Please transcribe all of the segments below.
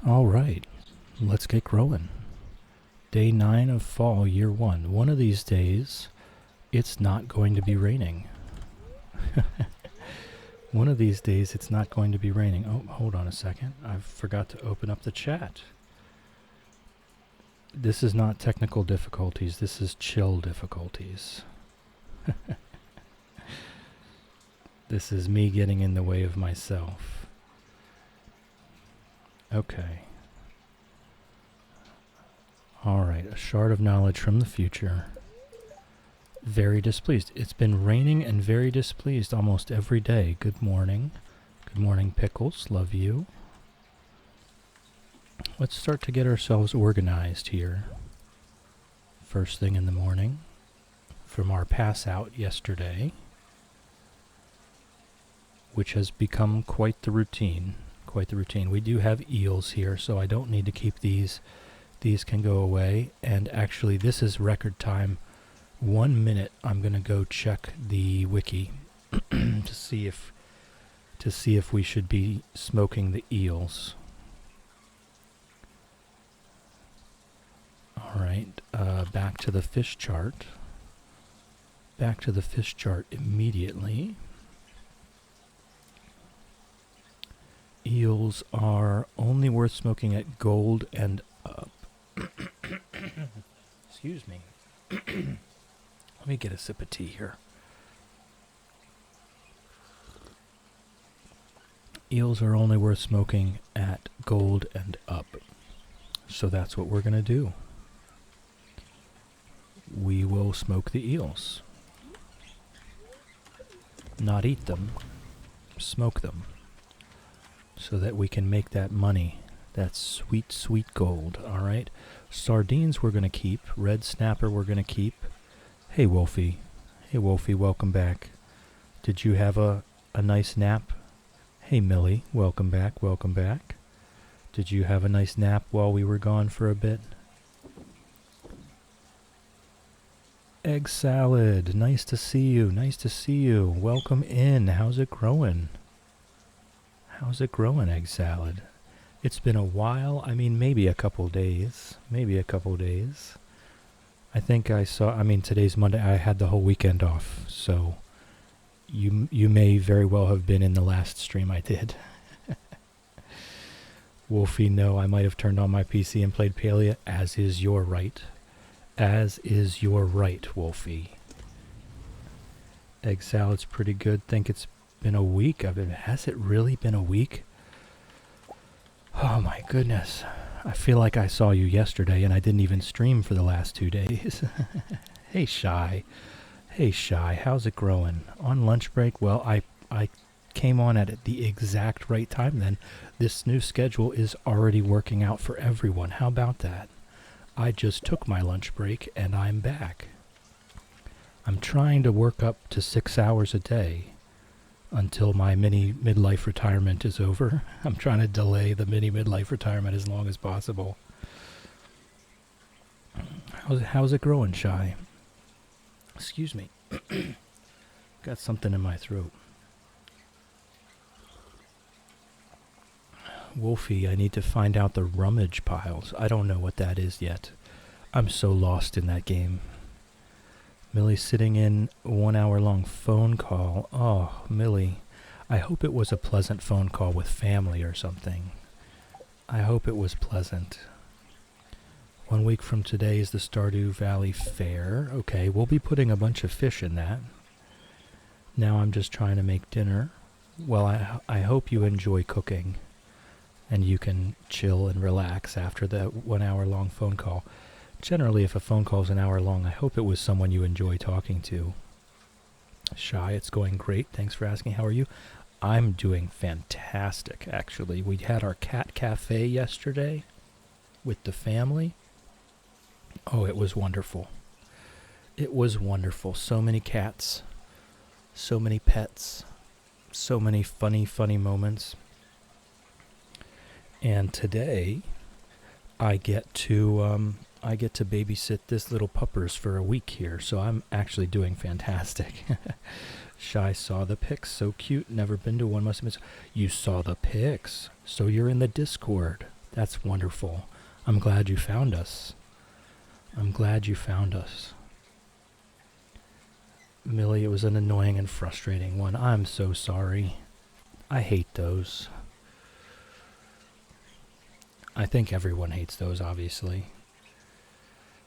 All right, let's get growing. Day 9 of fall, year 1. One of these days, it's not going to be raining. One of these days, it's not going to be raining. Oh, hold on a second. I forgot to open up the chat. This is not technical difficulties. This is chill difficulties. This is me getting in the way of myself. Okay. Alright, a shard of knowledge from the future. Very displeased. It's been raining and very displeased almost every day. Good morning. Good morning, Pickles. Love you. Let's start to get ourselves organized here. First thing in the morning from our pass out yesterday, which has become quite the routine. Quite the routine. We do have eels here, so I don't need to keep these. These can go away. And actually, this is record time. 1 minute. I'm gonna go check the wiki to see if we should be smoking the eels. All right. Back to the fish chart. Back to the fish chart immediately. Eels are only worth smoking at gold and up. Excuse me. Let me get a sip of tea here. Eels are only worth smoking at gold and up. So that's what we're going to do. We will smoke the eels. Not eat them. Smoke them. So that we can make that money. That sweet, sweet gold. Alright. Sardines we're going to keep. Red snapper we're going to keep. Hey, Wolfie. Hey, Wolfie, welcome back. Did you have a nice nap? Hey, Millie, welcome back, welcome back. Did you have a nice nap while we were gone for a bit? Egg salad, nice to see you, nice to see you. Welcome in. How's it growing? How's it growing, egg salad? It's been a while. I mean, maybe a couple days. Maybe a couple days. I think today's Monday. I had the whole weekend off, so you may very well have been in the last stream I did. Wolfie, no, I might have turned on my PC and played Palia, as is your right. As is your right, Wolfie. Egg salad's pretty good. Think it's been a week. Has it really been a week? Oh my goodness. I feel like I saw you yesterday and I didn't even stream for the last 2 days. Hey, Shy. Hey, Shy. How's it growing? On lunch break? Well, I came on at the exact right time then. This new schedule is already working out for everyone. How about that? I just took my lunch break and I'm back. I'm trying to work up to 6 hours a day until my mini midlife retirement is over. I'm trying to delay the mini midlife retirement as long as possible. How's it growing, Shy? Excuse me. Got something in my throat. Wolfie, I need to find out the rummage piles. I don't know what that is yet. I'm so lost in that game. Millie's sitting in 1 hour long phone call. Oh, Millie, I hope it was a pleasant phone call with family or something. I hope it was pleasant. 1 week from today is the Stardew Valley Fair. Okay, we'll be putting a bunch of fish in that. Now I'm just trying to make dinner. Well, I hope you enjoy cooking and you can chill and relax after the 1 hour long phone call. Generally, if a phone call is an hour long, I hope it was someone you enjoy talking to. Shy, it's going great. Thanks for asking. How are you? I'm doing fantastic, actually. We had our cat cafe yesterday with the family. Oh, it was wonderful. It was wonderful. So many cats. So many pets. So many funny, funny moments. And today, I get to babysit this little puppers for a week here, so I'm actually doing fantastic. Shy saw the pics, so cute. Never been to one, must have been. You saw the pics, so you're in the Discord. That's wonderful. I'm glad you found us. I'm glad you found us. Millie, it was an annoying and frustrating one. I'm so sorry. I hate those. I think everyone hates those, obviously.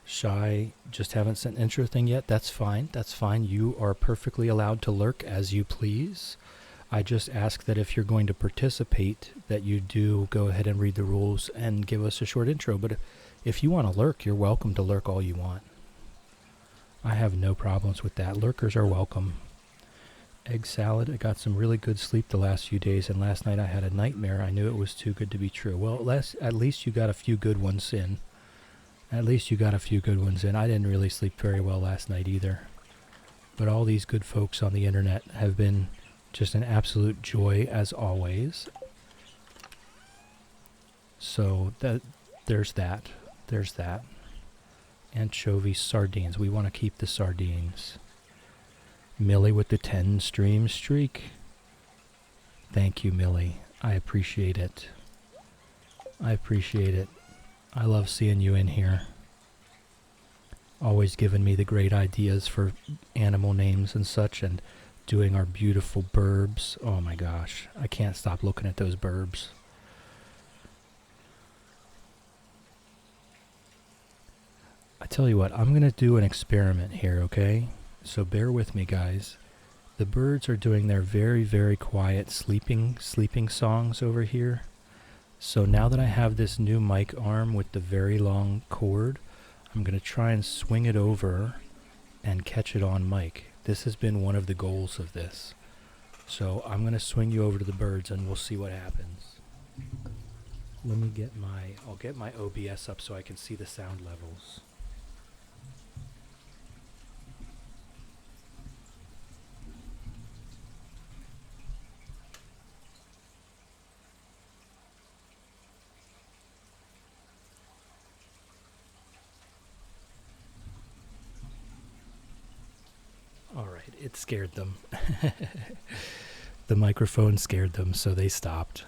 Shy, just haven't sent intro thing yet. That's fine. That's fine. You are perfectly allowed to lurk as you please. I just ask that if you're going to participate, that you do go ahead and read the rules and give us a short intro. But if you want to lurk, you're welcome to lurk all you want. I have no problems with that. Lurkers are welcome. Egg salad. I got some really good sleep the last few days, and last night I had a nightmare. I knew it was too good to be true. Well, at least you got a few good ones in. At least you got a few good ones in. I didn't really sleep very well last night either. But all these good folks on the internet have been just an absolute joy as always. So there's that. There's that. Anchovy sardines. We want to keep the sardines. Millie with the 10 stream streak. Thank you, Millie. I appreciate it. I appreciate it. I love seeing you in here. Always giving me the great ideas for animal names and such, and doing our beautiful burbs. Oh my gosh. I can't stop looking at those burbs. I tell you what, I'm going to do an experiment here, okay? So bear with me, guys. The birds are doing their very, very quiet sleeping songs over here. So now that I have this new mic arm with the very long cord, I'm going to try and swing it over and catch it on mic. This has been one of the goals of this. So I'm going to swing you over to the birds and we'll see what happens. Let me I'll get my OBS up so I can see the sound levels. Alright, it scared them. The microphone scared them, so they stopped.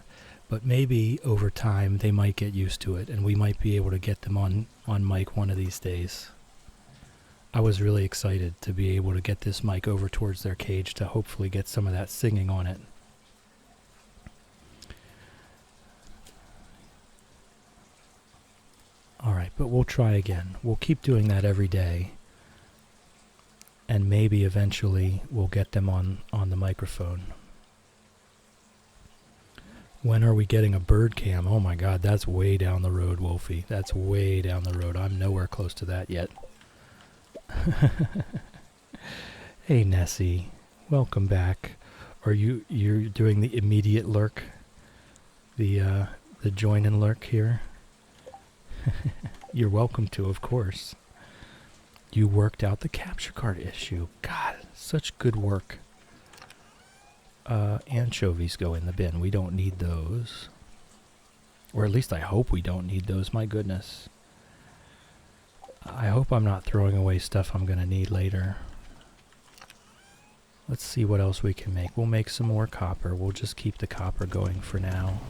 But maybe over time they might get used to it, and we might be able to get them on mic one of these days. I was really excited to be able to get this mic over towards their cage to hopefully get some of that singing on it. Alright, but we'll try again. We'll keep doing that every day. And maybe eventually we'll get them on the microphone. When are we getting a bird cam? Oh my god, that's way down the road, Wolfie. That's way down the road. I'm nowhere close to that yet. Hey Nessie, welcome back. Are you're doing the immediate lurk? The join and lurk here? You're welcome to, of course. You worked out the capture card issue. God, such good work. Anchovies go in the bin. We don't need those. Or at least I hope we don't need those. My goodness. I hope I'm not throwing away stuff I'm going to need later. Let's see what else we can make. We'll make some more copper. We'll just keep the copper going for now.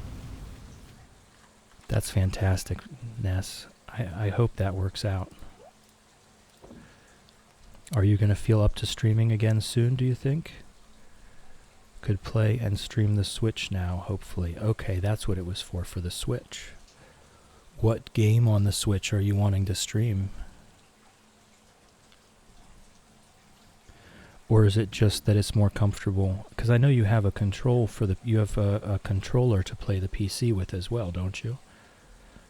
That's fantastic, Ness. I hope that works out. Are you going to feel up to streaming again soon, do you think? Could play and stream the Switch now, hopefully. Okay, that's what it was for the Switch. What game on the Switch are you wanting to stream? Or is it just that it's more comfortable? Because I know you have a controller to play the PC with as well, don't you?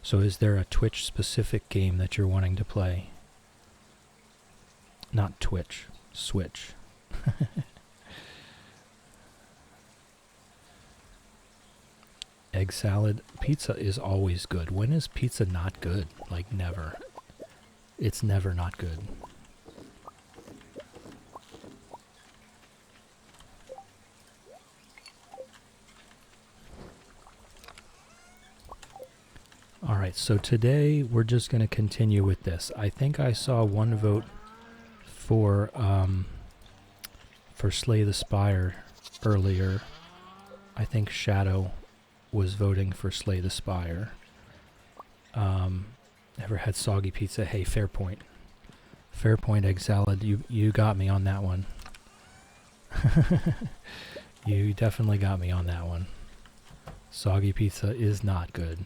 So is there a Twitch specific game that you're wanting to play? Not Twitch, Switch. Egg salad. Pizza is always good. When is pizza not good? Like never. It's never not good. Alright, so today we're just going to continue with this. I think I saw one vote for Slay the Spire earlier. I think Shadow was voting for Slay the Spire. Ever had soggy pizza? Hey, fair point. Fair point, egg salad. You got me on that one. You definitely got me on that one. Soggy pizza is not good.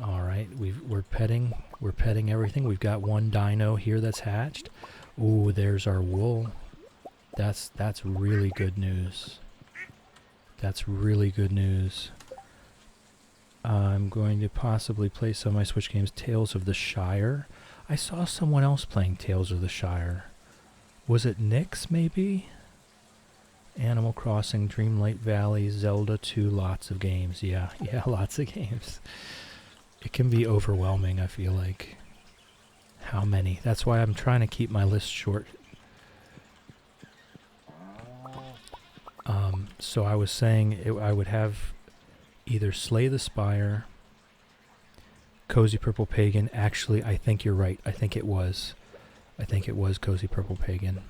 All right, we're petting everything. We've got one dino here that's hatched. Ooh, there's our wool. That's really good news. That's really good news. I'm going to possibly play some of my Switch games. Tales of the Shire. I saw someone else playing Tales of the Shire. Was it Nyx, maybe? Animal Crossing, Dreamlight Valley, Zelda 2, lots of games. Yeah, lots of games. It can be overwhelming, I feel like. How many? That's why I'm trying to keep my list short. So I was saying I would have either Slay the Spire, Cozy Purple Pagan. Actually, I think you're right. I think it was Cozy Purple Pagan.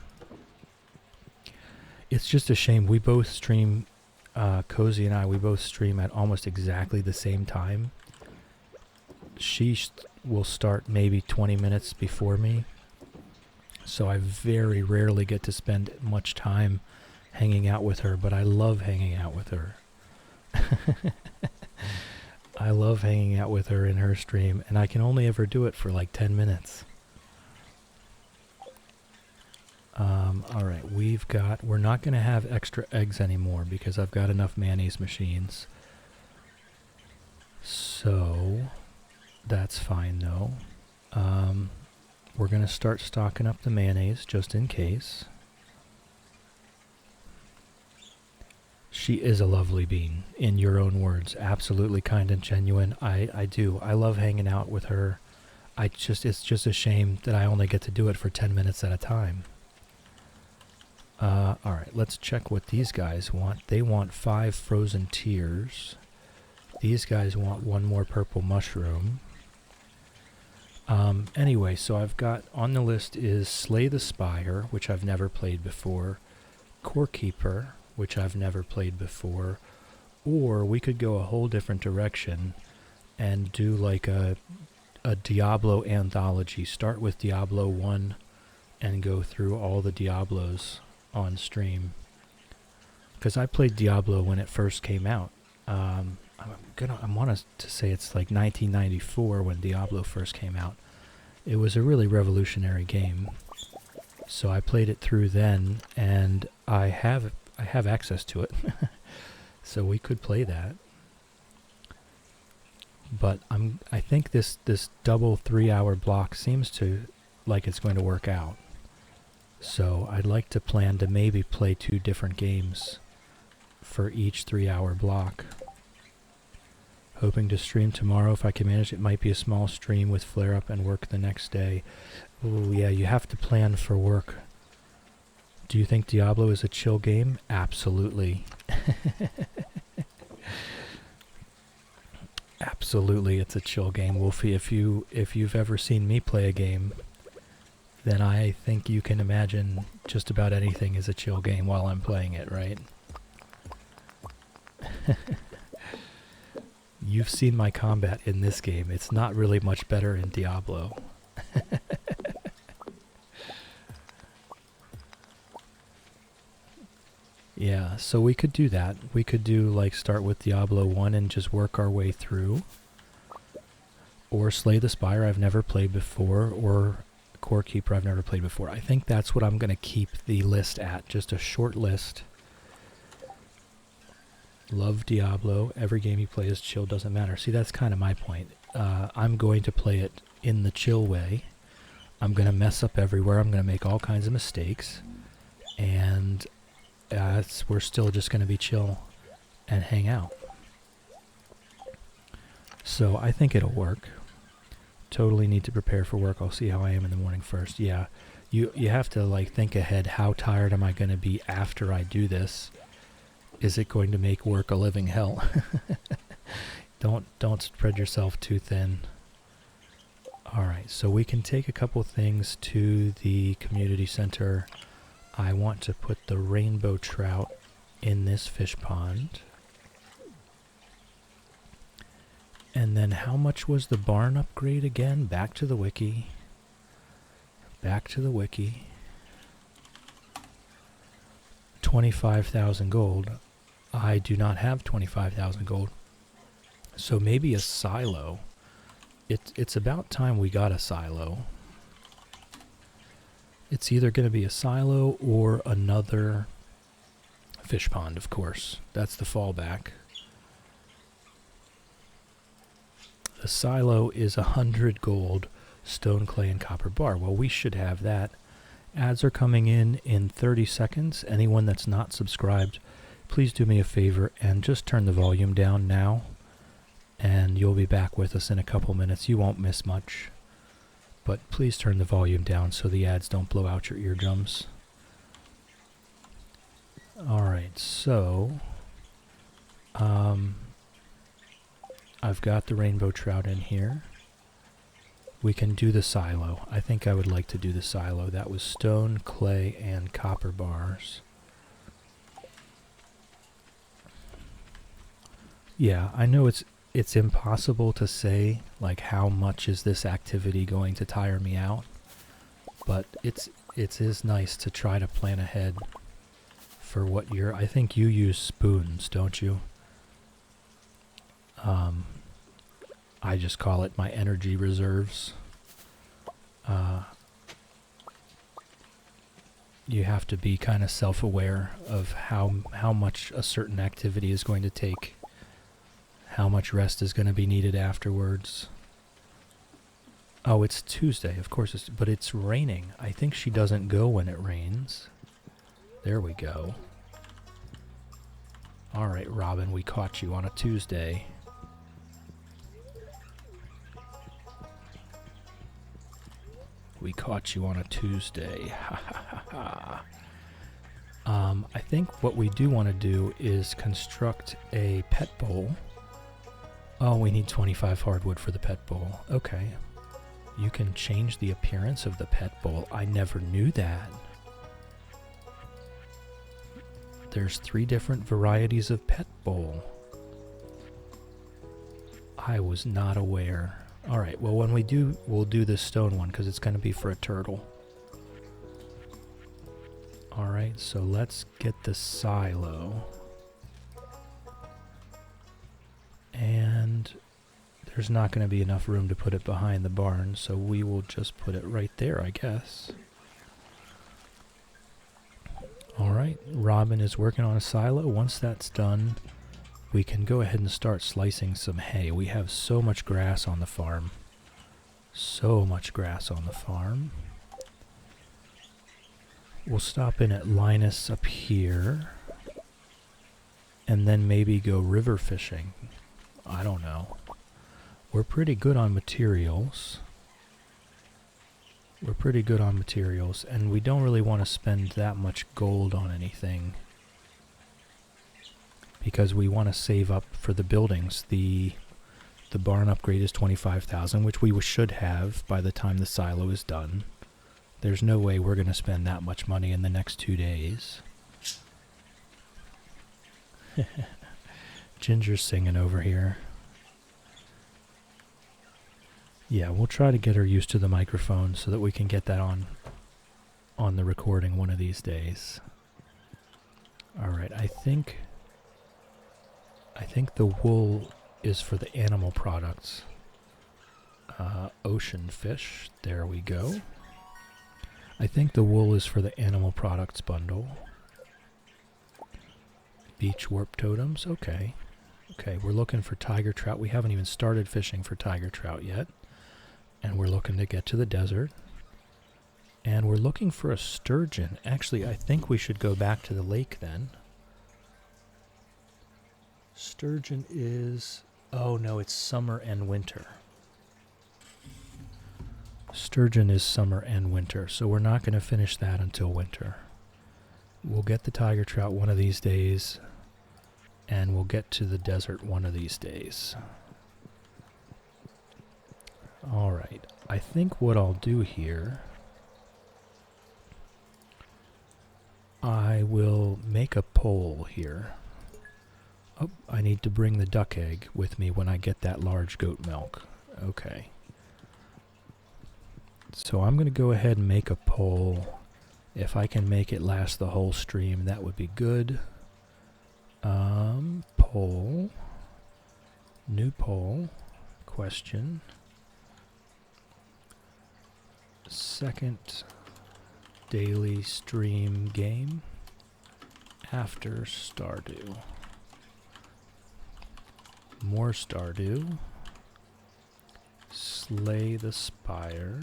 It's just a shame. We both stream, Cozy and I, we both stream at almost exactly the same time. She will start maybe 20 minutes before me. So I very rarely get to spend much time hanging out with her, but I love hanging out with her. I love hanging out with her in her stream, and I can only ever do it for like 10 minutes. Alright, we're not going to have extra eggs anymore because I've got enough mayonnaise machines. So, that's fine though. We're going to start stocking up the mayonnaise just in case. She is a lovely bean, in your own words. Absolutely kind and genuine. I do. I love hanging out with her. It's just a shame that I only get to do it for 10 minutes at a time. Alright, let's check what these guys want. They want 5 frozen tears. These guys want 1 more purple mushroom. Anyway, so I've got on the list is Slay the Spire, which I've never played before. Core Keeper, which I've never played before. Or we could go a whole different direction and do like a Diablo anthology. Start with Diablo 1 and go through all the Diablos on stream. Because I played Diablo when it first came out. I want to say it's like 1994 when Diablo first came out. It was a really revolutionary game. So I played it through then, and I have access to it. So we could play that. But I think this double 3-hour block seems to like it's going to work out. So I'd like to plan to maybe play 2 different games for each 3-hour block. Hoping to stream tomorrow if I can manage. It might be a small stream with flare up and work the next day. Ooh, yeah, you have to plan for work. Do you think Diablo is a chill game? Absolutely. Absolutely, it's a chill game, Wolfie. If you've ever seen me play a game, then I think you can imagine just about anything is a chill game while I'm playing it, right? You've seen my combat in this game. It's not really much better in Diablo. Yeah, so we could do that. We could do like start with Diablo 1 and just work our way through. Or Slay the Spire I've never played before, or Core Keeper I've never played before. I think that's what I'm going to keep the list at, just a short list. Love Diablo. Every game you play is chill, doesn't matter. See, that's kind of my point. I'm going to play it in the chill way. I'm going to mess up everywhere. I'm going to make all kinds of mistakes. And we're still just going to be chill and hang out. So I think it'll work. Totally need to prepare for work. I'll see how I am in the morning first. Yeah, you have to like think ahead. How tired am I going to be after I do this? Is it going to make work a living hell? Don't spread yourself too thin. Alright, so we can take a couple things to the community center. I want to put the rainbow trout in this fish pond. And And then how much was the barn upgrade again? Back to the wiki. Back to the wiki. 25,000 gold. I do not have 25,000 gold. So maybe a silo. It's about time we got a silo. It's either going to be a silo or another fish pond, of course. That's the fallback. The silo is 100 gold, stone, clay, and copper bar. Well, we should have that. Ads are coming in 30 seconds. Anyone that's not subscribed, please do me a favor and just turn the volume down now. And you'll be back with us in a couple minutes. You won't miss much. But please turn the volume down so the ads don't blow out your eardrums. Alright, so I've got the rainbow trout in here. We can do the silo. I think I would like to do the silo. That was stone, clay, and copper bars. Yeah, I know it's impossible to say, like, how much is this activity going to tire me out, but it is nice to try to plan ahead for what you're... I think you use spoons, don't you? I just call it my energy reserves. You have to be kind of self-aware of how much a certain activity is going to take, how much rest is going to be needed afterwards. Oh, it's Tuesday, of course, but it's raining. I think she doesn't go when it rains. There we go. Alright, Robin, we caught you on a Tuesday. We caught you on a Tuesday. Ha ha ha ha. I think what we do want to do is construct a pet bowl. Oh, we need 25 hardwood for the pet bowl. Okay. You can change the appearance of the pet bowl. I never knew that. There's 3 different varieties of pet bowl. I was not aware. Alright, well when we do, we'll do this stone one because it's going to be for a turtle. Alright, so let's get the silo. And there's not going to be enough room to put it behind the barn, so we will just put it right there, I guess. Alright, Robin is working on a silo. Once that's done, we can go ahead and start slicing some hay. We have so much grass on the farm. So much grass on the farm. We'll stop in at Linus up here. And then maybe go river fishing. I don't know. We're pretty good on materials. We're pretty good on materials. And we don't really want to spend that much gold on anything, because we want to save up for the buildings. The barn upgrade is 25,000, which we should have by the time the silo is done. There's no way we're going to spend that much money in the next 2 days. Ginger's singing over here. Yeah, we'll try to get her used to the microphone so that we can get that on the recording one of these days. Alright, I think the wool is for the animal products. Ocean fish, there we go. I think the wool is for the animal products bundle. Beach warp totems, okay. Okay, we're looking for tiger trout. We haven't even started fishing for tiger trout yet. And we're looking to get to the desert. And we're looking for a sturgeon. Actually, I think we should go back to the lake then. Sturgeon is... oh no, it's summer and winter. Sturgeon is summer and winter, so we're not going to finish that until winter. We'll get the tiger trout one of these days, and we'll get to the desert one of these days. Alright, I think what I'll do here, I will make a pole here. Oh, I need to bring the duck egg with me when I get that large goat milk. Okay. So I'm going to go ahead and make a poll. If I can make it last the whole stream, that would be good. Poll. New poll. Question. Second daily stream game after Stardew. More Stardew. Slay the Spire.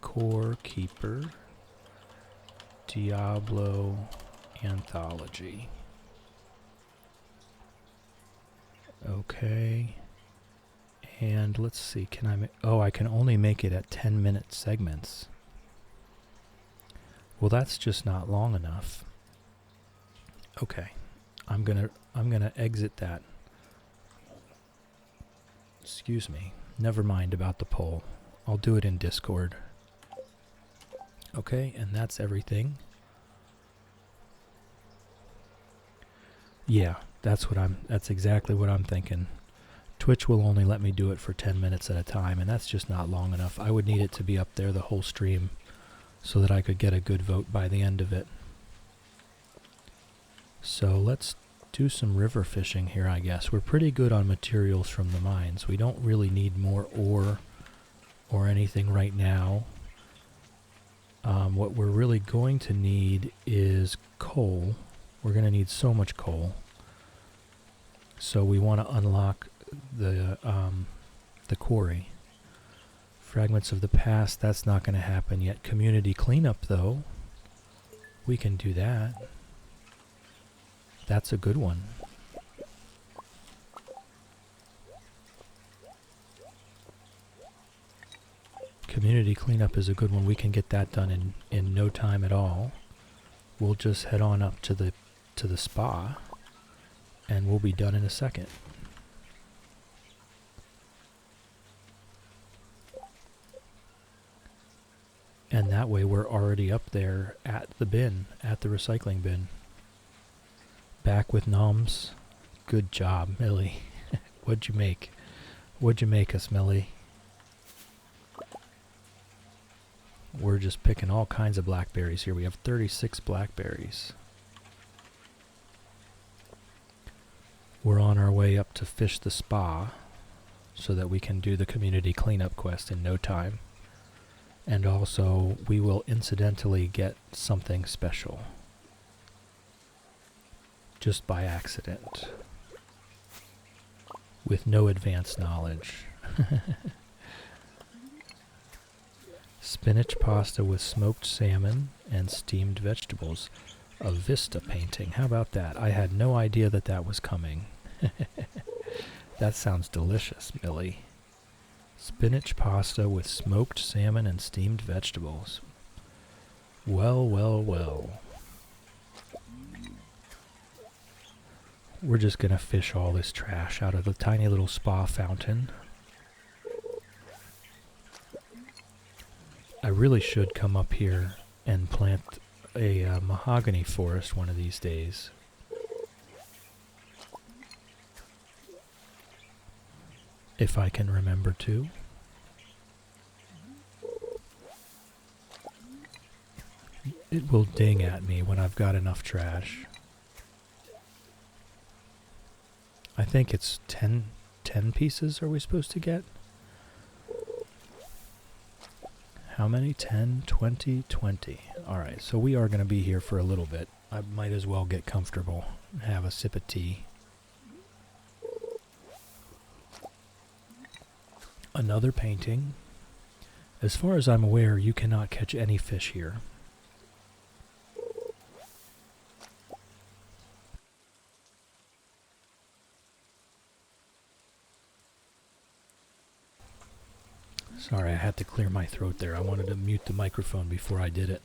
Core Keeper. Diablo Anthology. Okay. And let's see, can I oh, I can only make it at 10-minute segments. Well, that's just not long enough. Okay. I'm going to exit that. Excuse me. Never mind about the poll. I'll do it in Discord. Okay, and that's everything. Yeah, that's exactly what I'm thinking. Twitch will only let me do it for 10 minutes at a time, and that's just not long enough. I would need it to be up there the whole stream so that I could get a good vote by the end of it. So let's do some river fishing here, I guess. We're pretty good on materials from the mines. We don't really need more ore or anything right now. What we're really going to need is coal. We're going to need so much coal. So we want to unlock the quarry. Fragments of the past, that's not going to happen yet. Community cleanup, though, we can do that. That's a good one. Community cleanup is a good one. We can get that done in no time at all. We'll just head on up to the spa, and we'll be done in a second. And that way we're already up there at the bin, at the recycling bin. Back with noms. Good job, Millie. What'd you make? What'd you make us, Millie? We're just picking all kinds of blackberries here. We have 36 blackberries. We're on our way up to fish the spa so that we can do the community cleanup quest in no time. And also, we will incidentally get something special. Just by accident. With no advanced knowledge. Spinach pasta with smoked salmon and steamed vegetables. A vista painting. How about that? I had no idea that that was coming. That sounds delicious, Millie. Spinach pasta with smoked salmon and steamed vegetables. Well, well, well. We're just gonna fish all this trash out of the tiny little spa fountain. I really should come up here and plant a mahogany forest one of these days. If I can remember to. It will ding at me when I've got enough trash. I think it's 10 pieces are we supposed to get? How many? 10, 20, 20. Alright, so we are going to be here for a little bit. I might as well get comfortable and have a sip of tea. Another painting. As far as I'm aware, you cannot catch any fish here. Sorry, I had to clear my throat there. I wanted to mute the microphone before I did it.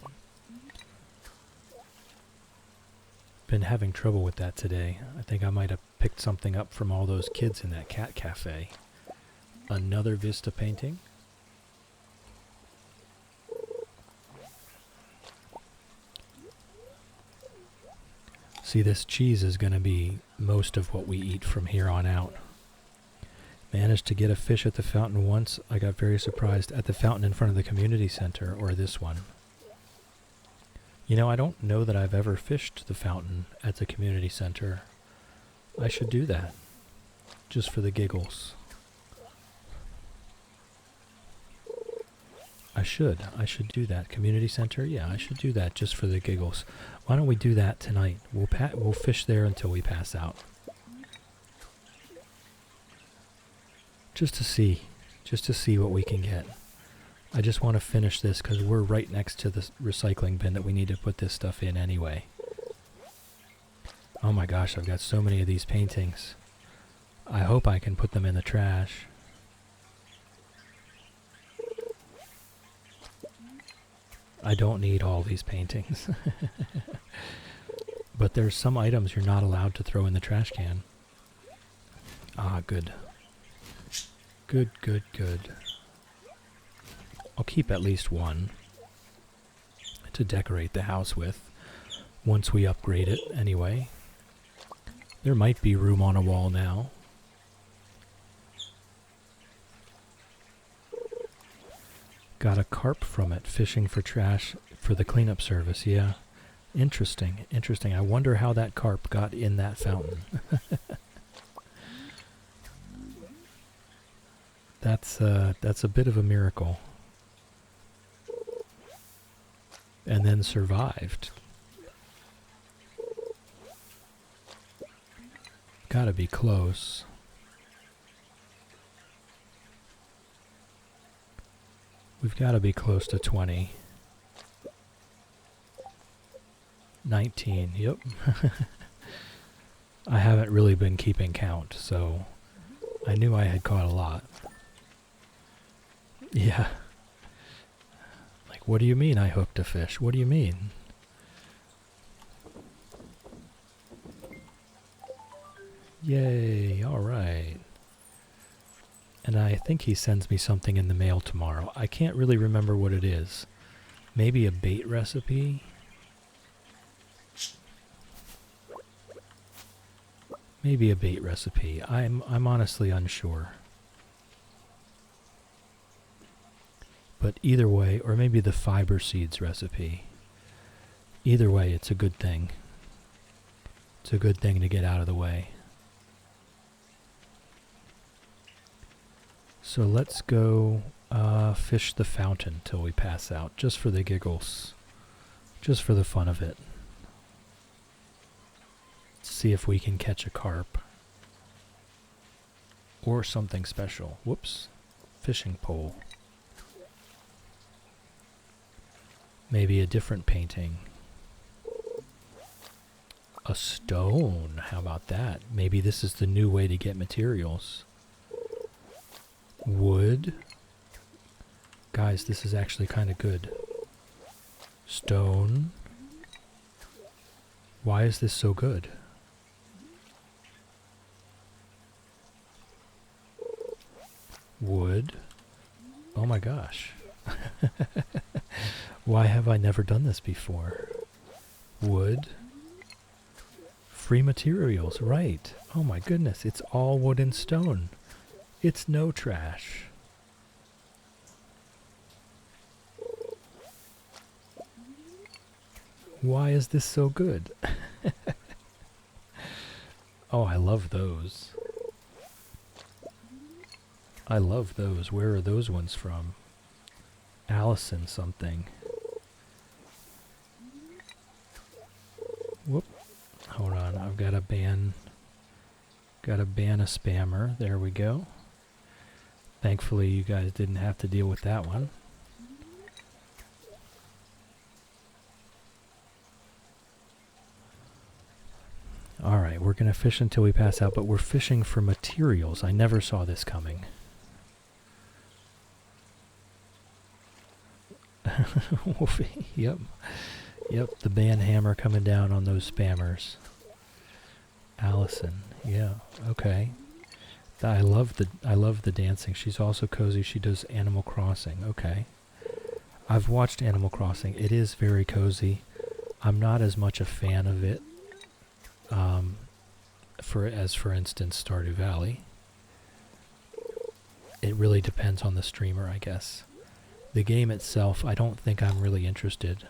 Been having trouble with that today. I think I might have picked something up from all those kids in that cat cafe. Another vista painting. See, this cheese is going to be most of what we eat from here on out. Managed to get a fish at the fountain once. I got very surprised at the fountain in front of the community center, or this one. You know, I don't know that I've ever fished the fountain at the community center. I should do that, just for the giggles. I should do that. Community center? Yeah, I should do that just for the giggles. Why don't we do that tonight? We'll fish there until we pass out. Just to see what we can get. I just want to finish this because we're right next to the recycling bin that we need to put this stuff in anyway. Oh my gosh, I've got so many of these paintings. I hope I can put them in the trash. I don't need all these paintings. But there's some items you're not allowed to throw in the trash can. Ah, good. Good, good, good. I'll keep at least one to decorate the house with once we upgrade it anyway. There might be room on a wall now. Got a carp from it, fishing for trash for the cleanup service, yeah. Interesting, interesting. I wonder how that carp got in that fountain. That's a bit of a miracle. And then survived. Gotta be close. We've gotta be close to 20. 19, yep. I haven't really been keeping count, so I knew I had caught a lot. Yeah. Like, what do you mean I hooked a fish? What do you mean? Yay, alright. And I think he sends me something in the mail tomorrow. I can't really remember what it is. Maybe a bait recipe? Maybe a bait recipe. I'm honestly unsure. But either way, or maybe the fiber seeds recipe. Either way, it's a good thing. It's a good thing to get out of the way. So let's go fish the fountain till we pass out, just for the giggles. Just for the fun of it. See if we can catch a carp. Or something special. Whoops. Fishing pole. Maybe a different painting. A stone. How about that? Maybe this is the new way to get materials. Wood. Guys, this is actually kind of good. Stone. Why is this so good? Wood. Oh my gosh. Why have I never done this before? Wood. Free materials, right. Oh my goodness, it's all wood and stone. It's no trash. Why is this so good? Oh, I love those. I love those. Where are those ones from? Allison something. Whoop. Hold on. I've got to ban a spammer. There we go. Thankfully, you guys didn't have to deal with that one. Alright, we're going to fish until we pass out, but we're fishing for materials. I never saw this coming. Wolfie, yep. Yep, the ban hammer coming down on those spammers. Allison, yeah, okay. I love the dancing. She's also cozy. She does Animal Crossing. Okay. I've watched Animal Crossing. It is very cozy. I'm not as much a fan of it For instance, Stardew Valley. It really depends on the streamer, I guess. The game itself, I don't think I'm really interested.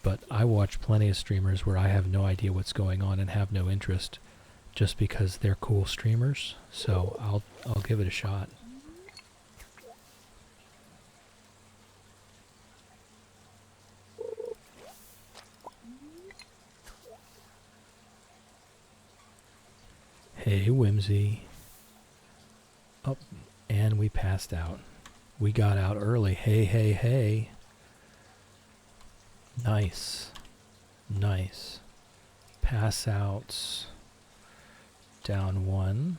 But I watch plenty of streamers where I have no idea what's going on and have no interest just because they're cool streamers. So I'll give it a shot. Hey, Whimsy. Oh, and we passed out. We got out early. Hey, hey, hey. Nice. Nice. Pass outs. Down one.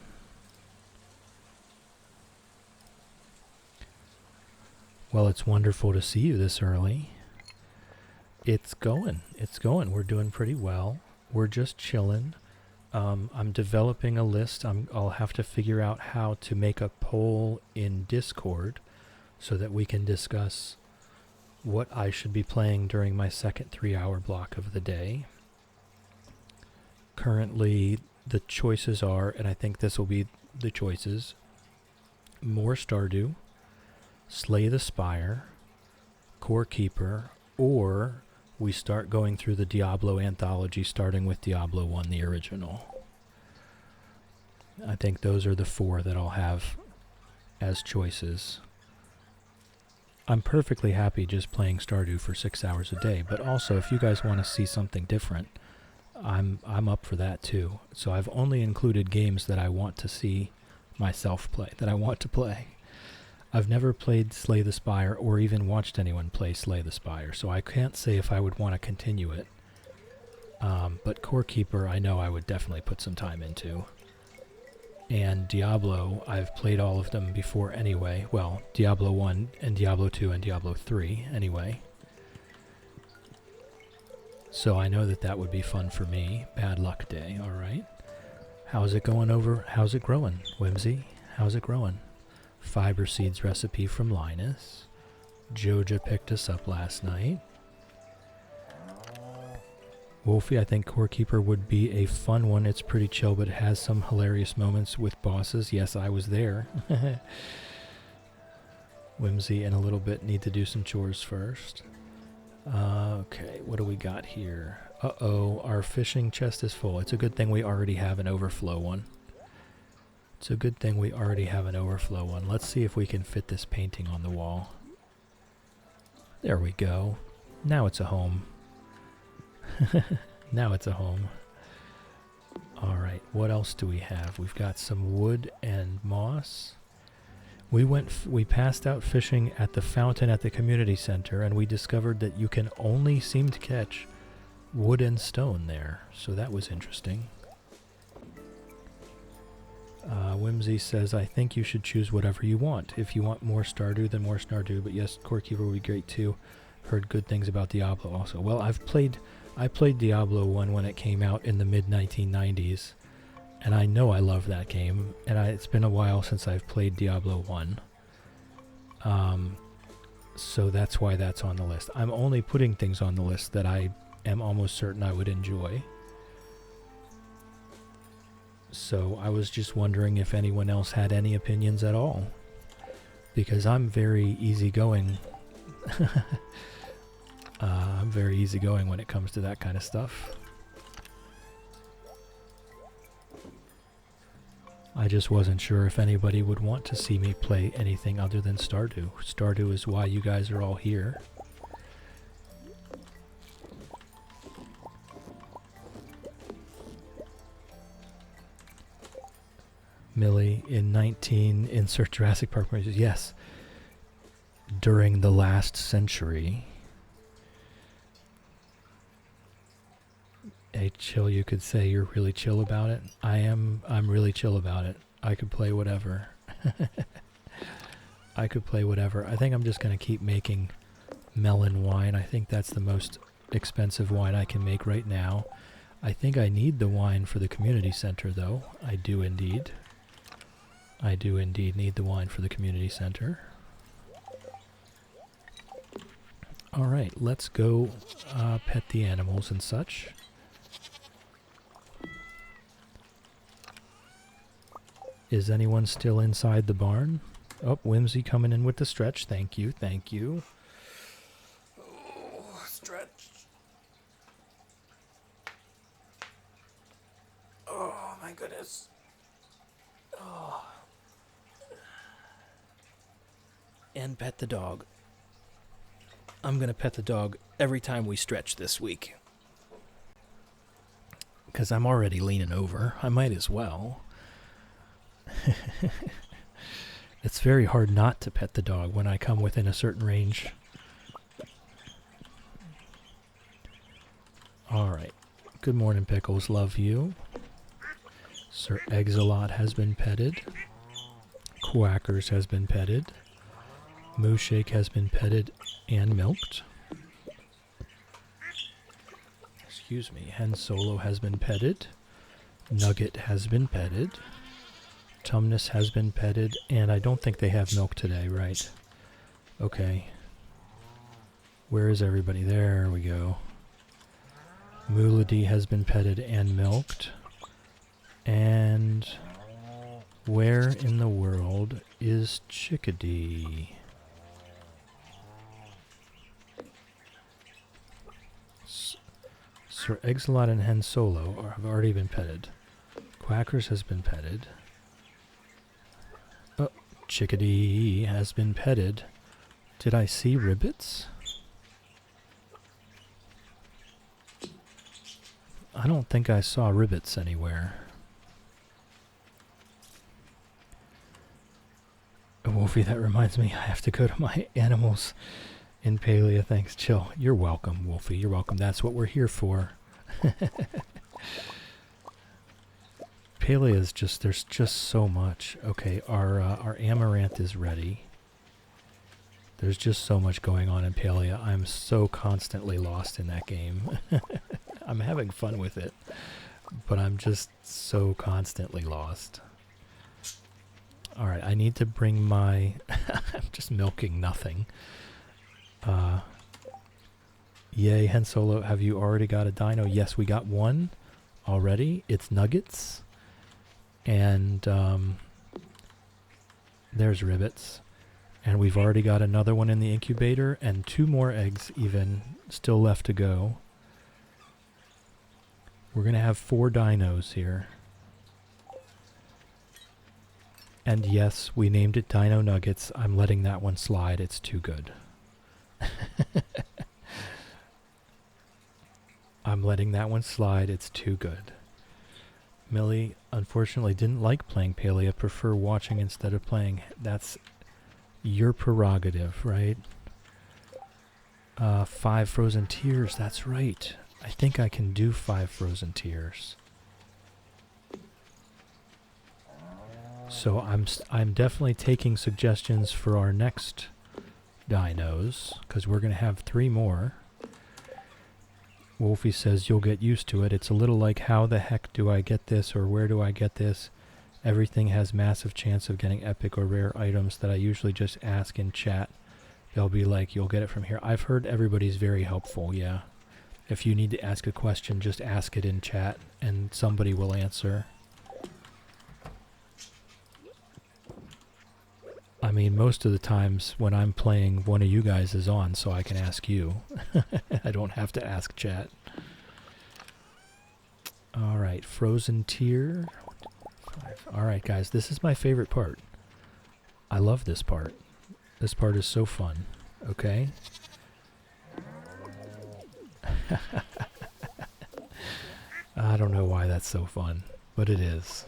Well, it's wonderful to see you this early. It's going. It's going. We're doing pretty well. We're just chilling. I'm developing a list. I'll have to figure out how to make a poll in Discord so that we can discuss what I should be playing during my second 3-hour block of the day. Currently, the choices are, and I think this will be the choices, more Stardew, Slay the Spire, Core Keeper, or we start going through the Diablo anthology, starting with Diablo 1, the original. I think those are the 4 that I'll have as choices. I'm perfectly happy just playing Stardew for 6 hours a day, but also if you guys want to see something different, I'm up for that too. So I've only included games that I want to see myself play, that I want to play. I've never played Slay the Spire or even watched anyone play Slay the Spire, so I can't say if I would want to continue it. But Core Keeper, I know I would definitely put some time into. And Diablo, I've played all of them before anyway. Well, Diablo 1 and Diablo 2 and Diablo 3 anyway. So I know that that would be fun for me. Bad luck day, alright. How's it going over? How's it growing, Whimsy? How's it growing? Fiber seeds recipe from Linus. Joja picked us up last night. Wolfie, I think Core Keeper would be a fun one. It's pretty chill, but it has some hilarious moments with bosses. Yes, I was there. Whimsy and a little bit need to do some chores first. Okay, what do we got here? Uh-oh, our fishing chest is full. It's a good thing we already have an overflow one. It's a good thing we already have an overflow one. Let's see if we can fit this painting on the wall. There we go. Now it's a home. Now it's a home. Alright, what else do we have? We've got some wood and moss. We passed out fishing at the fountain at the community center, and we discovered that you can only seem to catch wood and stone there. So that was interesting. Whimsy says, I think you should choose whatever you want. If you want more Stardew, then more Stardew. But yes, Core Keeper would be great too. Heard good things about Diablo also. Well, I played Diablo 1 when it came out in the mid-1990s. And I know I love that game. And it's been a while since I've played Diablo 1. So that's why that's on the list. I'm only putting things on the list that I am almost certain I would enjoy. So I was just wondering if anyone else had any opinions at all. Because I'm very easygoing. I'm very easygoing when it comes to that kind of stuff. I just wasn't sure if anybody would want to see me play anything other than Stardew. Stardew is why you guys are all here. Millie in 19 insert Jurassic Park movies. Yes. During the last century. Hey, chill, you could say you're really chill about it. I'm really chill about it. I could play whatever. I could play whatever. I think I'm just going to keep making melon wine. I think that's the most expensive wine I can make right now. I think I need the wine for the community center, though. I do indeed. I do indeed need the wine for the community center. Alright, let's go pet the animals and such. Is anyone still inside the barn? Oh, Whimsy coming in with the stretch. Thank you, thank you. Oh, stretch. Oh, my goodness. Oh. And pet the dog. I'm going to pet the dog every time we stretch this week. Because I'm already leaning over. I might as well. It's very hard not to pet the dog when I come within a certain range. Alright. Good morning, Pickles. Love you. Sir Exalot has been petted. Quackers has been petted. Mooshake has been petted and milked. Excuse me. Hen Solo has been petted. Nugget has been petted. Tumnus has been petted, and I don't think they have milk today, right? Okay. Where is everybody? There we go. Moolady has been petted and milked. And where in the world is Chickadee? Sir Exalot and Hen Solo have already been petted. Quackers has been petted. Oh, Chickadee has been petted. Did I see Ribbits? I don't think I saw Ribbits anywhere. Wolfie, that reminds me, I have to go to my animals in Palea. Thanks, chill. You're welcome, Wolfie. You're welcome. That's what we're here for. Palea is just, there's just so much. Okay, our Amaranth is ready. There's just so much going on in Palea. I'm so constantly lost in that game. I'm having fun with it, but I'm just so constantly lost. Alright, I need to bring my... I'm just milking nothing. Yay, Hen Solo, have you already got a dino? Yes, we got one already. It's Nuggets. And there's Ribbits. And we've already got another one in the incubator, and 2 more eggs even still left to go. We're going to have 4 dinos here. And yes, we named it Dino Nuggets. I'm letting that one slide. It's too good. I'm letting that one slide. It's too good. Millie, unfortunately, didn't like playing Palea. Prefer watching instead of playing. That's your prerogative, right? 5 Frozen Tears. That's right. I think I can do 5 Frozen Tears. So I'm definitely taking suggestions for our next dinos, because we're going to have 3 more. Wolfie says you'll get used to it. It's a little like, how the heck do I get this, or where do I get this? Everything has massive chance of getting epic or rare items that I usually just ask in chat. They'll be like, you'll get it from here. I've heard everybody's very helpful, yeah. If you need to ask a question, just ask it in chat and somebody will answer. I mean, most of the times when I'm playing, one of you guys is on, so I can ask you. I don't have to ask chat. Alright, Frozen Tier. Alright, guys, this is my favorite part. I love this part. This part is so fun. Okay? I don't know why that's so fun, but it is.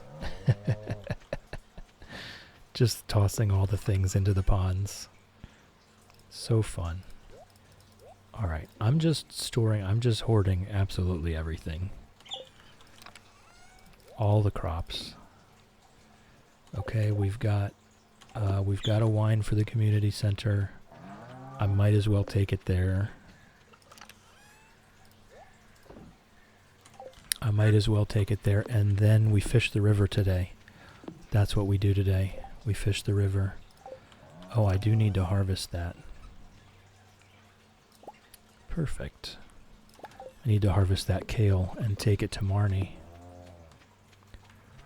Just tossing all the things into the ponds. So fun. Alright, I'm just hoarding absolutely everything. All the crops. Okay, we've got a wine for the community center. I might as well take it there. And then we fish the river today. That's what we do today. We fish the river. Oh, I do need to harvest that. Perfect. I need to harvest that kale and take it to Marnie.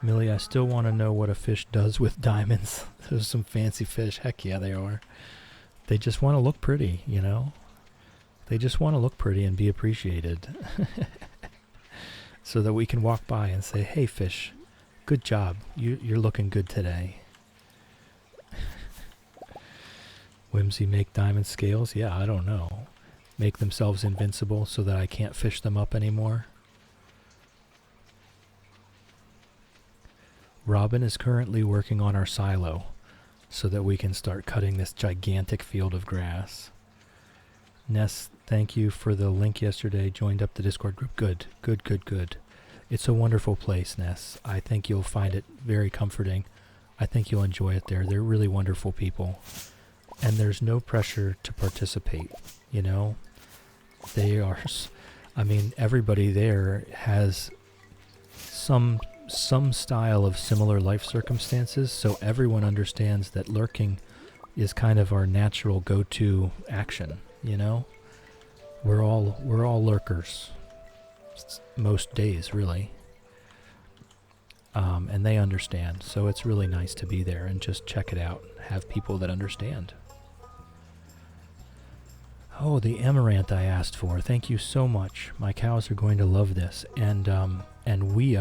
Millie, I still want to know what a fish does with diamonds. There's some fancy fish. Heck yeah, they are. They just want to look pretty, you know? They just want to look pretty and be appreciated. So that we can walk by and say, hey, fish, good job. You're looking good today. Whimsy make diamond scales? Yeah, I don't know. Make themselves invincible so that I can't fish them up anymore. Robin is currently working on our silo so that we can start cutting this gigantic field of grass. Ness, thank you for the link yesterday. Joined up the Discord group. Good, good, good, good. It's a wonderful place, Ness. I think you'll find it very comforting. I think you'll enjoy it there. They're really wonderful people. And there's no pressure to participate, you know? They are, I mean, everybody there has some style of similar life circumstances, so everyone understands that lurking is kind of our natural go-to action, you know? We're all lurkers. Most days, really. And they understand, so it's really nice to be there and just check it out. Have people that understand. Oh, the amaranth I asked for. Thank you so much. My cows are going to love this. And we,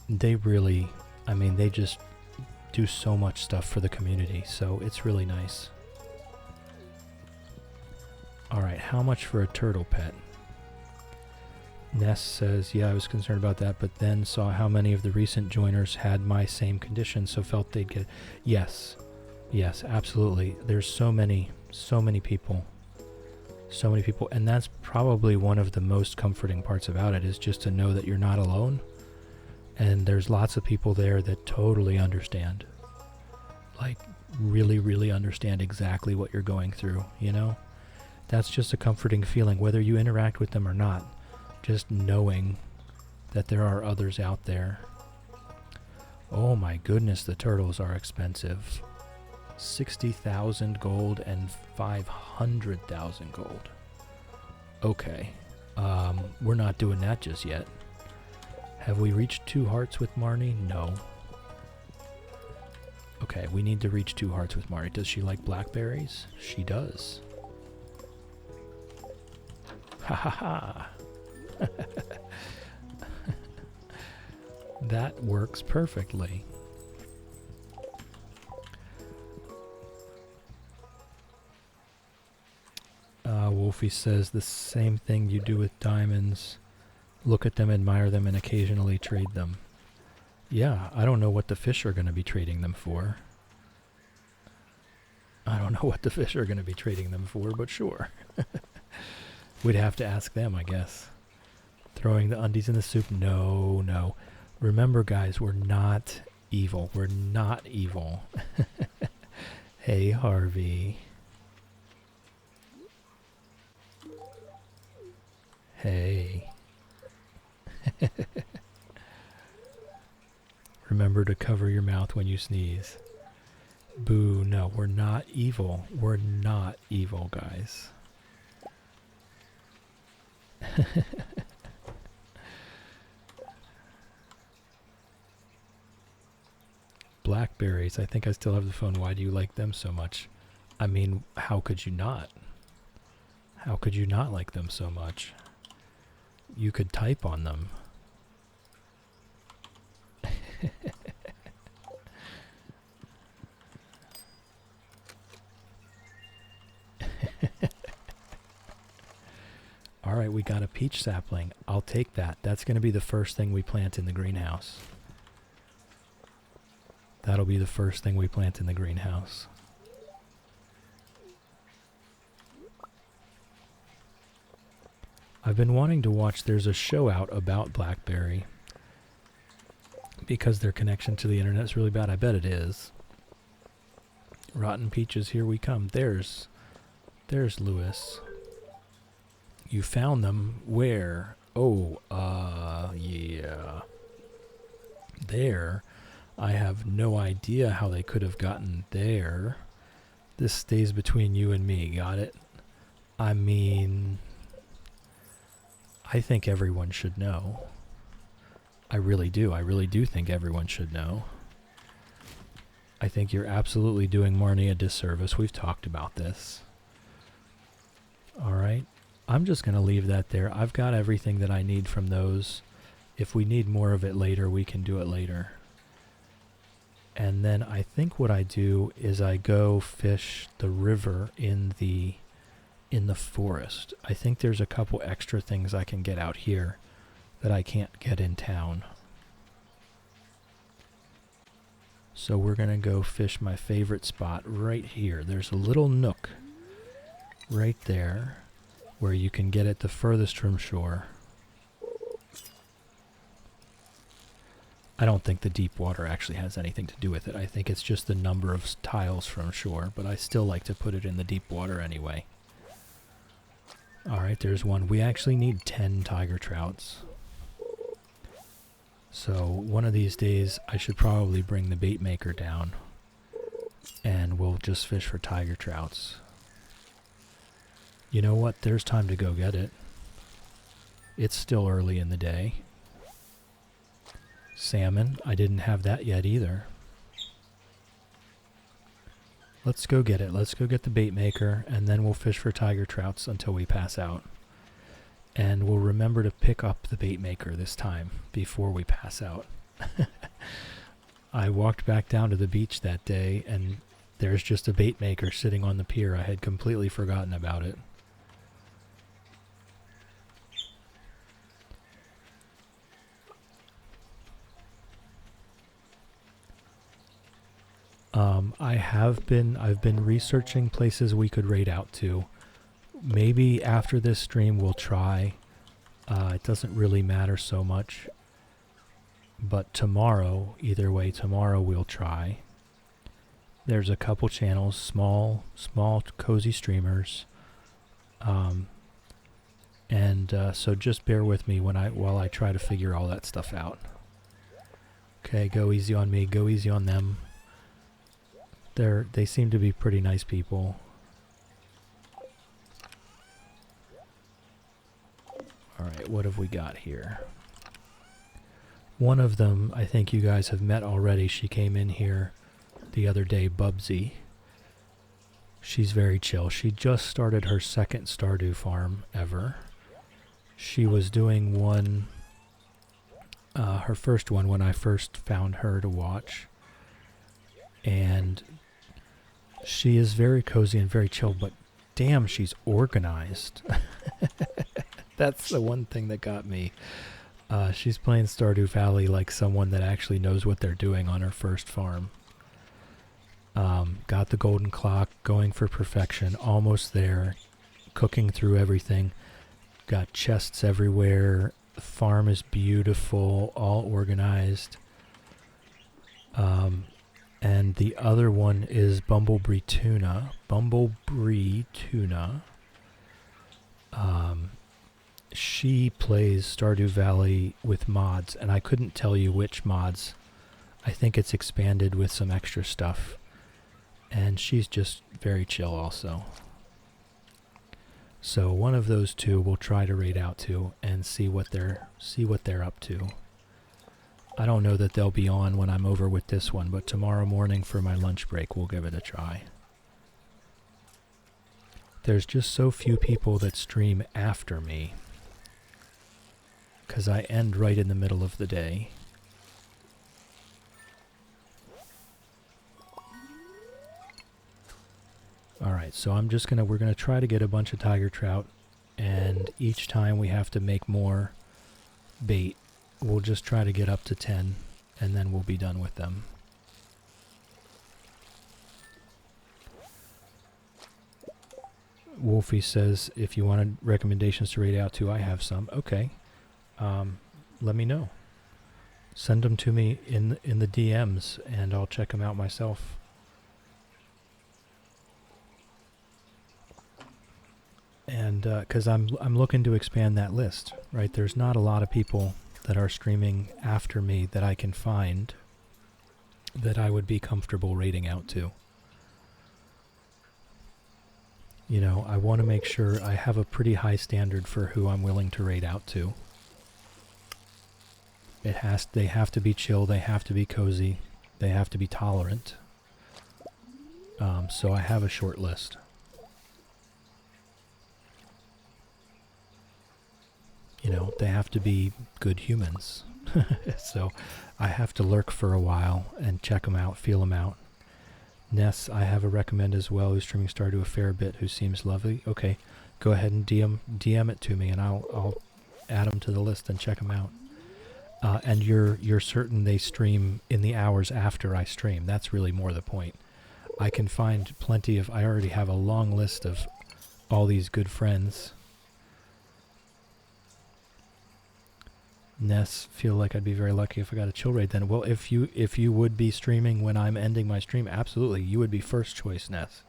they really, I mean, they just do so much stuff for the community, so it's really nice. Alright, how much for a turtle pet? Ness says, yeah, I was concerned about that, but then saw how many of the recent joiners had my same condition, so felt they'd get... Yes, absolutely. There's so many people. So many people, and that's probably one of the most comforting parts about it, is just to know that you're not alone. And there's lots of people there that totally understand. Like, really, really understand exactly what you're going through, you know? That's just a comforting feeling, whether you interact with them or not. Just knowing that there are others out there. Oh my goodness, the turtles are expensive. 60,000 gold and 500,000 gold. Okay. We're not doing that just yet. Have we reached 2 hearts with Marnie? No. Okay, we need to reach 2 hearts with Marnie. Does she like blackberries? She does. Ha ha ha. That works perfectly. Wolfie says the same thing you do with diamonds. Look at them, admire them, and occasionally trade them. Yeah, I don't know what the fish are going to be trading them for. I don't know what the fish are going to be trading them for, but sure. We'd have to ask them, I guess. Throwing the undies in the soup? No, no. Remember, guys, we're not evil. We're not evil. Hey, Harvey. Hey. Remember to cover your mouth when you sneeze. Boo, no, we're not evil. We're not evil, guys. Blackberries. I think I still have the phone. Why do you like them so much? I mean, how could you not? How could you not like them so much? You could type on them. Alright, we got a peach sapling. I'll take that. That's going to be the first thing we plant in the greenhouse. That'll be the first thing we plant in the greenhouse. I've been wanting to watch, there's a show out about BlackBerry. Because their connection to the internet is really bad. I bet it is. Rotten peaches, here we come. There's Lewis. You found them where? Oh, yeah. There. I have no idea how they could have gotten there. This stays between you and me, got it? I mean, I think everyone should know. I really do. I really do think everyone should know. I think you're absolutely doing Marnie a disservice. We've talked about this. Alright. I'm just going to leave that there. I've got everything that I need from those. If we need more of it later, we can do it later. And then I think what I do is I go fish the river in the forest. I think there's a couple extra things I can get out here that I can't get in town. So we're going to go fish my favorite spot right here. There's a little nook right there where you can get it the furthest from shore. I don't think the deep water actually has anything to do with it. I think it's just the number of tiles from shore, but I still like to put it in the deep water anyway. Alright, there's one. We actually need 10 tiger trouts. So one of these days I should probably bring the bait maker down and we'll just fish for tiger trouts. You know what? There's time to go get it. It's still early in the day. Salmon. I didn't have that yet either. Let's go get it. Let's go get the bait maker and then we'll fish for tiger trouts until we pass out. And we'll remember to pick up the bait maker this time before we pass out. I walked back down to the beach that day and there's just a bait maker sitting on the pier. I had completely forgotten about it. I've been researching places we could raid out to. Maybe after this stream we'll try. It doesn't really matter so much. But tomorrow, either way, tomorrow we'll try. There's a couple channels, small, cozy streamers. So just bear with me while I try to figure all that stuff out. Okay, go easy on me, go easy on them. They seem to be pretty nice people. Alright, what have we got here? One of them, I think you guys have met already. She came in here the other day, Bubsy. She's very chill. She just started her second Stardew farm ever. She was doing one, her first one when I first found her to watch. And she is very cozy and very chill, but damn, she's organized. That's the one thing that got me. She's playing Stardew Valley like someone that actually knows what they're doing on her first farm. Got the golden clock, going for perfection, almost there, cooking through everything. Got chests everywhere. The farm is beautiful, all organized. And the other one is Bumblebee Tuna. She plays Stardew Valley with mods, and I couldn't tell you which mods. I think it's expanded with some extra stuff. And she's just very chill also. So one of those two we'll try to raid out to and see what they're up to. I don't know that they'll be on when I'm over with this one, but tomorrow morning for my lunch break we'll give it a try. There's just so few people that stream after me, because I end right in the middle of the day. Alright, so we're gonna try to get a bunch of tiger trout, and each time we have to make more bait. We'll just try to get up to 10, and then we'll be done with them. Wolfie says, if you wanted recommendations to raid out to, I have some. Okay. Let me know. Send them to me in the DMs, and I'll check them out myself. And because I'm looking to expand that list, right? There's not a lot of people that are streaming after me that I can find that I would be comfortable raiding out to. You know, I want to make sure I have a pretty high standard for who I'm willing to raid out to. They have to be chill, they have to be cozy, they have to be tolerant. So I have a short list. You know, they have to be good humans. So I have to lurk for a while and check them out, feel them out. Ness, I have a recommend as well, who's streaming Stardew a fair bit, who seems lovely. Okay, go ahead and DM it to me, and I'll add them to the list and check them out. And you're certain they stream in the hours after I stream. That's really more the point. I can find plenty of... I already have a long list of all these good friends. Ness, feel like I'd be very lucky if I got a chill raid then. Well, if you would be streaming when I'm ending my stream, absolutely, you would be first choice, Ness.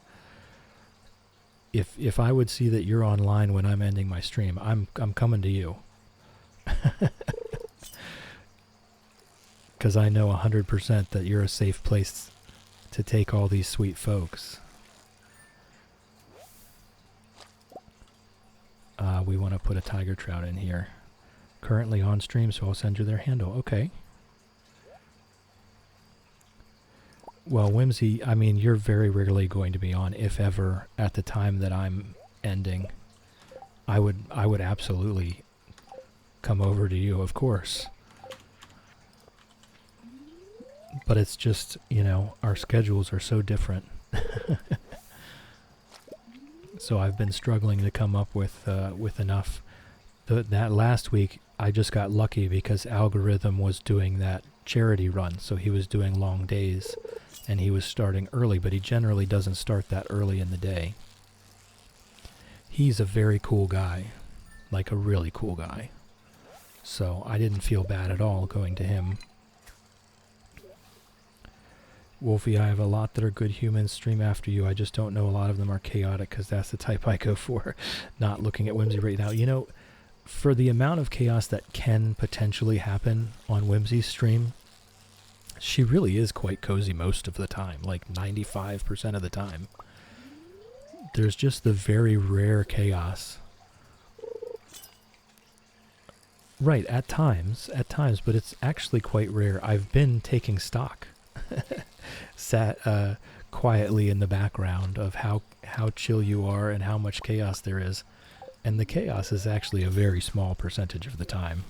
If I would see that you're online when I'm ending my stream, I'm coming to you. Because I know 100% that you're a safe place to take all these sweet folks. We want to put a tiger trout in here. Currently on stream, so I'll send you their handle. Okay. Well, Whimsy, I mean, you're very rarely going to be on, if ever, at the time that I'm ending. I would absolutely come over to you, of course. But it's just, you know, our schedules are so different. So I've been struggling to come up with enough. That last week, I just got lucky because Algorithm was doing that charity run, so he was doing long days, and he was starting early, but he generally doesn't start that early in the day. He's a very cool guy, like a really cool guy. So I didn't feel bad at all going to him. Wolfie, I have a lot that are good humans stream after you. I just don't know a lot of them are chaotic because that's the type I go for. Not looking at Whimsy right now. You know, for the amount of chaos that can potentially happen on Whimsy's stream, she really is quite cozy most of the time, like 95% of the time. There's just the very rare chaos. Right, at times, but it's actually quite rare. I've been taking stock. Sat quietly in the background of how chill you are and how much chaos there is. And the chaos is actually a very small percentage of the time.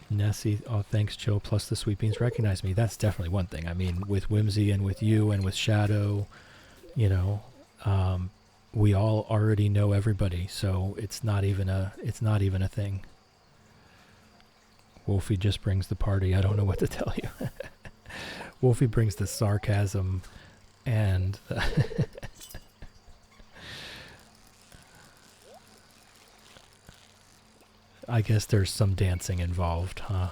Nessie, oh thanks Joe, plus the sweet beans recognize me. That's definitely one thing. I mean, with Whimsy and with you and with Shadow, you know, we all already know everybody, so it's not even a thing. Wolfie just brings the party. I don't know what to tell you. Wolfie brings the sarcasm and I guess there's some dancing involved, huh?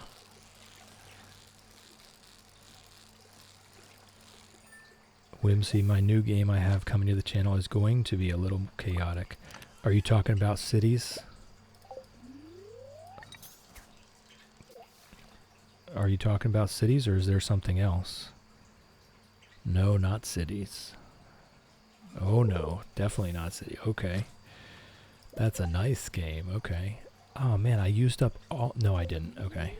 Whimsy, my new game I have coming to the channel is going to be a little chaotic. Are you talking about cities? Are you talking about cities, or is there something else? No, not cities. Oh no, definitely not city. Okay. That's a nice game. Okay. Oh man, I used up all... No, I didn't. Okay.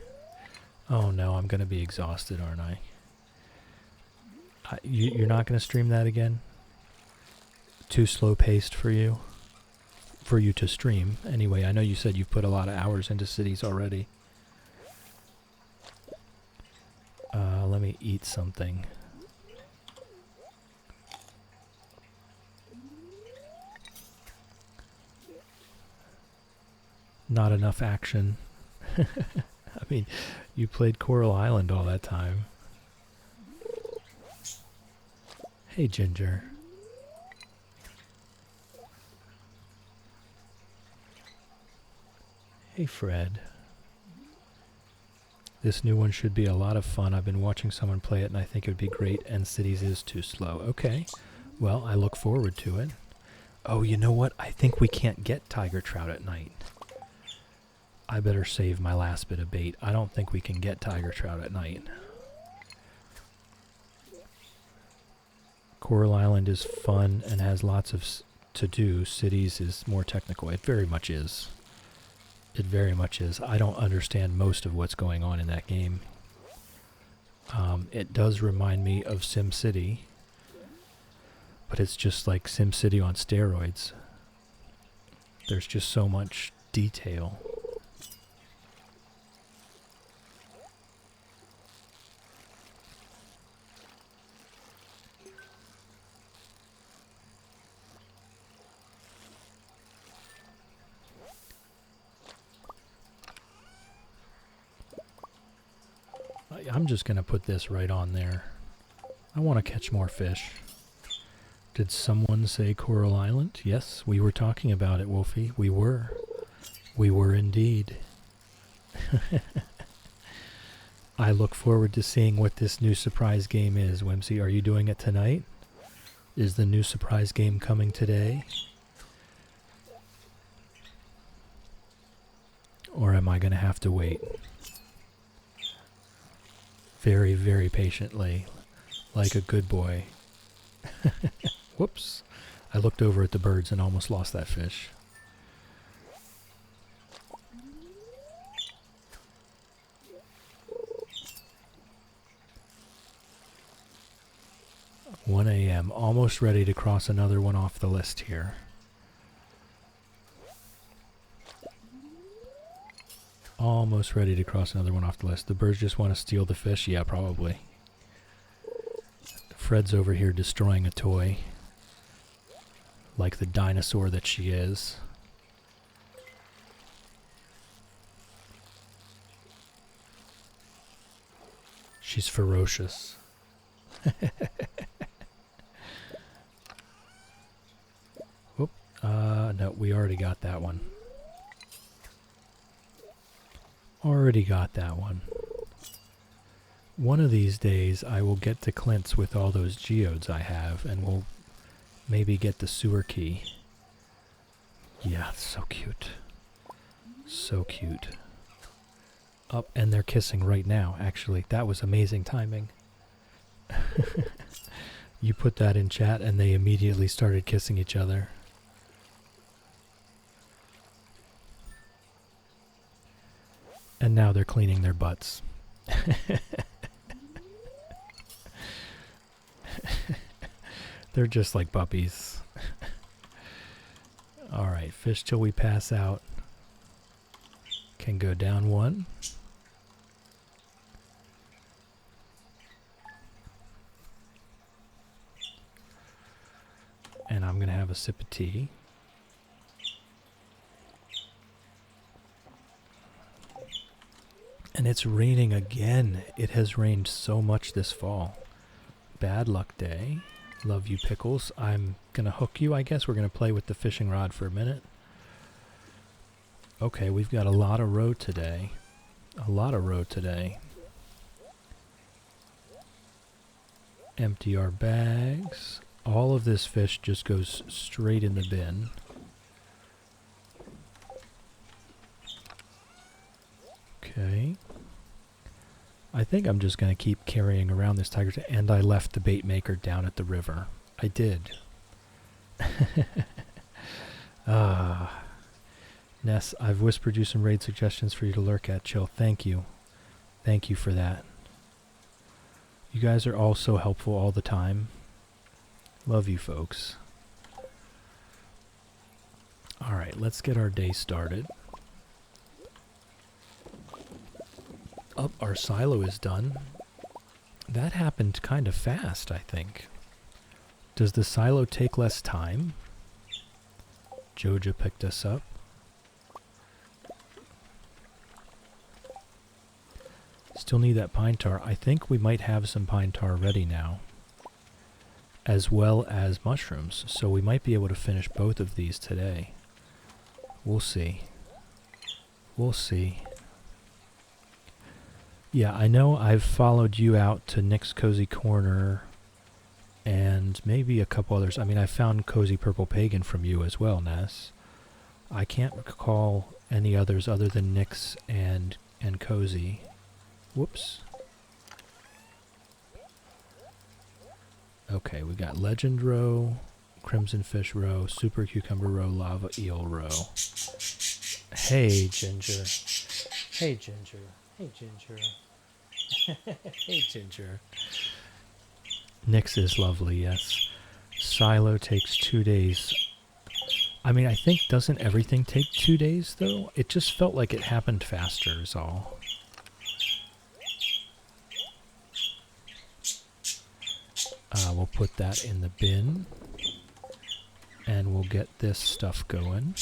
Oh no, I'm going to be exhausted, aren't I? You're not going to stream that again? Too slow-paced for you? For you to stream. Anyway, I know you said you've put a lot of hours into cities already. Let me eat something. Not enough action. I mean, you played Coral Island all that time. Hey, Ginger. Hey, Fred. This new one should be a lot of fun. I've been watching someone play it and I think it would be great, and Cities is too slow. Okay. Well, I look forward to it. Oh, you know what? I think we can't get tiger trout at night. I better save my last bit of bait. I don't think we can get tiger trout at night. Coral Island is fun and has lots of to do. Cities is more technical. It very much is. It very much is. I don't understand most of what's going on in that game. It does remind me of SimCity, but it's just like SimCity on steroids. There's just so much detail. I'm just going to put this right on there. I want to catch more fish. Did someone say Coral Island? Yes, we were talking about it, Wolfie. We were. We were indeed. I look forward to seeing what this new surprise game is. Whimsy, are you doing it tonight? Is the new surprise game coming today? Or am I going to have to wait? Very, very patiently, like a good boy. Whoops. I looked over at the birds and almost lost that fish. (1 a.m. Almost ready to cross another one off the list here. Almost ready to cross another one off the list. The birds just want to steal the fish? Yeah, probably. Fred's over here destroying a toy. Like the dinosaur that she is. She's ferocious. Whoop. No, we already got that one. Already got that one. One of these days I will get to Clint's with all those geodes I have, and we'll maybe get the sewer key. Yeah, so cute. So cute. Up, and they're kissing right now, actually. That was amazing timing. You put that in chat and they immediately started kissing each other. And now they're cleaning their butts. They're just like puppies. Alright, fish till we pass out. Can go down one. And I'm going to have a sip of tea. And it's raining again. It has rained so much this fall. Bad luck day. Love you, Pickles. I'm going to hook you, I guess. We're going to play with the fishing rod for a minute. Okay, we've got a lot of road today. A lot of road today. Empty our bags. All of this fish just goes straight in the bin. Okay. I think I'm just going to keep carrying around this tiger tail. And I left the bait maker down at the river. I did. Ness, I've whispered you some raid suggestions for you to lurk at. Chill. Thank you. Thank you for that. You guys are all so helpful all the time. Love you folks. Alright, let's get our day started. Up, our silo is done. That happened kind of fast, I think. Does the silo take less time? Joja picked us up. Still need that pine tar. I think we might have some pine tar ready now. As well as mushrooms. So we might be able to finish both of these today. We'll see. We'll see. Yeah, I know I've followed you out to Nick's Cozy Corner and maybe a couple others. I mean, I found Cozy Purple Pagan from you as well, Ness. I can't recall any others other than Nick's and Cozy. Whoops. Okay, we got Legend Row, Crimson Fish Row, Super Cucumber Row, Lava Eel Row. Hey, Ginger. Hey, Ginger. Hey, Ginger. Hey, Ginger. Nyx is lovely, yes. Silo takes 2 days. I mean, I think, doesn't everything take 2 days, though? It just felt like it happened faster, is all. We'll put that in the bin. And we'll get this stuff going.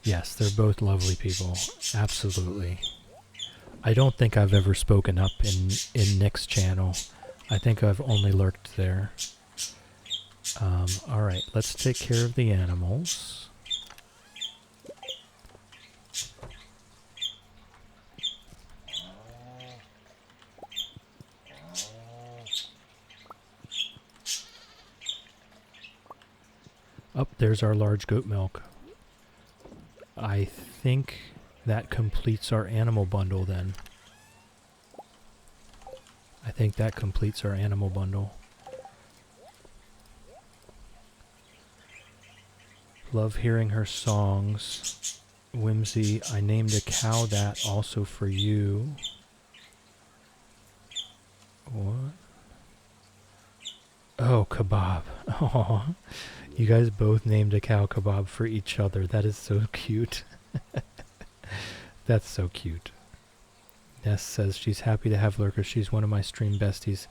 Yes, they're both lovely people. Absolutely. I don't think I've ever spoken up in Nick's channel. I think I've only lurked there. Alright, let's take care of the animals. Up, there's our large goat milk. I think that completes our animal bundle then. I think that completes our animal bundle. Love hearing her songs. Whimsy, I named a cow that also for you. What? Oh, kebab. Aww. You guys both named a cow kebab for each other. That is so cute. That's so cute. Ness says she's happy to have lurkers. She's one of my stream besties.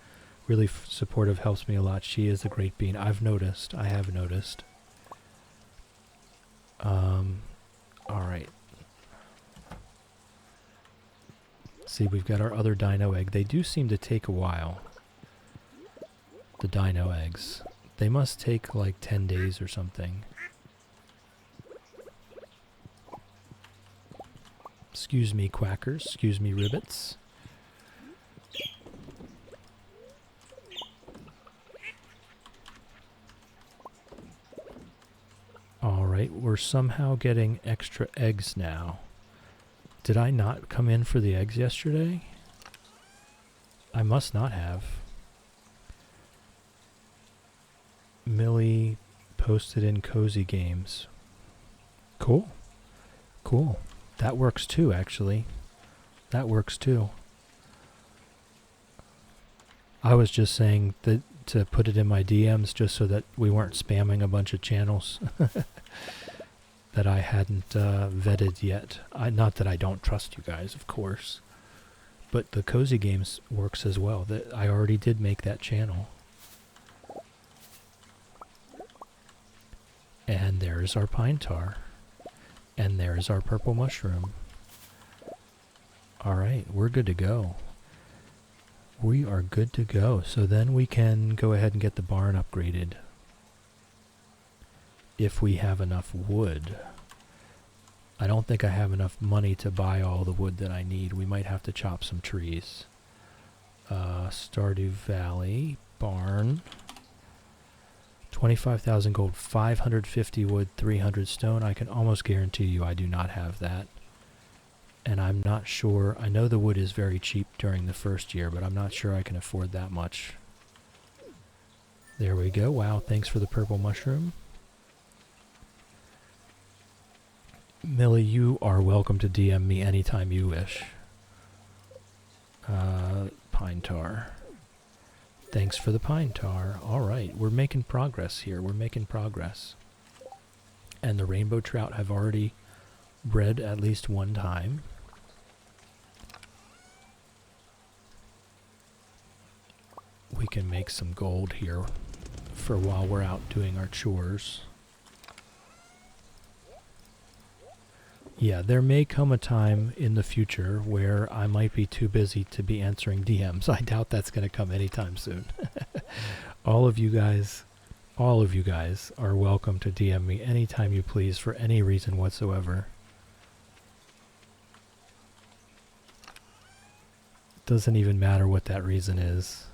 Really supportive, helps me a lot. She is a great bean. I've noticed. I have noticed. Alright. See, we've got our other dino egg. They do seem to take a while. The dino eggs. They must take like 10 days or something. Excuse me, quackers. Excuse me, ribbits. Alright, we're somehow getting extra eggs now. Did I not come in for the eggs yesterday? I must not have. Millie posted in Cozy Games. Cool. Cool. That works too, actually. That works too. I was just saying that to put it in my DMs just so that we weren't spamming a bunch of channels that I hadn't vetted yet. Not that I don't trust you guys, of course. But the Cozy Games works as well. That I already did make that channel. And there's our pine tar. And there's our purple mushroom. Alright, we're good to go. We are good to go. So then we can go ahead and get the barn upgraded. If we have enough wood. I don't think I have enough money to buy all the wood that I need. We might have to chop some trees. Stardew Valley, barn. 25,000 gold, 550 wood, 300 stone. I can almost guarantee you I do not have that. And I'm not sure. I know the wood is very cheap during the first year, but I'm not sure I can afford that much. There we go. Wow, thanks for the purple mushroom. Millie, you are welcome to DM me anytime you wish. Pine tar. Thanks for the pine tar. Alright, we're making progress here. We're making progress. And the rainbow trout have already bred at least one time. We can make some gold here for while we're out doing our chores. Yeah, there may come a time in the future where I might be too busy to be answering DMs. I doubt that's going to come anytime soon. All of you guys are welcome to DM me anytime you please for any reason whatsoever. Doesn't even matter what that reason is.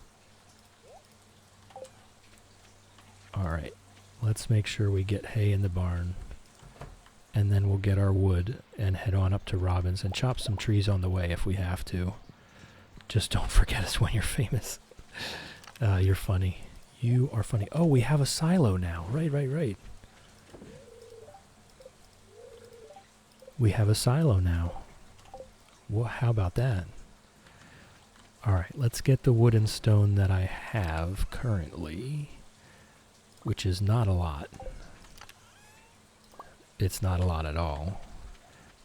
Alright, let's make sure we get hay in the barn. And then we'll get our wood and head on up to Robin's and chop some trees on the way if we have to. Just don't forget us when you're famous. You're funny. You are funny. Oh, we have a silo now. Right. We have a silo now. Well, how about that? Alright, let's get the wood and stone that I have currently, which is not a lot. It's not a lot at all.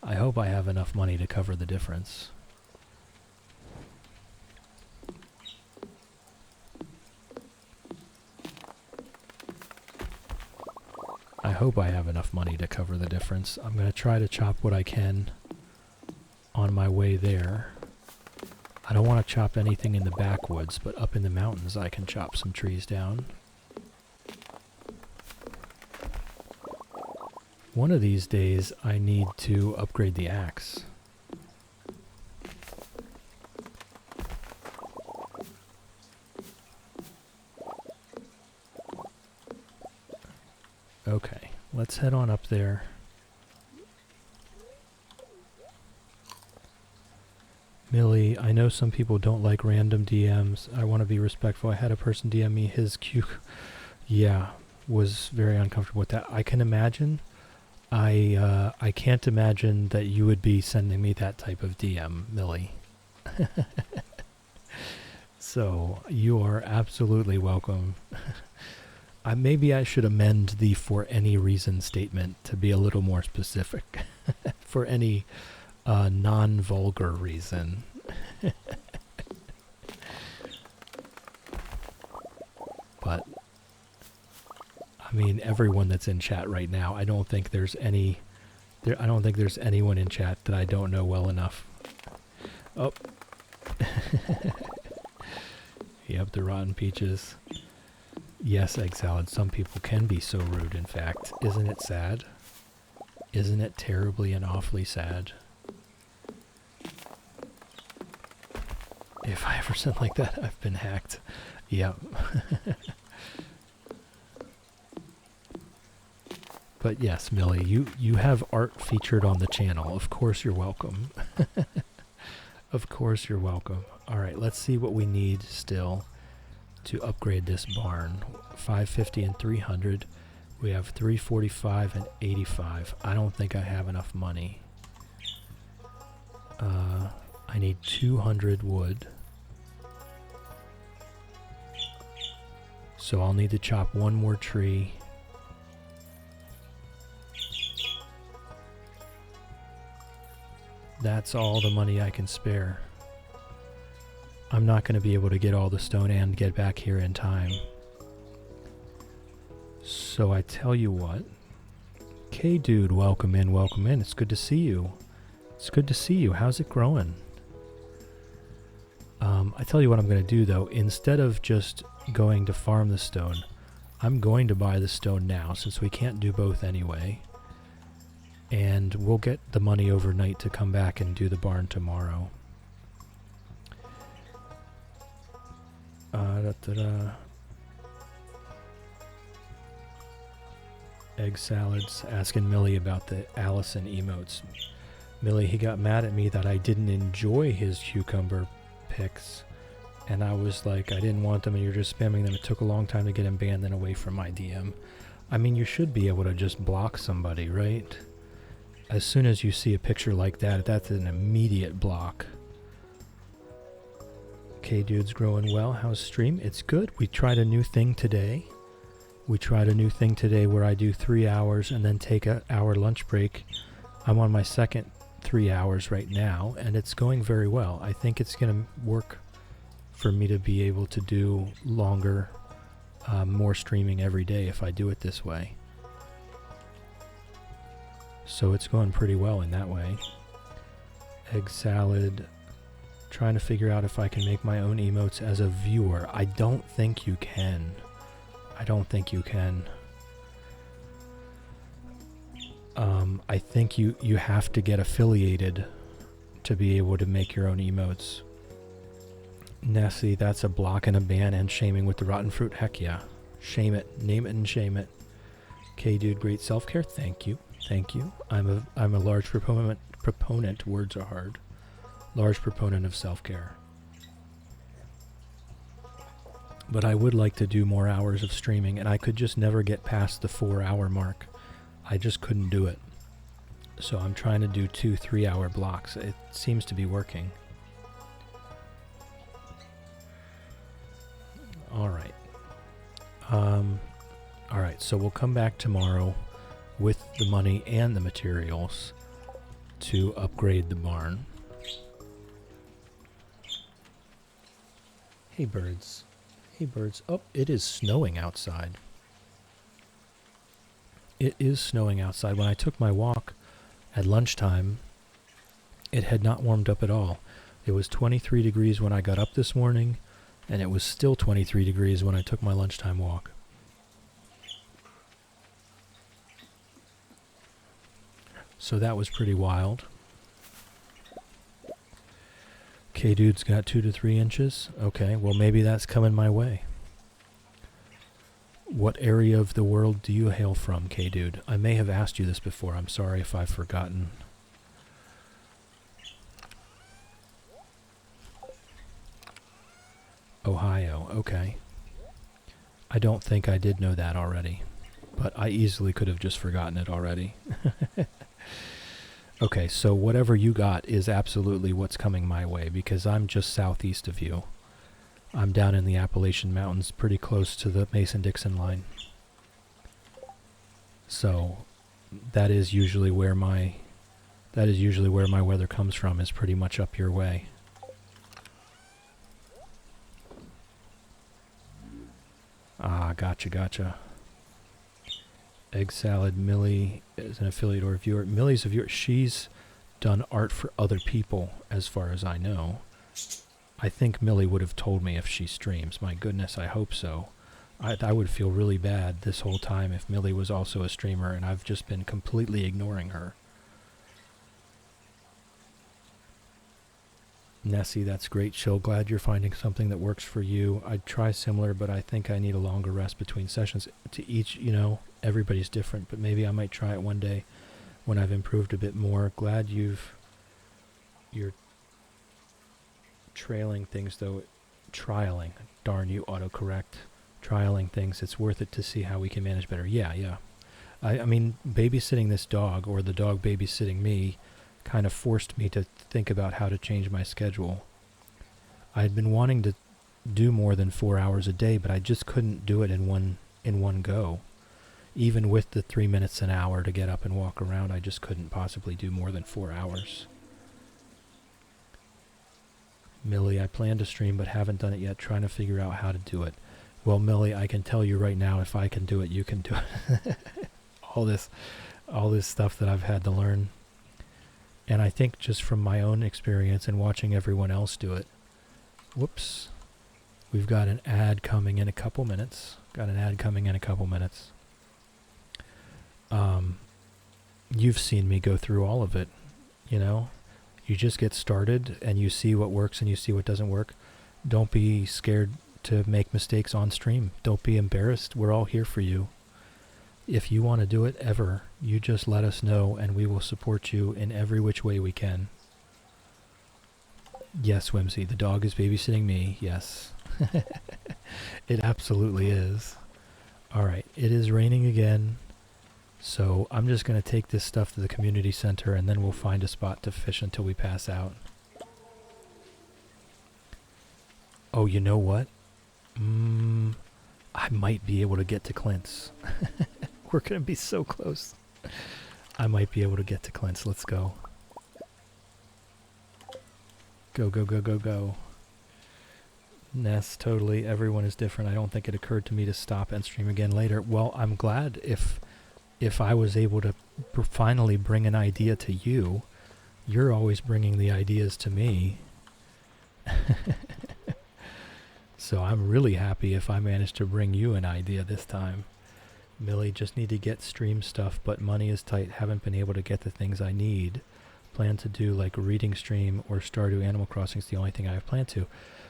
I hope I have enough money to cover the difference. I hope I have enough money to cover the difference. I'm going to try to chop what I can on my way there. I don't want to chop anything in the backwoods, but up in the mountains I can chop some trees down. One of these days I need to upgrade the axe. Okay, let's head on up there. Millie, I know some people don't like random DMs. I want to be respectful. I had a person DM me his Q. Yeah, was very uncomfortable with that. I can imagine. I can't imagine that you would be sending me that type of DM, Millie. So, you are absolutely welcome. Maybe I should amend the for any reason statement to be a little more specific. For any non-vulgar reason. But I mean, everyone that's in chat right now, I don't think there's anyone in chat that I don't know well enough. Oh. Yep, the rotten peaches. Yes, egg salad. Some people can be so rude, in fact. Isn't it sad? Isn't it terribly and awfully sad? If I ever said like that, I've been hacked. Yep. But yes, Millie, you have art featured on the channel. Of course you're welcome. Of course you're welcome. Alright, let's see what we need still to upgrade this barn. 550 and 300. We have 345 and 85. I don't think I have enough money. I need 200 wood. So I'll need to chop one more tree. That's all the money I can spare. I'm not going to be able to get all the stone and get back here in time. So I tell you what. K-Dude, welcome in, welcome in. It's good to see you. It's good to see you. How's it growing? I tell you what I'm going to do, though. Instead of just going to farm the stone, I'm going to buy the stone now, since we can't do both anyway. And we'll get the money overnight to come back and do the barn tomorrow. Egg salads, asking Millie about the Allison emotes. Millie, he got mad at me that I didn't enjoy his cucumber pics. And I was like, I didn't want them and you're just spamming them. It took a long time to get him banned and away from my DM. I mean, you should be able to just block somebody, right? As soon as you see a picture like that, that's an immediate block. Okay, dude's growing well. How's stream? It's good. We tried a new thing today. Where I do 3 hours and then take an hour lunch break. I'm on my second 3 hours right now, and it's going very well. I think it's going to work for me to be able to do longer, more streaming every day if I do it this way. So it's going pretty well in that way. Egg salad. Trying to figure out if I can make my own emotes as a viewer. I don't think you can. I think you have to get affiliated to be able to make your own emotes. Nessie, that's a block and a ban and shaming with the rotten fruit. Heck yeah. Shame it. Name it and shame it. Okay, dude, great self-care. Thank you. I'm a large proponent, words are hard. Large proponent of self-care. But I would like to do more hours of streaming, and I could just never get past the 4-hour mark. I just couldn't do it. So I'm trying to do 2 3-hour blocks. It seems to be working. Alright. Alright, so we'll come back tomorrow with the money and the materials to upgrade the barn. Hey birds. Hey birds. Oh, it is snowing outside. It is snowing outside. When I took my walk at lunchtime, it had not warmed up at all. It was 23 degrees when I got up this morning, and it was still 23 degrees when I took my lunchtime walk. So that was pretty wild. K-Dude's got 2 to 3 inches. Okay, well maybe that's coming my way. What area of the world do you hail from, K-Dude? I may have asked you this before. I'm sorry if I've forgotten. Ohio, okay. I don't think I did know that already, but I easily could have just forgotten it already. Okay, so whatever you got is absolutely what's coming my way, because I'm just southeast of you. I'm down in the Appalachian Mountains, pretty close to the Mason-Dixon line. So that is usually where my weather comes from, is pretty much up your way. Ah, gotcha. Egg Salad, Millie is an affiliate or viewer. Millie's a viewer. She's done art for other people, as far as I know. I think Millie would have told me if she streams. My goodness, I hope so. I would feel really bad this whole time if Millie was also a streamer, and I've just been completely ignoring her. Nessie, that's great, Chill. Glad you're finding something that works for you. I'd try similar, but I think I need a longer rest between sessions. To each, everybody's different, but maybe I might try it one day when I've improved a bit more. Glad you're trailing things, though. Trialing. Darn you, autocorrect. Trialing things. It's worth it to see how we can manage better. Yeah. I mean, babysitting this dog, or the dog babysitting me, kind of forced me to think about how to change my schedule. I had been wanting to do more than 4 hours a day, but I just couldn't do it in one go. Even with the 3 minutes an hour to get up and walk around, I just couldn't possibly do more than 4 hours. Millie, I plan to stream but haven't done it yet, trying to figure out how to do it. Well, Millie, I can tell you right now, if I can do it, you can do it. all this stuff that I've had to learn. And I think just from my own experience and watching everyone else do it. Whoops. We've got an ad coming in a couple minutes. You've seen me go through all of it, You just get started and you see what works and you see what doesn't work. Don't be scared to make mistakes on stream. Don't be embarrassed. We're all here for you. If you want to do it ever, you just let us know and we will support you in every which way we can. Yes, Whimsy, the dog is babysitting me. Yes. It absolutely is. Alright, it is raining again. So I'm just going to take this stuff to the community center and then we'll find a spot to fish until we pass out. Oh, you know what? I might be able to get to Clint's. We're going to be so close. I might be able to get to Clint's. Let's go. Go. Ness, totally. Everyone is different. I don't think it occurred to me to stop and stream again later. Well, I'm glad if I was able to finally bring an idea to you. You're always bringing the ideas to me. So I'm really happy if I managed to bring you an idea this time. Millie, just need to get stream stuff, but money is tight. Haven't been able to get the things I need. Plan to do like a reading stream or Stardew Animal Crossing is the only thing I have planned to.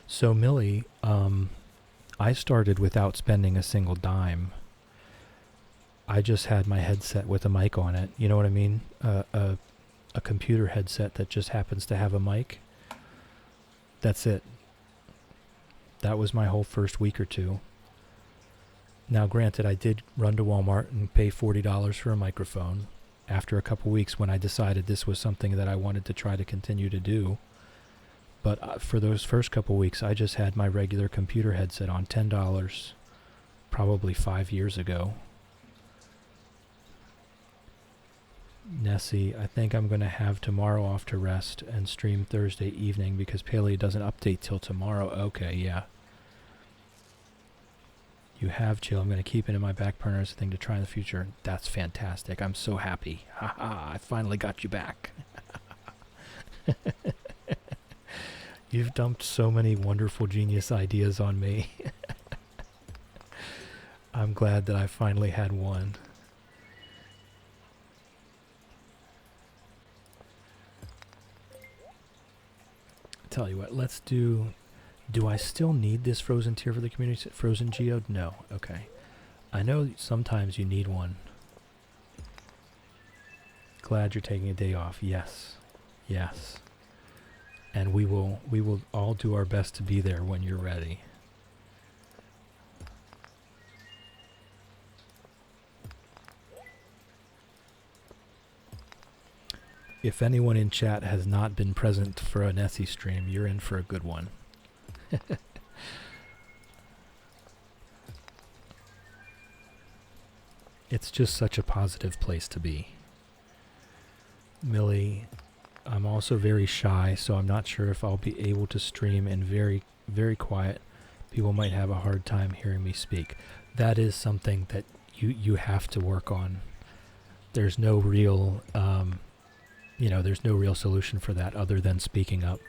So Millie, I started without spending a single dime. I just had my headset with a mic on it. You know what I mean? A computer headset that just happens to have a mic. That's it. That was my whole first week or two. Now, granted, I did run to Walmart and pay $40 for a microphone after a couple weeks when I decided this was something that I wanted to try to continue to do. But for those first couple weeks, I just had my regular computer headset on, $10, probably 5 years ago. Nessie, I think I'm going to have tomorrow off to rest and stream Thursday evening because Paleo doesn't update till tomorrow. Okay, yeah. You have chill. I'm going to keep it in my back burner as a thing to try in the future. That's fantastic. I'm so happy. Haha, I finally got you back. You've dumped so many wonderful genius ideas on me. I'm glad that I finally had one. Tell you what, let's do I still need this frozen tier for the community? Frozen geode? No. Okay. I know sometimes you need one. Glad you're taking a day off. Yes. Yes. And we will all do our best to be there when you're ready. If anyone in chat has not been present for a Nessie stream, you're in for a good one. It's just such a positive place to be. Millie, I'm also very shy, so I'm not sure if I'll be able to stream in very, very quiet. People might have a hard time hearing me speak. That is something that you have to work on. There's no real, there's no real solution for that other than speaking up.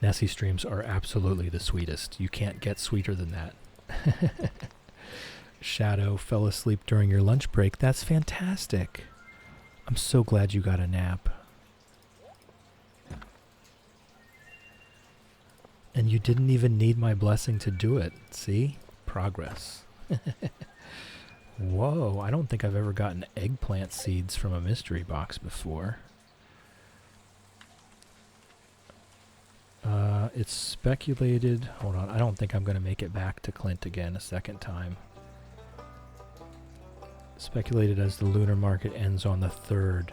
Nessie streams are absolutely the sweetest. You can't get sweeter than that. Shadow fell asleep during your lunch break. That's fantastic. I'm so glad you got a nap. And you didn't even need my blessing to do it. See? Progress. Whoa, I don't think I've ever gotten eggplant seeds from a mystery box before. It's speculated... Hold on, I don't think I'm going to make it back to Clint again a second time. Speculated as the lunar market ends on the 3rd.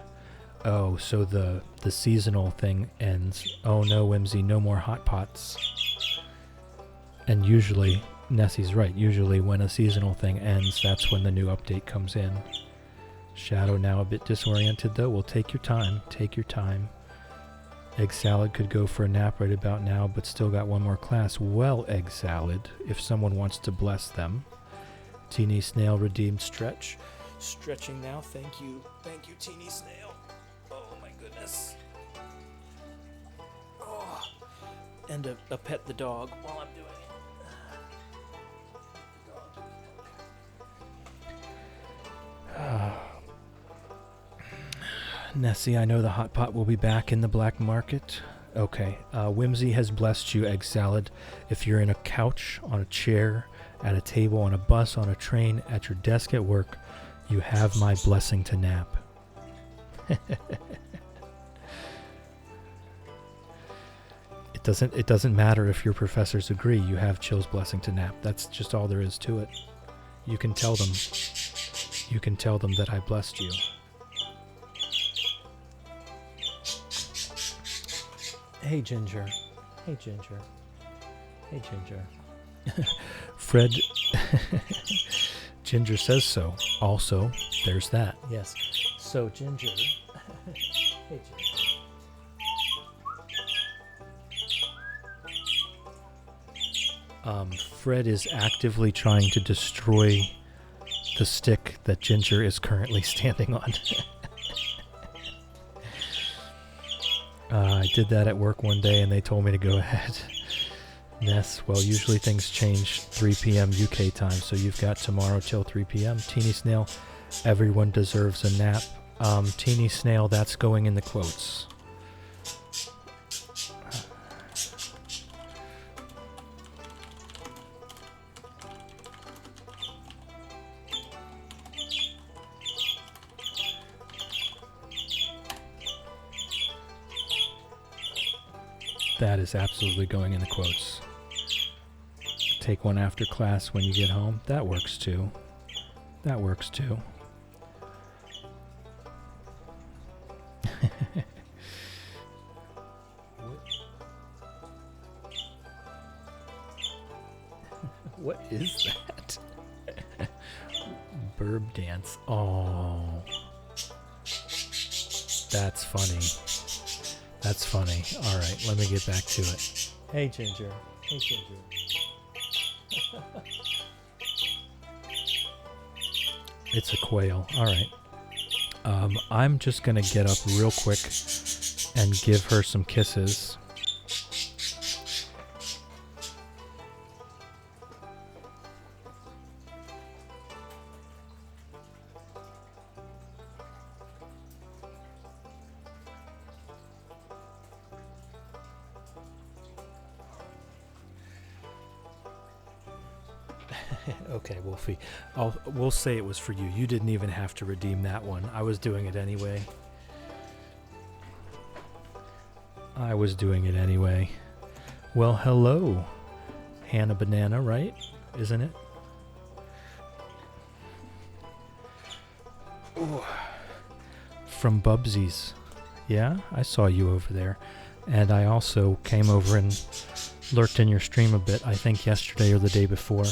Oh, so the seasonal thing ends. Oh no, Whimsy, no more hot pots. And usually, Nessie's right, usually when a seasonal thing ends, that's when the new update comes in. Shadow now a bit disoriented though. Well, take your time, take your time. Egg Salad could go for a nap right about now, but still got one more class. Well, Egg Salad, if someone wants to bless them. Teeny Snail redeemed stretch. Stretching now, thank you. Thank you, Teeny Snail. Oh my goodness. Oh. And a pet the dog while I'm doing it. Nessie, I know the hot pot will be back in the black market. Okay, Whimsy has blessed you, Egg Salad. If you're in a couch, on a chair, at a table, on a bus, on a train, at your desk at work, you have my blessing to nap. It doesn't matter if your professors agree. You have Chill's blessing to nap. That's just all there is to it. You can tell them. You can tell them that I blessed you. Hey, Ginger. Hey, Ginger. Hey, Ginger. Fred. Ginger says so. Also, there's that. Yes. So, Ginger. Hey, Ginger. Fred is actively trying to destroy the stick that Ginger is currently standing on. I did that at work one day and they told me to go ahead. Ness, well, usually things change 3 p.m. UK time, so you've got tomorrow till 3 p.m. Teeny Snail, everyone deserves a nap. Teeny Snail, that's going in the quotes. That is absolutely going in the quotes. Take one after class when you get home. That works too. That works too. What is that? Burb dance. Oh. That's funny. That's funny. Alright, let me get back to it. Hey, Ginger. Hey, Ginger. It's a quail. Alright. I'm just gonna get up real quick and give her some kisses. Okay, Wolfie. We'll say it was for you. You didn't even have to redeem that one. I was doing it anyway. Well, hello. Hannah Banana, right? Isn't it? Ooh. From Bubsies. Yeah, I saw you over there. And I also came over and lurked in your stream a bit, I think yesterday or the day before.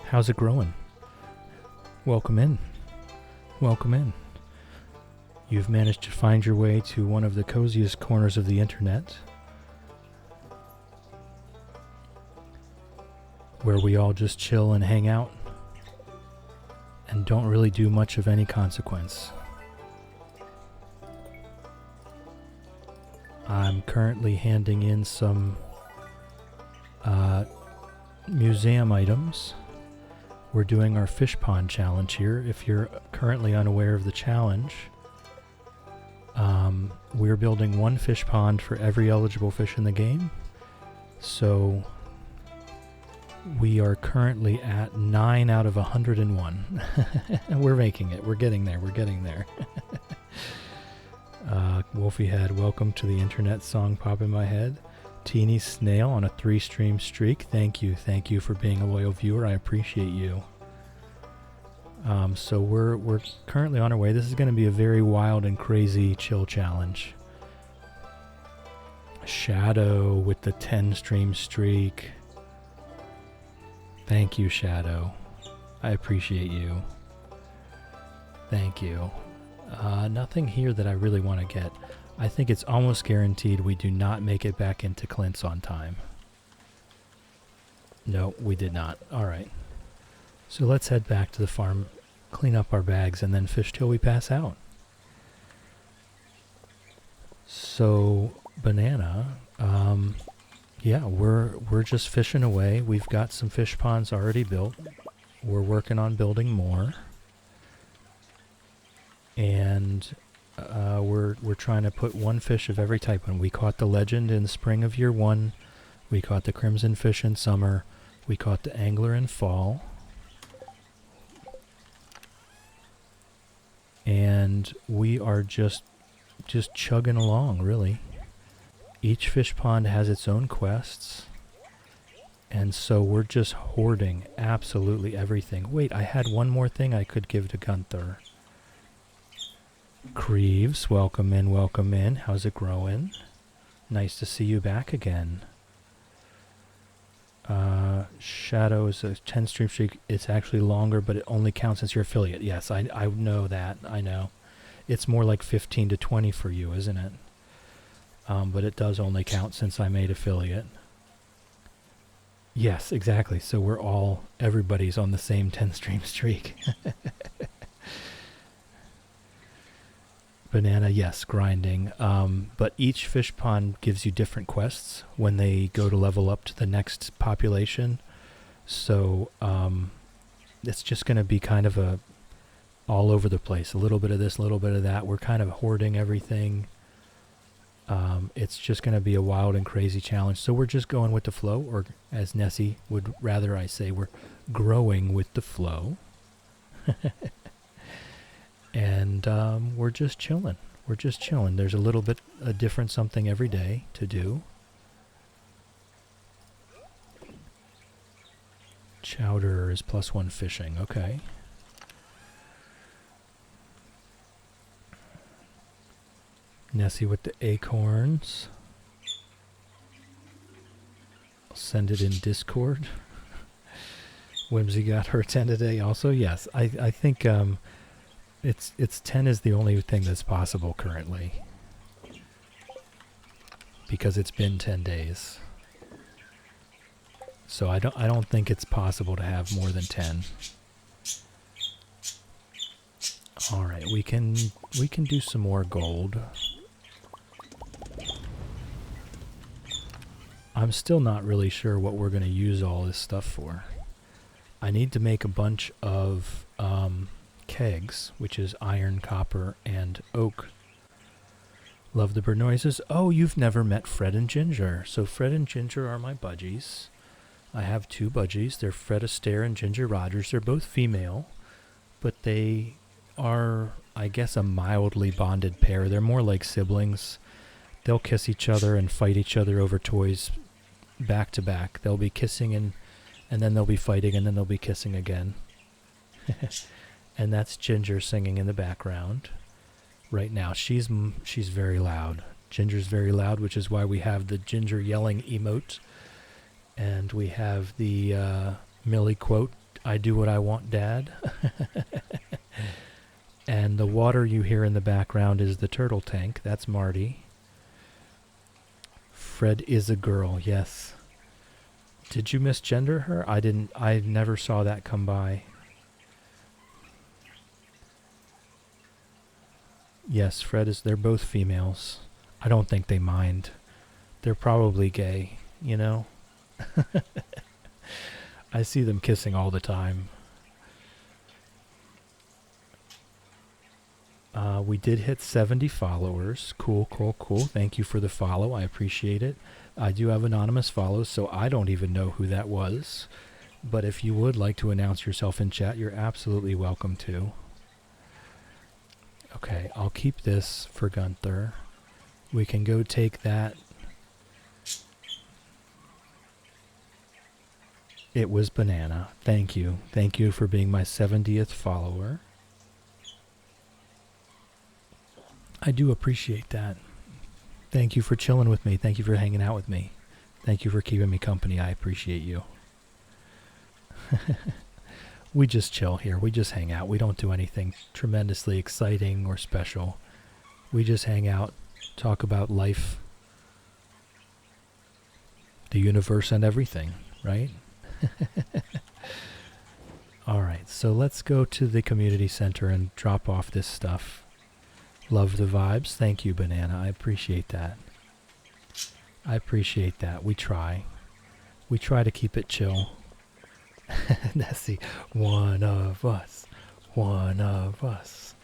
How's it growing? Welcome in. Welcome in. You've managed to find your way to one of the coziest corners of the internet, where we all just chill and hang out and don't really do much of any consequence. I'm currently handing in some museum items. We're doing our fish pond challenge here. If you're currently unaware of the challenge, we're building one fish pond for every eligible fish in the game. So we are currently at 9 out of 101. We're making it. We're getting there. We're getting there. Wolfie had welcome to the internet song pop in my head. Teeny Snail on a 3-stream streak. Thank you. Thank you for being a loyal viewer. I appreciate you. So we're currently on our way. This is going to be a very wild and crazy chill challenge. Shadow with the 10-stream streak. Thank you, Shadow. I appreciate you. Thank you. Nothing here that I really want to get. I think it's almost guaranteed we do not make it back into Clint's on time. No, we did not. Alright. So let's head back to the farm, clean up our bags, and then fish till we pass out. So, Banana, yeah, we're just fishing away. We've got some fish ponds already built. We're working on building more. And we're trying to put one fish of every type in. We caught the legend in spring of year 1. We caught the crimson fish in summer. We caught the angler in fall. And we are just chugging along, really. Each fish pond has its own quests. And so we're just hoarding absolutely everything. Wait, I had one more thing I could give to Gunther. Creeves, welcome in, welcome in. How's it growing? Nice to see you back again. Shadow is a 10-stream streak. It's actually longer, but it only counts as your affiliate. Yes, I know that. I know. It's more like 15 to 20 for you, isn't it? But it does only count since I made affiliate. Yes, exactly. So everybody's on the same 10-stream streak. Banana, yes, grinding. But each fish pond gives you different quests when they go to level up to the next population. So it's just going to be kind of all over the place. A little bit of this, a little bit of that. We're kind of hoarding everything. It's just going to be a wild and crazy challenge. So we're just going with the flow, or as Nessie would rather I say, we're growing with the flow. And we're just chilling. We're just chilling. There's a different something every day to do. Chowder is +1 fishing. Okay. Nessie with the acorns. I'll send it in Discord. Whimsy got her 10 today also. Yes, I think it's 10 is the only thing that's possible currently. Because it's been 10 days. So I don't think it's possible to have more than 10. All right, we can do some more gold. I'm still not really sure what we're going to use all this stuff for. I need to make a bunch of kegs, which is iron, copper, and oak. Love the bird noises. Oh, you've never met Fred and Ginger. So Fred and Ginger are my budgies. I have 2 budgies. They're Fred Astaire and Ginger Rogers. They're both female, but they are, I guess, a mildly bonded pair. They're more like siblings. They'll kiss each other and fight each other over toys back to back. They'll be kissing and then they'll be fighting and then they'll be kissing again. And that's Ginger singing in the background right now. She's very loud. Ginger's very loud, which is why we have the Ginger yelling emote. And we have the Millie quote, "I do what I want, Dad." And the water you hear in the background is the turtle tank. That's Marty. Fred is a girl, yes. Did you misgender her? I never saw that come by. Yes, they're both females. I don't think they mind. They're probably gay, you know? I see them kissing all the time. We did hit 70 followers. Cool. Thank you for the follow. I appreciate it. I do have anonymous follows, so I don't even know who that was. But if you would like to announce yourself in chat, you're absolutely welcome to. Okay, I'll keep this for Gunther. We can go take that. It was Banana. Thank you. Thank you for being my 70th follower. I do appreciate that. Thank you for chilling with me. Thank you for hanging out with me. Thank you for keeping me company. I appreciate you. We just chill here. We just hang out. We don't do anything tremendously exciting or special. We just hang out, talk about life, the universe, and everything, right? All right, so let's go to the community center and drop off this stuff. Love the vibes. Thank you, Banana. I appreciate that. I appreciate that. We try. We try to keep it chill. Nessie, one of us. One of us.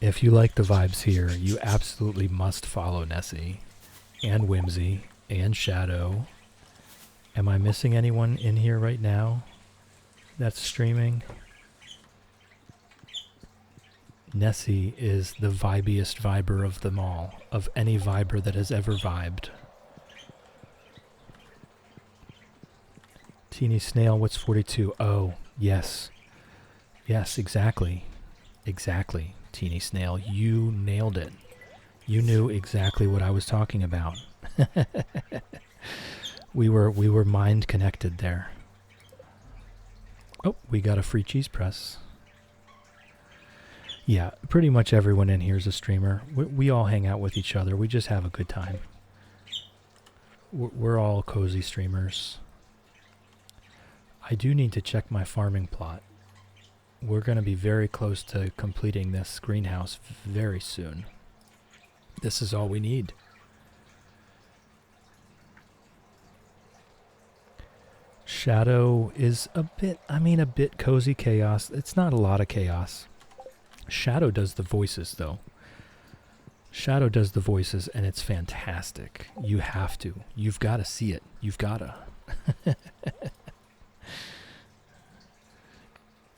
If you like the vibes here, you absolutely must follow Nessie and Whimsy and Shadow. Am I missing anyone in here right now that's streaming? Nessie is the vibiest viber of them all, of any viber that has ever vibed. Teeny Snail, what's 42? Oh, yes. Yes, exactly. Exactly, Teeny Snail. You nailed it. You knew exactly what I was talking about. We were mind connected there. Oh, we got a free cheese press. Yeah, pretty much everyone in here is a streamer. We all hang out with each other. We just have a good time. We're all cozy streamers. I do need to check my farming plot. We're going to be very close to completing this greenhouse very soon. This is all we need. Shadow is a bit cozy chaos. It's not a lot of chaos. Shadow does the voices, though. Shadow does the voices, and it's fantastic. You have to. You've got to see it. You've got to.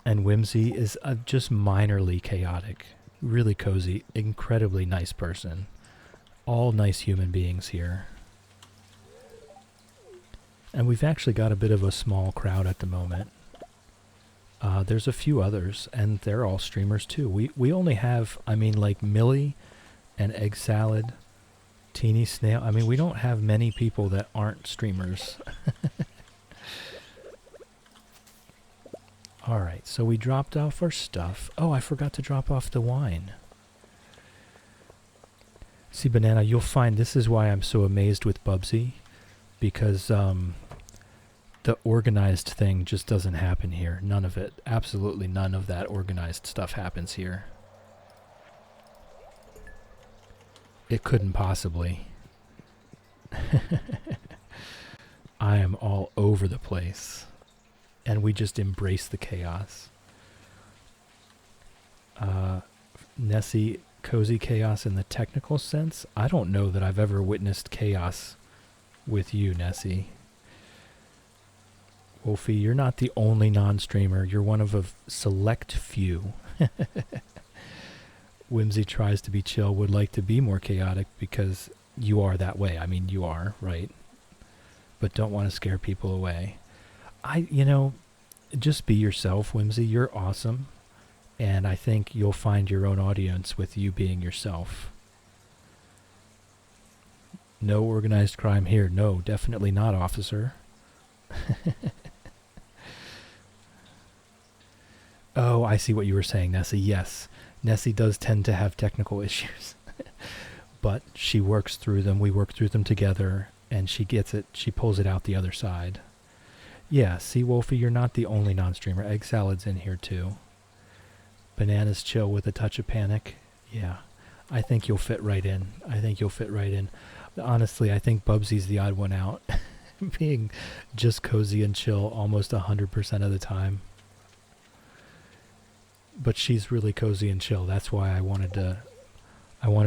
And Whimsy is just minorly chaotic. Really cozy, incredibly nice person. All nice human beings here. And we've actually got a bit of a small crowd at the moment. There's a few others, and they're all streamers too. We only have, I mean, like Millie and Egg Salad, Teeny Snail. I mean, we don't have many people that aren't streamers. Alright, so we dropped off our stuff. Oh, I forgot to drop off the wine. See, Banana, you'll find this is why I'm so amazed with Bubsy. Because, the organized thing just doesn't happen here. None of it. Absolutely none of that organized stuff happens here. It couldn't possibly. I am all over the place. And we just embrace the chaos. Nessie, cozy chaos in the technical sense? I don't know that I've ever witnessed chaos with you, Nessie. Wolfie, you're not the only non-streamer. You're one of a select few. Whimsy tries to be chill, would like to be more chaotic because you are that way. I mean, you are, right? But don't want to scare people away. Just be yourself, Whimsy. You're awesome. And I think you'll find your own audience with you being yourself. No organized crime here. No, definitely not, officer. Oh, I see what you were saying, Nessie. Yes, Nessie does tend to have technical issues. But she works through them. We work through them together. And she gets it. She pulls it out the other side. Yeah, see, Wolfie, you're not the only non-streamer. Egg Salad's in here, too. Bananas chill with a touch of panic. Yeah, I think you'll fit right in. Honestly, I think Bubsy's the odd one out. Being just cozy and chill almost 100% of the time. But she's really cozy and chill. That's why I wanted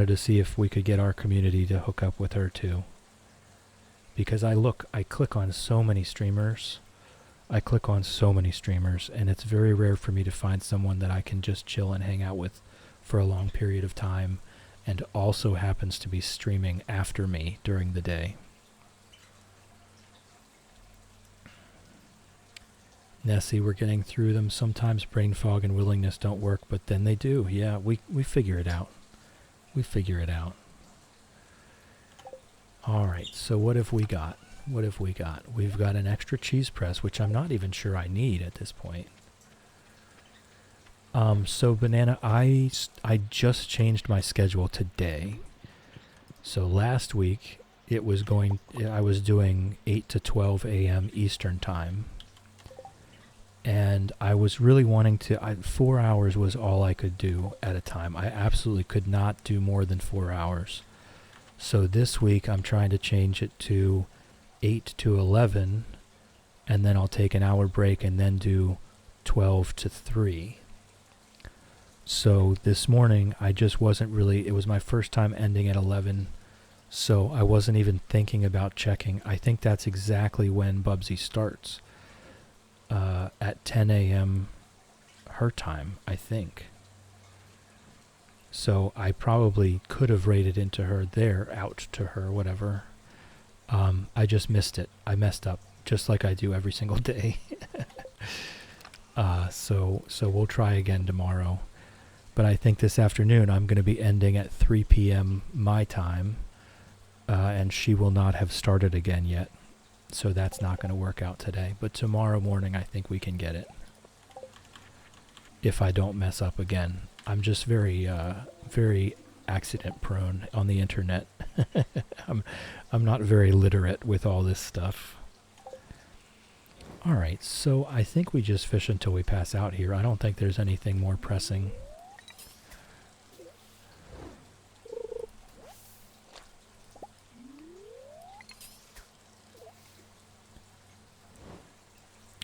to see if we could get our community to hook up with her too. Because I click on so many streamers. And it's very rare for me to find someone that I can just chill and hang out with for a long period of time and also happens to be streaming after me during the day. Nessie, we're getting through them. Sometimes brain fog and willingness don't work, but then they do. Yeah, we figure it out. Alright, so what have we got? We've got an extra cheese press, which I'm not even sure I need at this point. So Banana, I just changed my schedule today. So last week, I was doing 8 to 12 a.m. Eastern Time. And I was really wanting to, 4 hours was all I could do at a time. I absolutely could not do more than 4 hours. So this week I'm trying to change it to 8 to 11, and then I'll take an hour break and then do 12 to 3. So this morning I just wasn't really, it was my first time ending at 11, so I wasn't even thinking about checking. I think that's exactly when Bubsy starts. At 10 a.m. her time, I think. So I probably could have raided into her there, out to her, whatever. I just missed it. I messed up, just like I do every single day. So we'll try again tomorrow. But I think this afternoon I'm going to be ending at 3 p.m. my time, and she will not have started again yet. So that's not going to work out today. But tomorrow morning I think we can get it. If I don't mess up again. I'm just very accident prone on the internet. I'm not very literate with all this stuff. Alright, so I think we just fish until we pass out here. I don't think there's anything more pressing.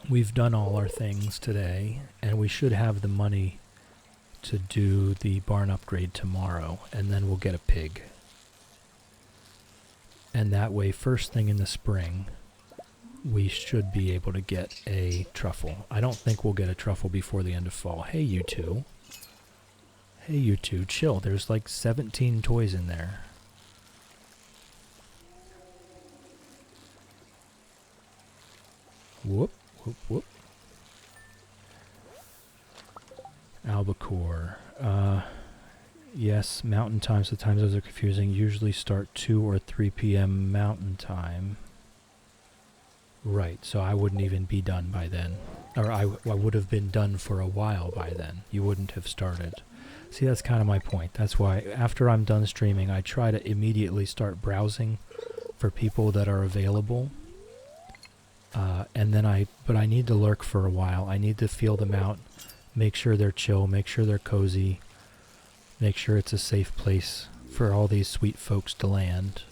We've done all our things today, and we should have the money to do the barn upgrade tomorrow, and then we'll get a pig. And that way, first thing in the spring, we should be able to get a truffle. I don't think we'll get a truffle before the end of fall. Hey, you two. Hey, you two, chill. There's like 17 toys in there. Whoop, whoop, whoop. Albacore. Yes, mountain times, the time zones are confusing. Usually start 2 or 3 p.m. mountain time. Right, so I wouldn't even be done by then. Or I would have been done for a while by then. You wouldn't have started. See, that's kind of my point. That's why after I'm done streaming, I try to immediately start browsing for people that are available. And then but I need to lurk for a while. I need to feel them out, make sure they're chill, make sure they're cozy, make sure it's a safe place for all these sweet folks to land.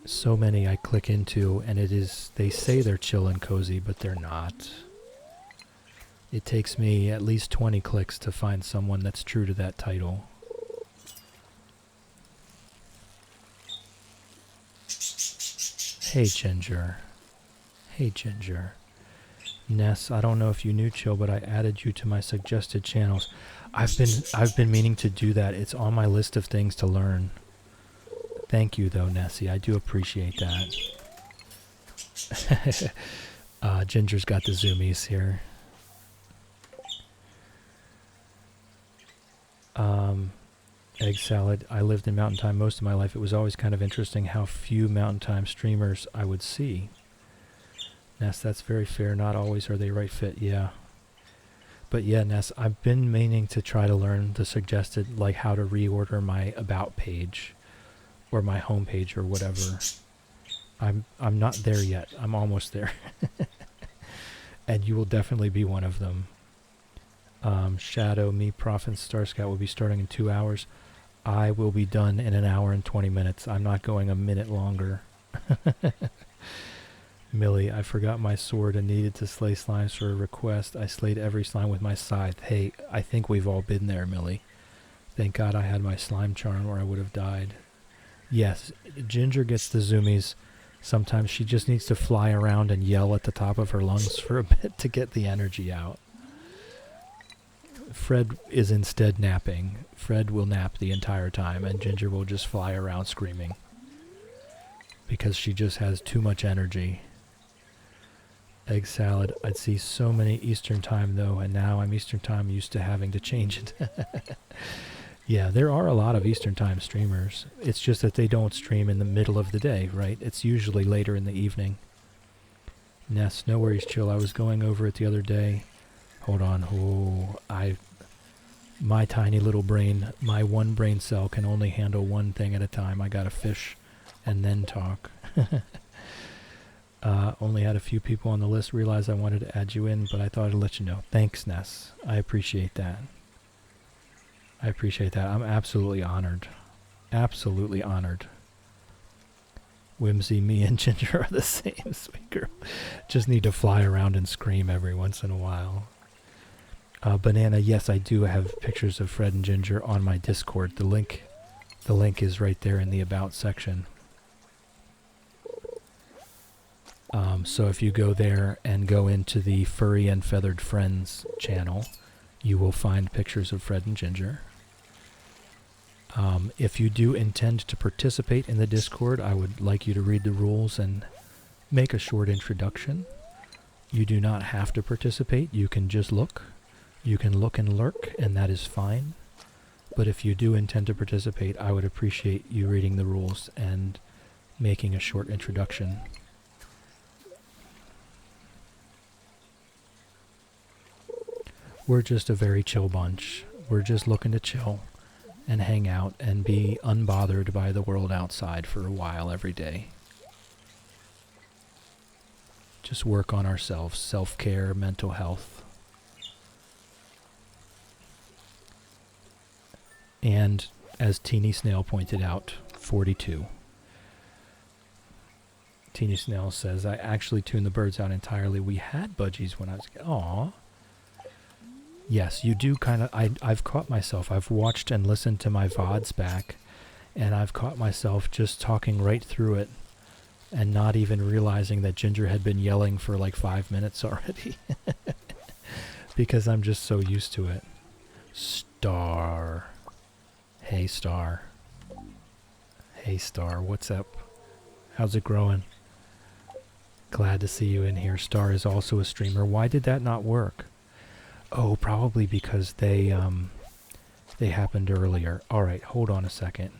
So many I click into, and they say they're chill and cozy, but they're not. It takes me at least 20 clicks to find someone that's true to that title. Hey, Ginger. Hey, Ginger. Ness, I don't know if you knew, Chill, but I added you to my suggested channels. I've been meaning to do that. It's on my list of things to learn. Thank you, though, Nessie. I do appreciate that. Ginger's got the zoomies here. Egg salad. I lived in Mountain Time most of my life. It was always kind of interesting how few Mountain Time streamers I would see. Ness, that's very fair. Not always are they right fit. Yeah. But yeah, Ness, I've been meaning to try to learn the suggested, like how to reorder my about page or my home page or whatever. I'm not there yet. I'm almost there. And you will definitely be one of them. Shadow, me, Prof, and Star Scout will be starting in 2 hours. I will be done in 1 hour and 20 minutes. I'm not going a minute longer. Millie, I forgot my sword and needed to slay slimes for a request. I slayed every slime with my scythe. Hey, I think we've all been there, Millie. Thank God I had my slime charm or I would have died. Yes, Ginger gets the zoomies. Sometimes she just needs to fly around and yell at the top of her lungs for a bit to get the energy out. Fred is instead napping. Fred will nap the entire time, and Ginger will just fly around screaming. Because she just has too much energy. Egg salad. I'd see so many Eastern Time, though, and now I'm Eastern Time used to having to change it. Yeah, there are a lot of Eastern Time streamers. It's just that they don't stream in the middle of the day, right? It's usually later in the evening. Ness, no worries, Chill. I was going over it the other day. Hold on. Oh, my tiny little brain, my one brain cell can only handle one thing at a time. I gotta fish and then talk. Only had a few people on the list. Realized I wanted to add you in, but I thought I'd let you know. Thanks, Ness. I appreciate that. I appreciate that. I'm absolutely honored. Absolutely honored. Whimsy, me, and Ginger are the same, sweet girl. Just need to fly around and scream every once in a while. Banana, yes, I do have pictures of Fred and Ginger on my Discord. The link is right there in the About section. So if you go there and go into the Furry and Feathered Friends channel, you will find pictures of Fred and Ginger. If you do intend to participate in the Discord, I would like you to read the rules and make a short introduction. You do not have to participate. You can just look. You can look and lurk, and that is fine. But if you do intend to participate, I would appreciate you reading the rules and making a short introduction. We're just a very chill bunch. We're just looking to chill and hang out and be unbothered by the world outside for a while every day. Just work on ourselves, self-care, mental health. And, as Teeny Snail pointed out, 42. Teeny Snail says, I actually tuned the birds out entirely. We had budgies when I was... Aww. Yes, you do kind of... I've caught myself. I've watched and listened to my VODs back, and I've caught myself just talking right through it and not even realizing that Ginger had been yelling for like 5 minutes already. Because I'm just so used to it. Star. Hey, Star. Hey, Star, what's up? How's it growing? Glad to see you in here. Star is also a streamer. Why did that not work? Oh, probably because they happened earlier. Alright, hold on a second.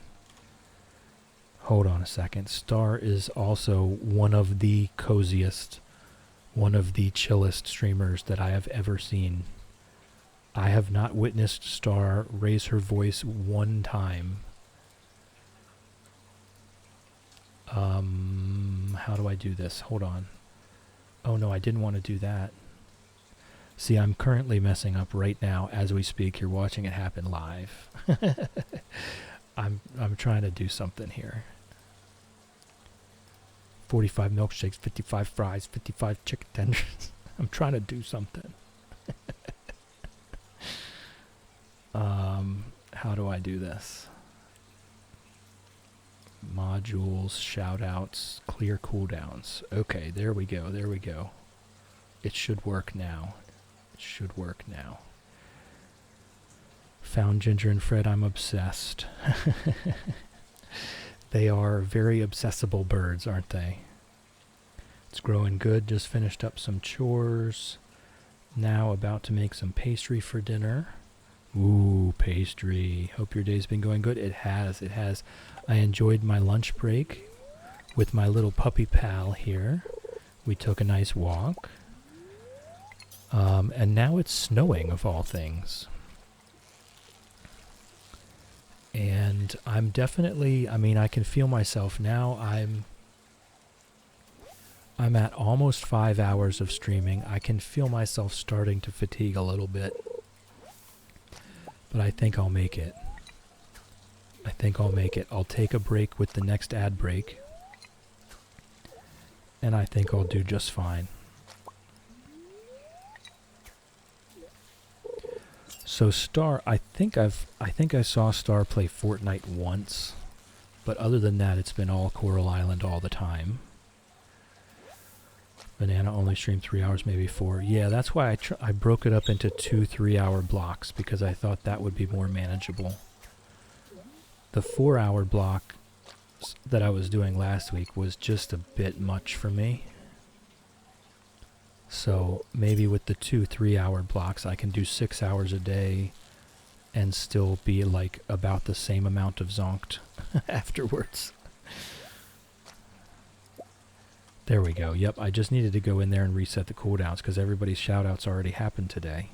Hold on a second. Star is also one of the coziest, one of the chillest streamers that I have ever seen. I have not witnessed Star raise her voice one time. How do I do this? Hold on. Oh no, I didn't want to do that. See, I'm currently messing up right now as we speak. You're watching it happen live. I'm trying to do something here. 45 milkshakes, 55 fries, 55 chicken tenders. I'm trying to do something. How do I do this? Modules, shoutouts, clear cooldowns. Okay, there we go, there we go. It should work now. It should work now. Found Ginger and Fred, I'm obsessed. They are very obsessible birds, aren't they? It's growing good, just finished up some chores. Now about to make some pastry for dinner. Ooh, pastry. Hope your day's been going good. It has, it has. I enjoyed my lunch break with my little puppy pal here. We took a nice walk. And now it's snowing, of all things. And I'm definitely, I mean, I can feel myself now. I'm at almost 5 hours of streaming. I can feel myself starting to fatigue a little bit. But I think I'll make it. I think I'll make it. I'll take a break with the next ad break. And I think I'll do just fine. So Star, I think I saw Star play Fortnite once. But other than that, it's been all Coral Island all the time. Banana only streamed 3 hours, maybe 4. Yeah, that's why I broke it up into 2 3-hour blocks, because I thought that would be more manageable. The 4-hour block that I was doing last week was just a bit much for me. So maybe with the 2 3-hour blocks, I can do 6 hours a day and still be like about the same amount of zonked afterwards. There we go. Yep, I just needed to go in there and reset the cooldowns because everybody's shoutouts already happened today.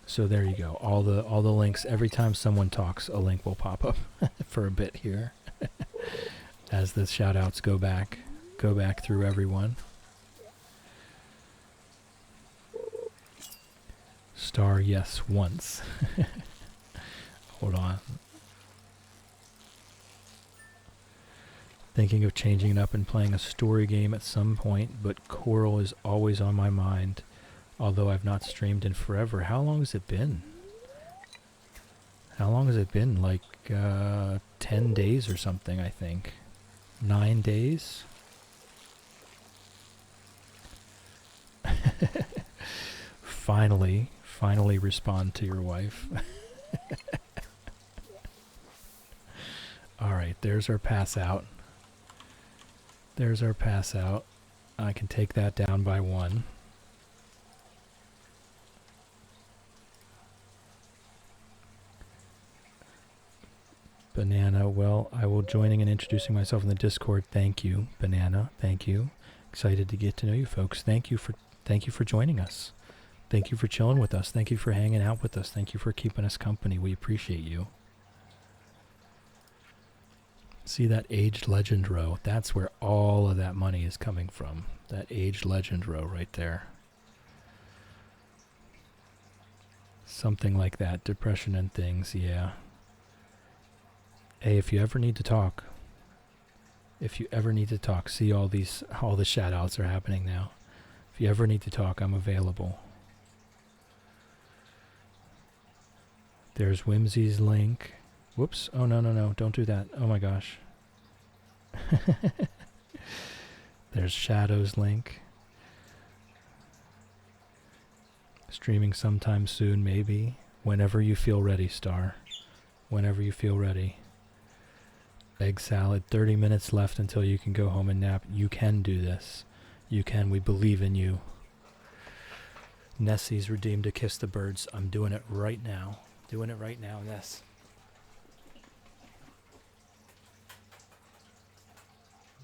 So there you go. All the links. Every time someone talks, a link will pop up for a bit here, as the shoutouts go back through everyone. Star, yes, once. Hold on. Thinking of changing it up and playing a story game at some point, but Coral is always on my mind, although I've not streamed in forever. How long has it been? How long has it been? Like 10 days or something, I think. 9 days? Finally respond to your wife. Alright, there's our pass out. There's our pass out. I can take that down by 1. Banana, well, I will joining and introducing myself in the Discord. Thank you, Banana. Thank you. Excited to get to know you folks. Thank you for joining us. Thank you for chilling with us. Thank you for hanging out with us. Thank you for keeping us company. We appreciate you. See that aged legend row? That's where all of that money is coming from. That aged legend row right there. Something like that. Depression and things, yeah. Hey, if you ever need to talk, see all the shout-outs are happening now. If you ever need to talk, I'm available. There's Whimsy's link. Whoops. Oh, no. Don't do that. Oh, my gosh. There's Shadow's link. Streaming sometime soon, maybe. Whenever you feel ready, Star. Whenever you feel ready. Egg salad, 30 minutes left until you can go home and nap. You can do this. You can. We believe in you. Nessie's redeemed to kiss the birds. I'm doing it right now. Doing it right now, Ness.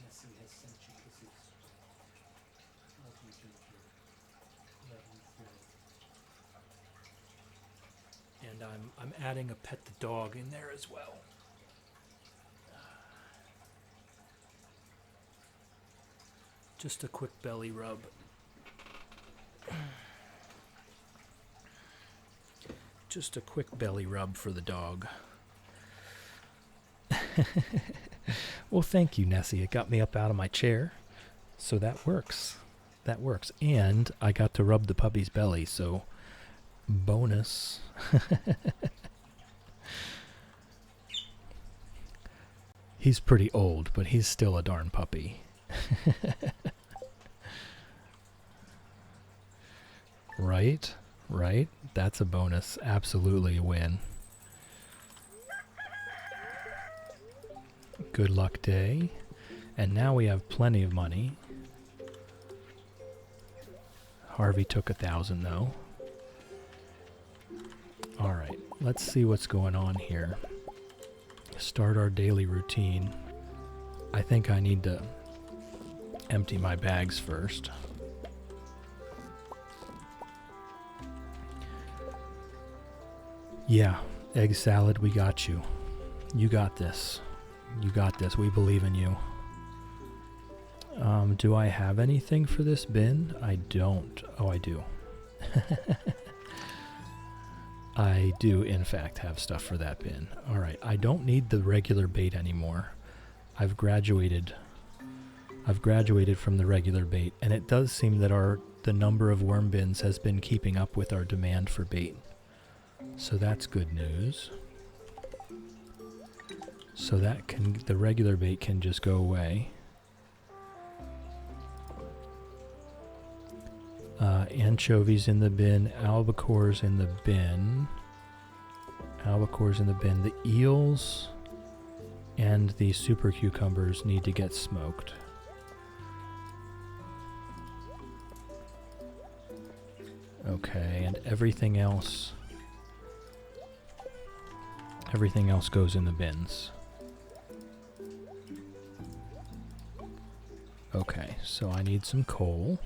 Nessie has sent you kisses. Love you, Ginger. Love you, Phil. And I'm adding a pet the dog in there as well. Just a quick belly rub. Just a quick belly rub for the dog. Well, thank you, Nessie. It got me up out of my chair. So that works. That works. And I got to rub the puppy's belly, so bonus. He's pretty old, but he's still a darn puppy. Right? Right? That's a bonus. Absolutely a win. Good luck day. And now we have plenty of money. Harvey took 1,000 though. Alright, let's see what's going on here. Start our daily routine. I think I need to empty my bags first. Yeah, egg salad, we got you. You got this. You got this. We believe in you. Do I have anything for this bin? I don't. Oh, I do. I do, in fact, have stuff for that bin. Alright, I don't need the regular bait anymore. I've graduated from the regular bait, and it does seem that the number of worm bins has been keeping up with our demand for bait. So that's good news. So the regular bait can just go away. Anchovies in the bin, albacores in the bin. Albacores in the bin. The eels and the super cucumbers need to get smoked. Okay, and everything else goes in the bins. Okay, so I need some coal.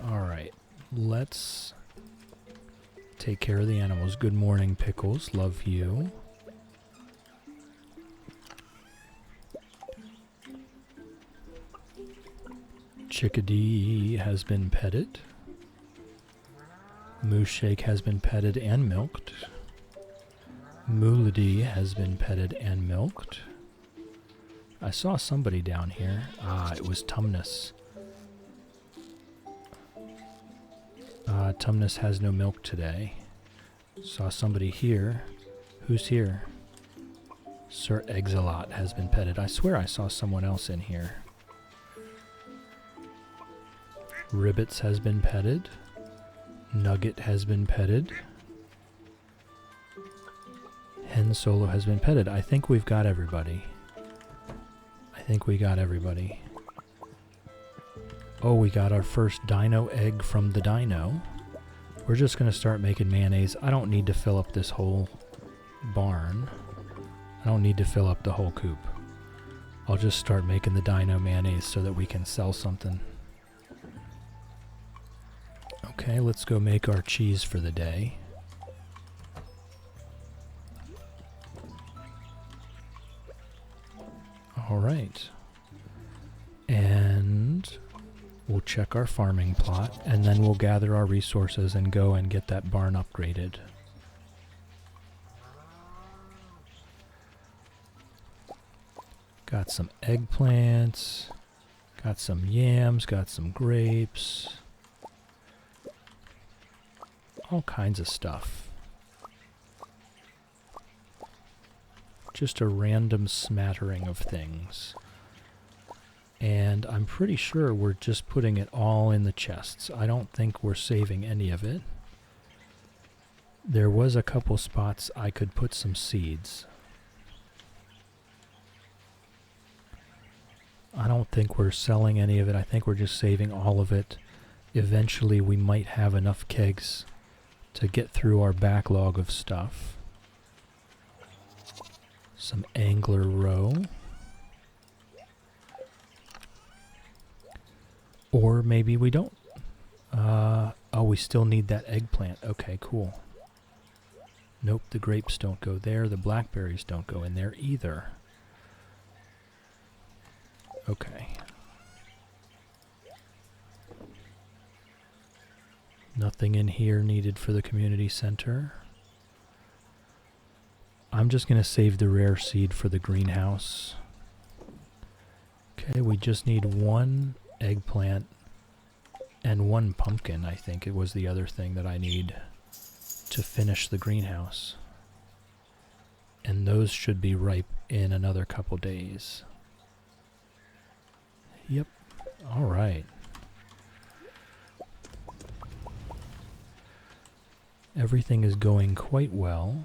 Alright, let's take care of the animals. Good morning, Pickles. Love you. Chickadee has been petted. Moose Shake has been petted and milked. Moolady has been petted and milked. I saw somebody down here. Ah, it was Tumnus. Tumnus has no milk today. Saw somebody here. Who's here? Sir Exilot has been petted. I swear I saw someone else in here. Ribbits has been petted. Nugget has been petted. Hen Solo has been petted. I think we've got everybody. Oh, we got our first dino egg from the dino. We're just going to start making mayonnaise. I don't need to fill up this whole barn. I don't need to fill up the whole coop. I'll just start making the dino mayonnaise so that we can sell something. Okay, let's go make our cheese for the day. Alright. And we'll check our farming plot, and then we'll gather our resources and go and get that barn upgraded. Got some eggplants, got some yams, got some grapes. All kinds of stuff. Just a random smattering of things. And I'm pretty sure we're just putting it all in the chests. I don't think we're saving any of it. There was a couple spots I could put some seeds. I don't think we're selling any of it. I think we're just saving all of it. Eventually we might have enough kegs to get through our backlog of stuff. Some angler roe. Or maybe we don't. Oh, we still need that eggplant. Okay, cool. Nope, the grapes don't go there. The blackberries don't go in there either. Okay. Nothing in here needed for the community center. I'm just going to save the rare seed for the greenhouse. Okay, we just need one eggplant and one pumpkin, I think it was the other thing that I need to finish the greenhouse. And those should be ripe in another couple days. Yep. All right. Everything is going quite well.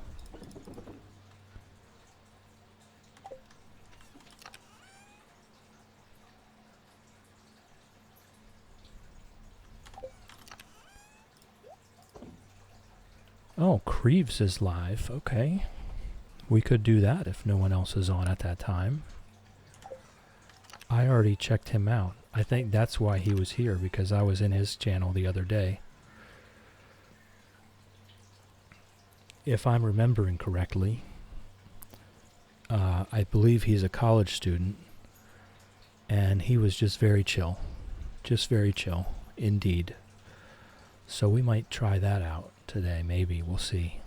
Oh, Creeves is live. Okay. We could do that if no one else is on at that time. I already checked him out. I think that's why he was here, because I was in his channel the other day. If I'm remembering correctly, I believe he's a college student, and he was just very chill. Just very chill, indeed. So we might try that out today, maybe. We'll see.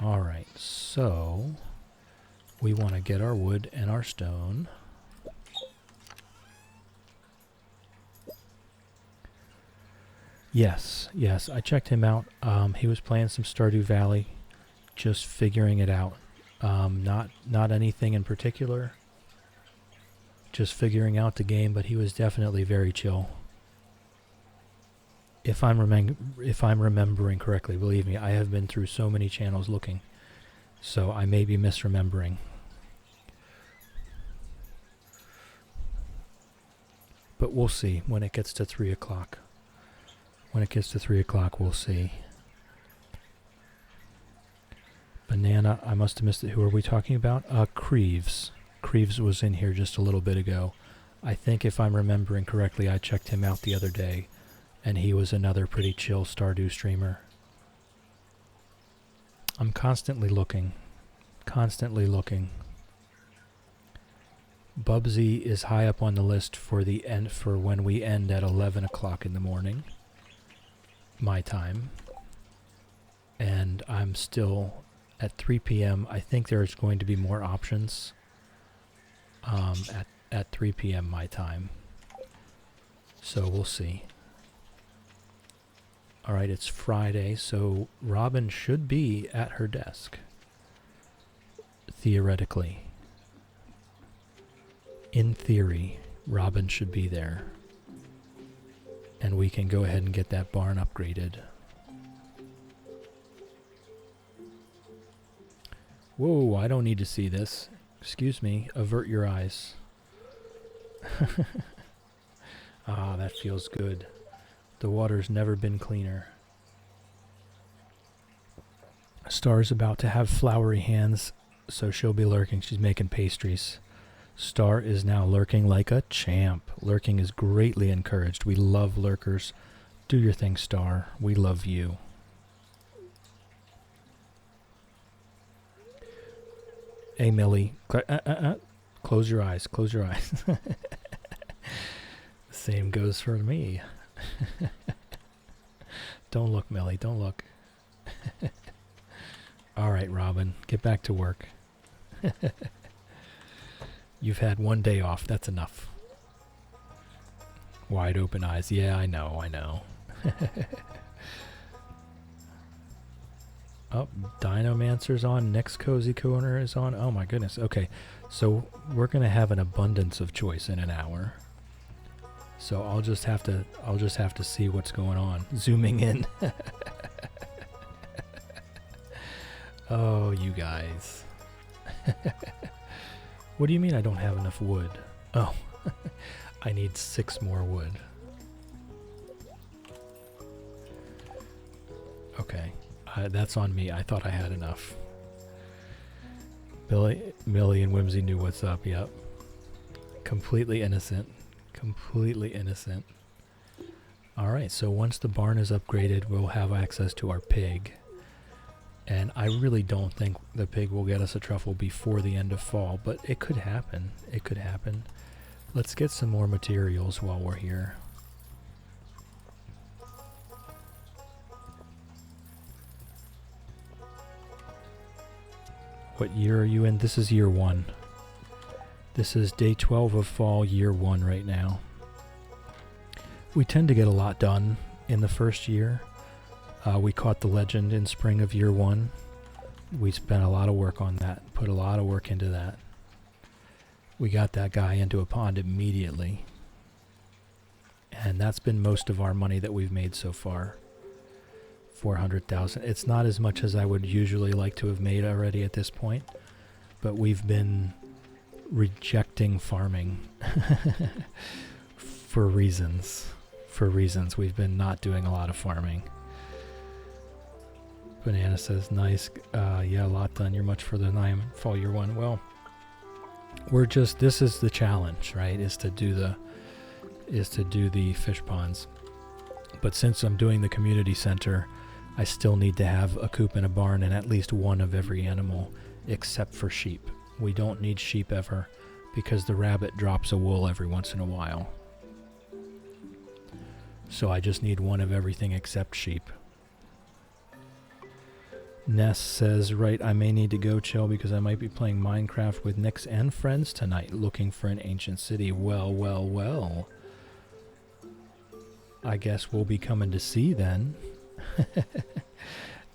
Alright, so we want to get our wood and our stone. Yes, I checked him out. He was playing some Stardew Valley, just figuring it out. Not anything in particular, just figuring out the game, but he was definitely very chill. If I'm remembering correctly, believe me, I have been through so many channels looking, so I may be misremembering. But we'll see when it gets to 3 o'clock. When it gets to 3 o'clock, we'll see. Banana, I must have missed it. Who are we talking about? Creeves. Creeves was in here just a little bit ago. I think if I'm remembering correctly, I checked him out the other day, and he was another pretty chill Stardew streamer. I'm constantly looking. Constantly looking. Bubsy is high up on the list for the end, for when we end at 11 o'clock in the morning. My time. And I'm still at 3 p.m. I think there's going to be more options at 3 p.m. my time. So we'll see. Alright, it's Friday, so Robin should be at her desk. Theoretically. In theory, Robin should be there. And we can go ahead and get that barn upgraded. Whoa, I don't need to see this. Excuse me, avert your eyes. Ah, that feels good. The water's never been cleaner. Star's about to have flowery hands, so she'll be lurking. She's making pastries. Star is now lurking like a champ. Lurking is greatly encouraged. We love lurkers. Do your thing, Star. We love you. Hey, Millie. Close your eyes. Close your eyes. The same goes for me. Don't look, Millie. Don't look. All right, Robin. Get back to work. You've had one day off. That's enough. Wide open eyes. Yeah, I know. Oh, Dinomancer's on. Next Cozy Corner is on. Oh my goodness. Okay, so we're gonna have an abundance of choice in an hour. So I'll just have to see what's going on. Zooming in. Oh, you guys. What do you mean I don't have enough wood? Oh, I need 6 more wood. Okay, that's on me. I thought I had enough. Millie and Whimsy knew what's up. Yep. Completely innocent. Completely innocent. Alright, so once the barn is upgraded, we'll have access to our pig. And I really don't think the pig will get us a truffle before the end of fall, but it could happen. It could happen. Let's get some more materials while we're here. What year are you in? This is year 1. This is day 12 of fall, year 1 right now. We tend to get a lot done in the first year. We caught the legend in spring of year 1. We spent a lot of work on that, put a lot of work into that. We got that guy into a pond immediately. And that's been most of our money that we've made so far. 400,000. It's not as much as I would usually like to have made already at this point, but we've been rejecting farming for reasons. We've been not doing a lot of farming. Banana says, nice. Yeah, a lot done. You're much further than I am in fall year 1. Well, this is the challenge, right? Is to do the fish ponds. But since I'm doing the community center, I still need to have a coop and a barn and at least one of every animal except for sheep. We don't need sheep ever because the rabbit drops a wool every once in a while. So I just need one of everything except sheep. Ness says, right, I may need to go chill because I might be playing Minecraft with Nix and friends tonight looking for an ancient city. Well, well, well. I guess we'll be coming to see then.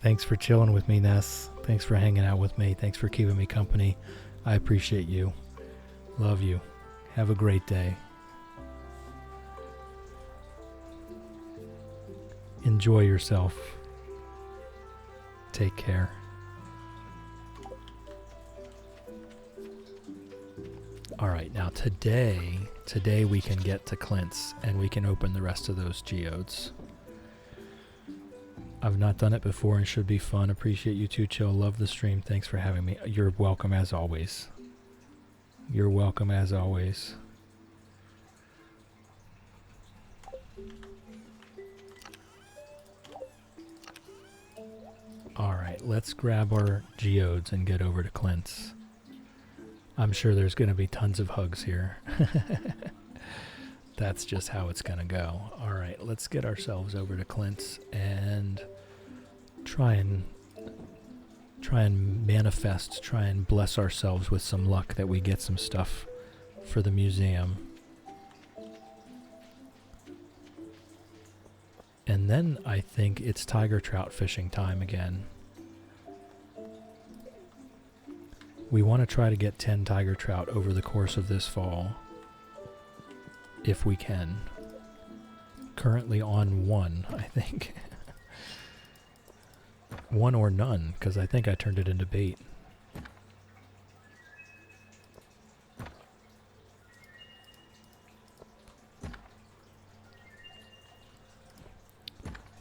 Thanks for chilling with me, Ness. Thanks for hanging out with me. Thanks for keeping me company. I appreciate you. Love you. Have a great day. Enjoy yourself. Take care. Alright, now today we can get to Clint's and we can open the rest of those geodes. I've not done it before and should be fun. Appreciate you too, Chill. Love the stream. Thanks for having me. You're welcome as always. You're welcome as always. Alright, let's grab our geodes and get over to Clint's. I'm sure there's going to be tons of hugs here. That's just how it's going to go. Alright, let's get ourselves over to Clint's and try and manifest, try and bless ourselves with some luck that we get some stuff for the museum. And then I think it's tiger trout fishing time again. We want to try to get 10 tiger trout over the course of this fall, if we can. Currently on 1, I think. 1 or none, because I think I turned it into bait.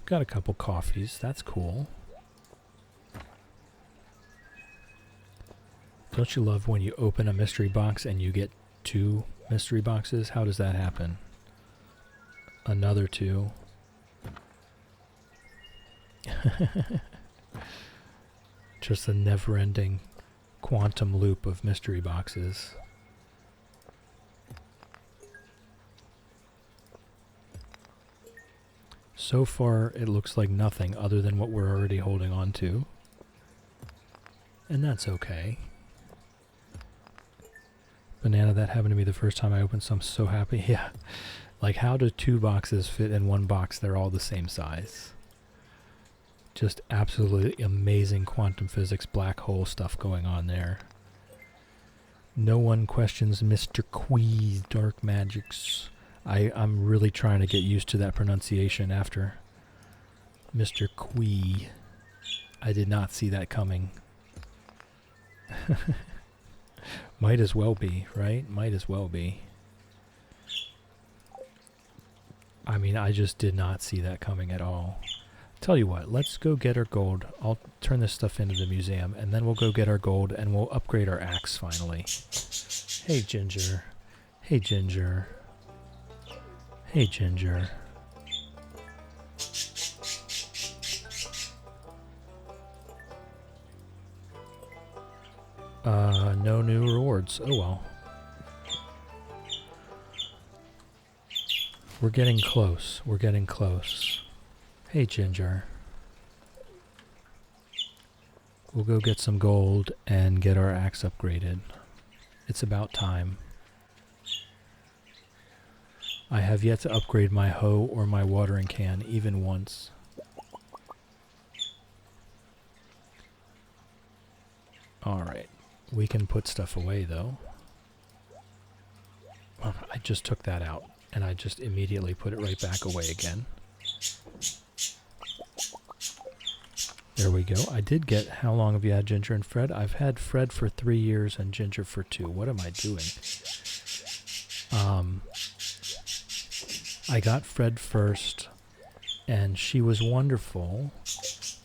Got a couple coffees, that's cool. Don't you love when you open a mystery box and you get 2 mystery boxes? How does that happen? Another 2. Just a never-ending quantum loop of mystery boxes. So far, it looks like nothing other than what we're already holding on to. And that's okay. Banana, that happened to me the first time I opened some. So happy. Yeah. Like, how do 2 boxes fit in 1 box? They're all the same size. Just absolutely amazing quantum physics black hole stuff going on there. No one questions Mr. Quee's dark magics. I'm really trying to get used to that pronunciation after Mr. Quee. I did not see that coming. Might as well be, right? Might as well be. I mean, I just did not see that coming at all. Tell you what, let's go get our gold. I'll turn this stuff into the museum, and then we'll go get our gold, and we'll upgrade our axe finally. Hey, Ginger. Hey, Ginger. Hey, Ginger. No new rewards. Oh well. We're getting close. We're getting close. Hey, Ginger. We'll go get some gold and get our axe upgraded. It's about time. I have yet to upgrade my hoe or my watering can even once. Alright. We can put stuff away though. I just took that out and I just immediately put it right back away again. There we go. I did get... How long have you had Ginger and Fred? I've had Fred for 3 years and Ginger for 2. What am I doing? I got Fred first, and she was wonderful.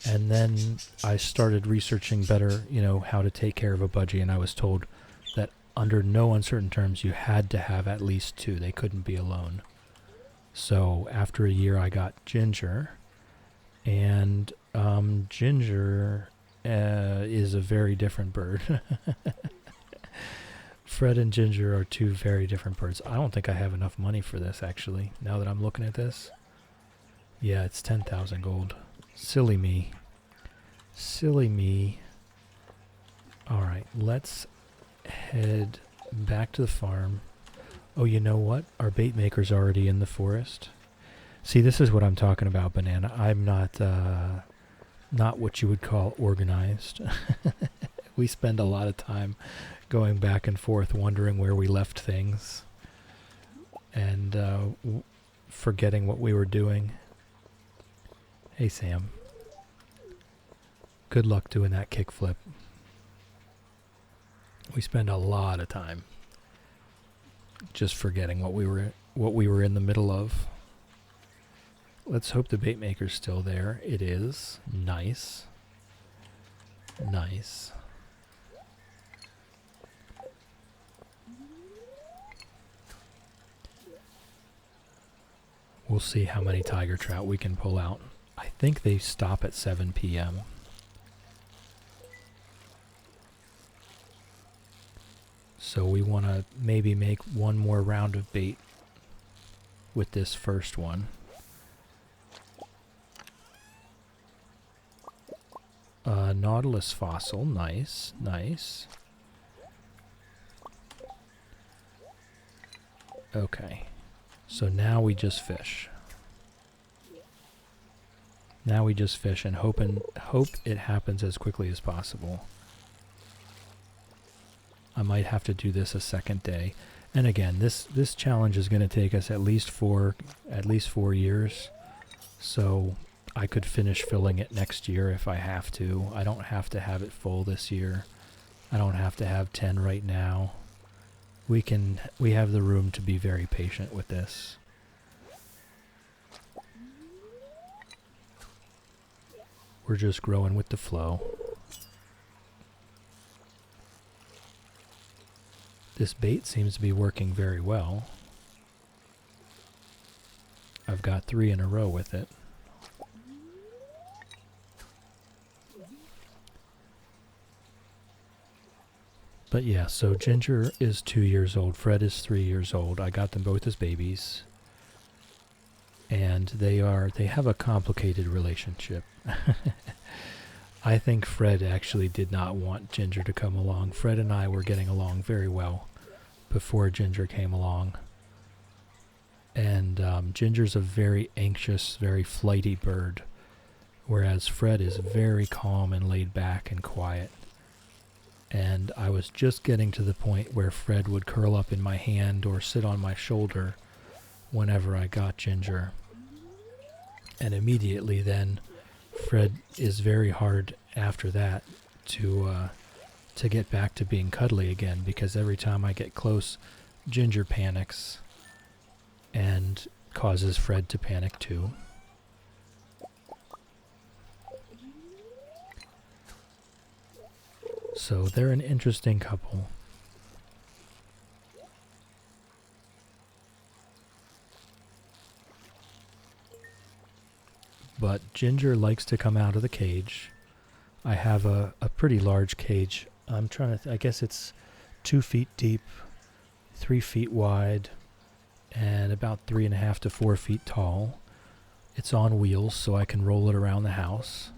And then I started researching better, you know, how to take care of a budgie, and I was told that under no uncertain terms you had to have at least 2. They couldn't be alone. So after a year I got Ginger, and Ginger is a very different bird. Fred and Ginger are 2 very different birds. I don't think I have enough money for this, actually, now that I'm looking at this. Yeah, it's 10,000 gold. Silly me. Silly me. Alright, let's head back to the farm. Oh, you know what? Our bait maker's already in the forest. See, this is what I'm talking about, Banana. I'm not what you would call organized. We spend a lot of time going back and forth wondering where we left things and forgetting what we were doing. Hey, Sam. Good luck doing that kickflip. We spend a lot of time just forgetting what we were in the middle of. Let's hope the bait maker's still there. It is. Nice. Nice. We'll see how many tiger trout we can pull out. I think they stop at 7 p.m. So we want to maybe make one more round of bait with this first one. Nautilus fossil, nice, nice. Okay, so now we just fish. Now we just fish and hope it happens as quickly as possible. I might have to do this a second day. And again, this challenge is going to take us at least 4 years. So I could finish filling it next year if I have to. I don't have to have it full this year. I don't have to have 10 right now. We have the room to be very patient with this. We're just growing with the flow. This bait seems to be working very well. I've got 3 in a row with it. But yeah, so Ginger is 2 years old. Fred is 3 years old. I got them both as babies. And they have a complicated relationship. I think Fred actually did not want Ginger to come along. Fred and I were getting along very well before Ginger came along. And Ginger's a very anxious, very flighty bird, whereas Fred is very calm and laid back and quiet. And I was just getting to the point where Fred would curl up in my hand or sit on my shoulder whenever I got Ginger. And immediately then, Fred is very hard after that to get back to being cuddly again, because every time I get close, Ginger panics and causes Fred to panic too. So they're an interesting couple. But Ginger likes to come out of the cage. I have a pretty large cage. I'm trying to, I guess it's 2 feet deep, 3 feet wide, and about 3.5 to 4 feet tall. It's on wheels, so I can roll it around the house.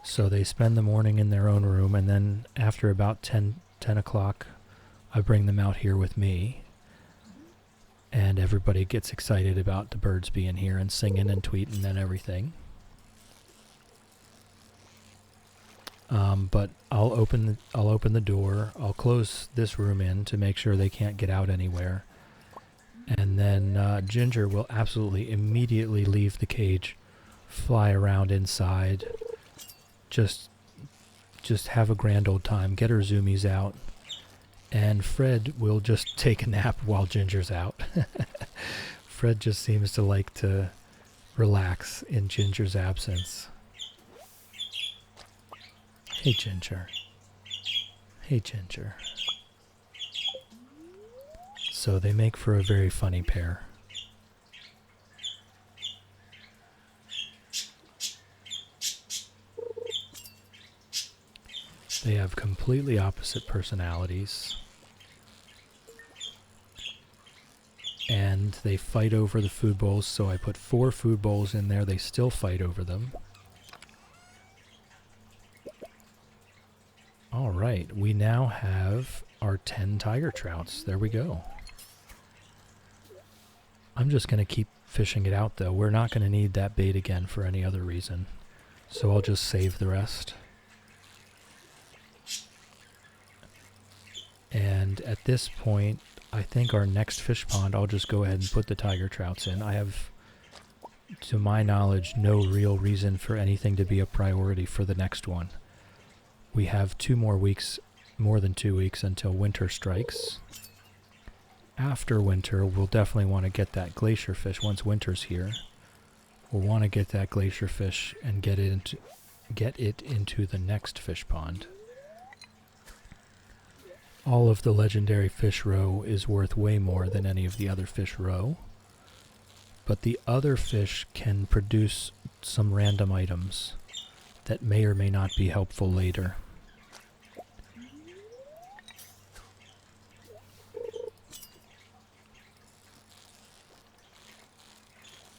So they spend the morning in their own room, and then after about 10 o'clock, I bring them out here with me. And everybody gets excited about the birds being here and singing and tweeting and everything. But I'll open the door. I'll close this room in to make sure they can't get out anywhere. And then Ginger will absolutely immediately leave the cage, fly around inside, just have a grand old time, get her zoomies out, and Fred will just take a nap while Ginger's out. Fred just seems to like to relax in Ginger's absence. Hey, Ginger. Hey, Ginger. So they make for a very funny pair. They have completely opposite personalities. And they fight over the food bowls, so I put 4 food bowls in there. They still fight over them. Alright, we now have our 10 tiger trouts. There we go. I'm just going to keep fishing it out, though. We're not going to need that bait again for any other reason. So I'll just save the rest. And at this point, I think our next fish pond, I'll just go ahead and put the tiger trouts in. I have, to my knowledge, no real reason for anything to be a priority for the next one. We have 2 more weeks, more than 2 weeks, until winter strikes. After winter, we'll definitely want to get that glacier fish once winter's here. We'll want to get that glacier fish and get it into the next fish pond. All of the legendary fish roe is worth way more than any of the other fish roe. But the other fish can produce some random items that may or may not be helpful later.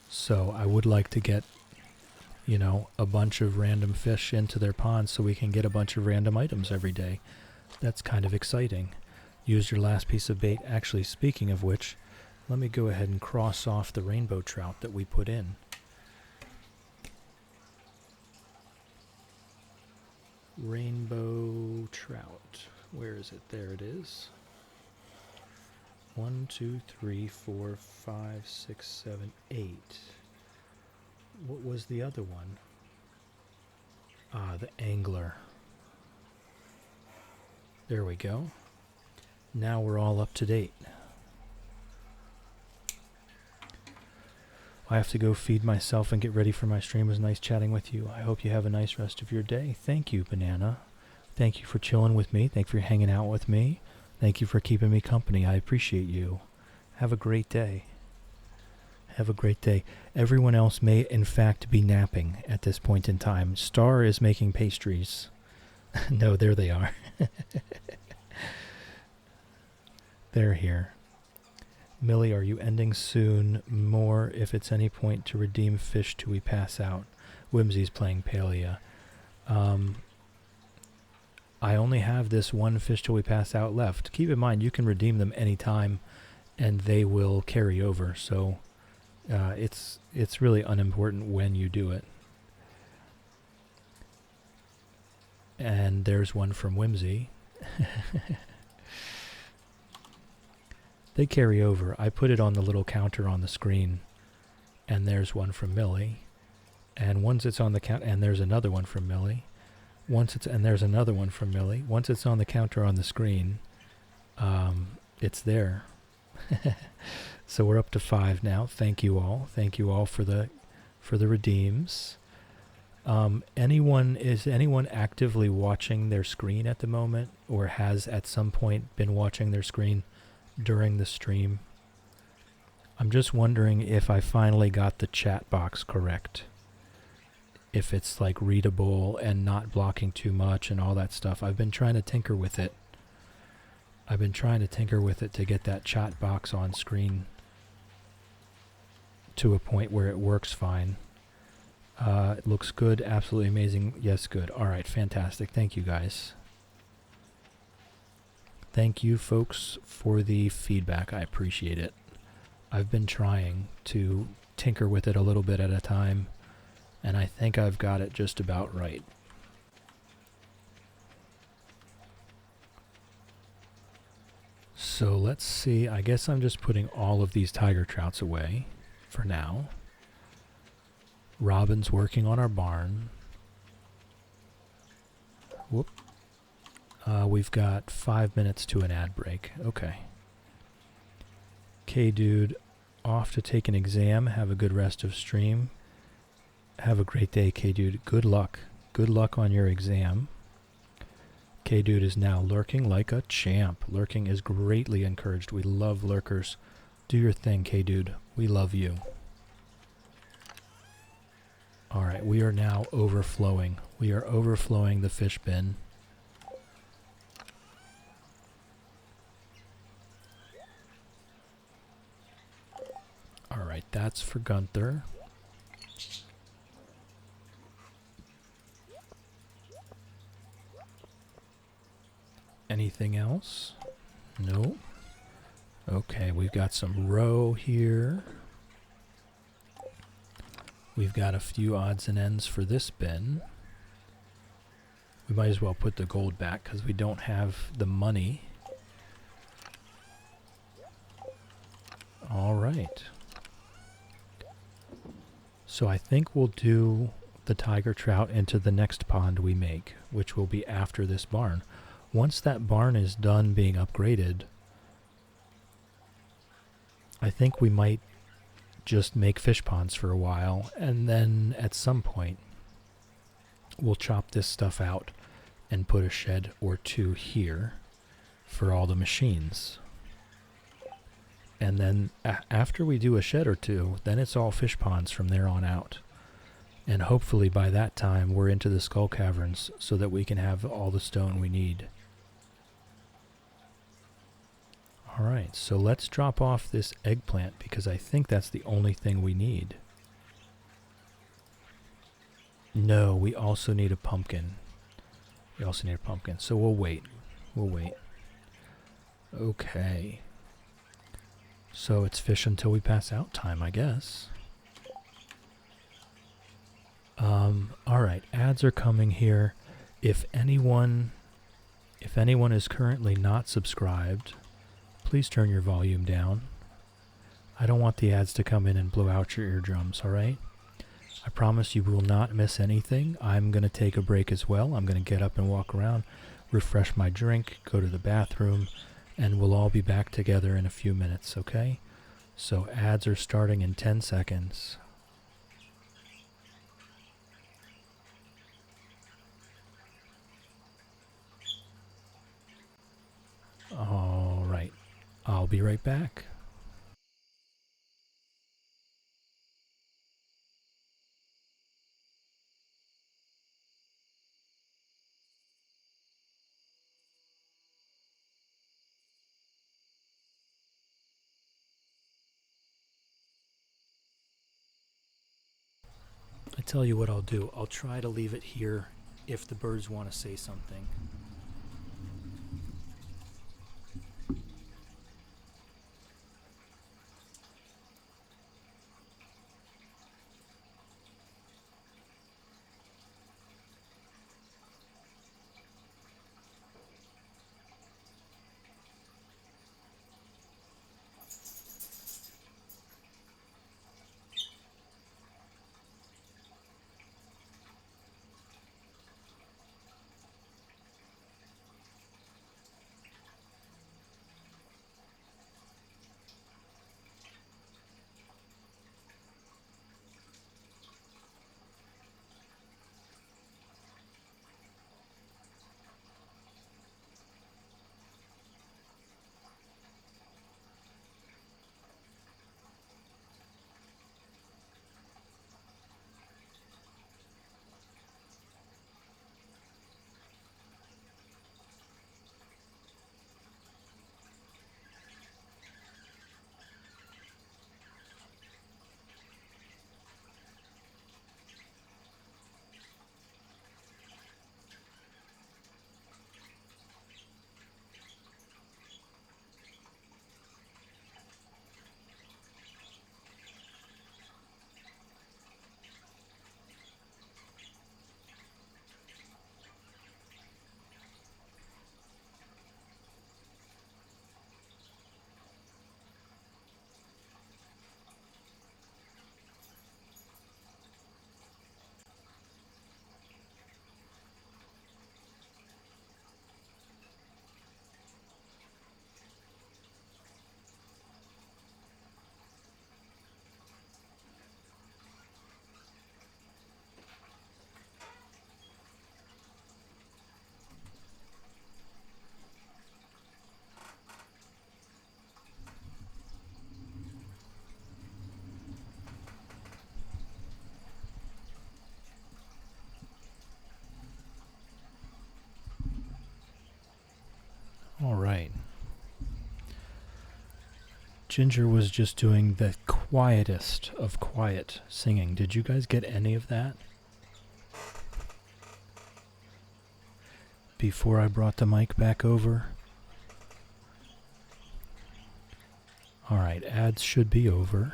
So I would like to get, a bunch of random fish into their ponds so we can get a bunch of random items every day. That's kind of exciting. Use your last piece of bait. Actually, speaking of which, let me go ahead and cross off the rainbow trout that we put in. Rainbow trout. Where is it? There it is. 1, 2, 3, 4, 5, 6, 7, 8. What was the other one? Ah, the angler. There we go. Now we're all up to date. I have to go feed myself and get ready for my stream. It was nice chatting with you. I hope you have a nice rest of your day. Thank you, Banana. Thank you for chilling with me. Thank you for hanging out with me. Thank you for keeping me company. I appreciate you. Have a great day. Have a great day. Everyone else may, in fact, be napping at this point in time. Star is making pastries. No, there they are. They're here. Millie, are you ending soon? More if it's any point to redeem fish till we pass out. Whimsy's playing Palia. I only have this one fish till we pass out left. Keep in mind, you can redeem them anytime, and they will carry over. So it's really unimportant when you do it. And there's one from Whimsy. They carry over. I put it on the little counter on the screen. And there's one from Millie. And once it's on the counter, and there's another one from Millie. And there's another one from Millie. Once it's on the counter on the screen, it's there. So we're up to 5 now. Thank you all. Thank you all for the redeems. Is anyone actively watching their screen at the moment, or has at some point been watching their screen during the stream? I'm just wondering if I finally got the chat box correct. If it's like readable and not blocking too much and all that stuff. I've been trying to tinker with it. To get that chat box on screen to a point where it works fine. It looks good. Absolutely amazing. Yes, good. All right, fantastic. Thank you, guys. Thank you, folks, for the feedback. I appreciate it. I've been trying to tinker with it a little bit at a time, and I think I've got it just about right. So let's see. I guess I'm just putting all of these tiger trouts away for now. Robin's working on our barn. Whoop. We've got 5 minutes to an ad break. Okay. K-Dude, off to take an exam. Have a good rest of stream. Have a great day, K-Dude. Good luck. Good luck on your exam. K-Dude is now lurking like a champ. Lurking is greatly encouraged. We love lurkers. Do your thing, K-Dude. We love you. Alright, we are now overflowing. We are overflowing the fish bin. Alright, that's for Gunther. Anything else? No. Okay, we've got some roe here. We've got a few odds and ends for this bin. We might as well put the gold back because we don't have the money. All right. So I think we'll do the tiger trout into the next pond we make, which will be after this barn. Once that barn is done being upgraded, I think we might just make fish ponds for a while, and then at some point we'll chop this stuff out and put a shed or two here for all the machines. And then after we do a shed or two, then it's all fish ponds from there on out. And hopefully by that time we're into the skull caverns so that we can have all the stone we need. Alright, so let's drop off this eggplant because I think that's the only thing we need. No, we also need a pumpkin. So we'll wait. Okay. So it's fish until we pass out time, I guess. Alright, ads are coming here. If anyone is currently not subscribed, please turn your volume down. I don't want the ads to come in and blow out your eardrums, alright? I promise you will not miss anything. I'm going to take a break as well. I'm going to get up and walk around, refresh my drink, go to the bathroom, and we'll all be back together in a few minutes, okay? So ads are starting in 10 seconds. Alright, I'll be right back. I tell you what I'll do. I'll try to leave it here if the birds want to say something. All right. Ginger was just doing the quietest of quiet singing. Did you guys get any of that? Before I brought the mic back over. All right, ads should be over.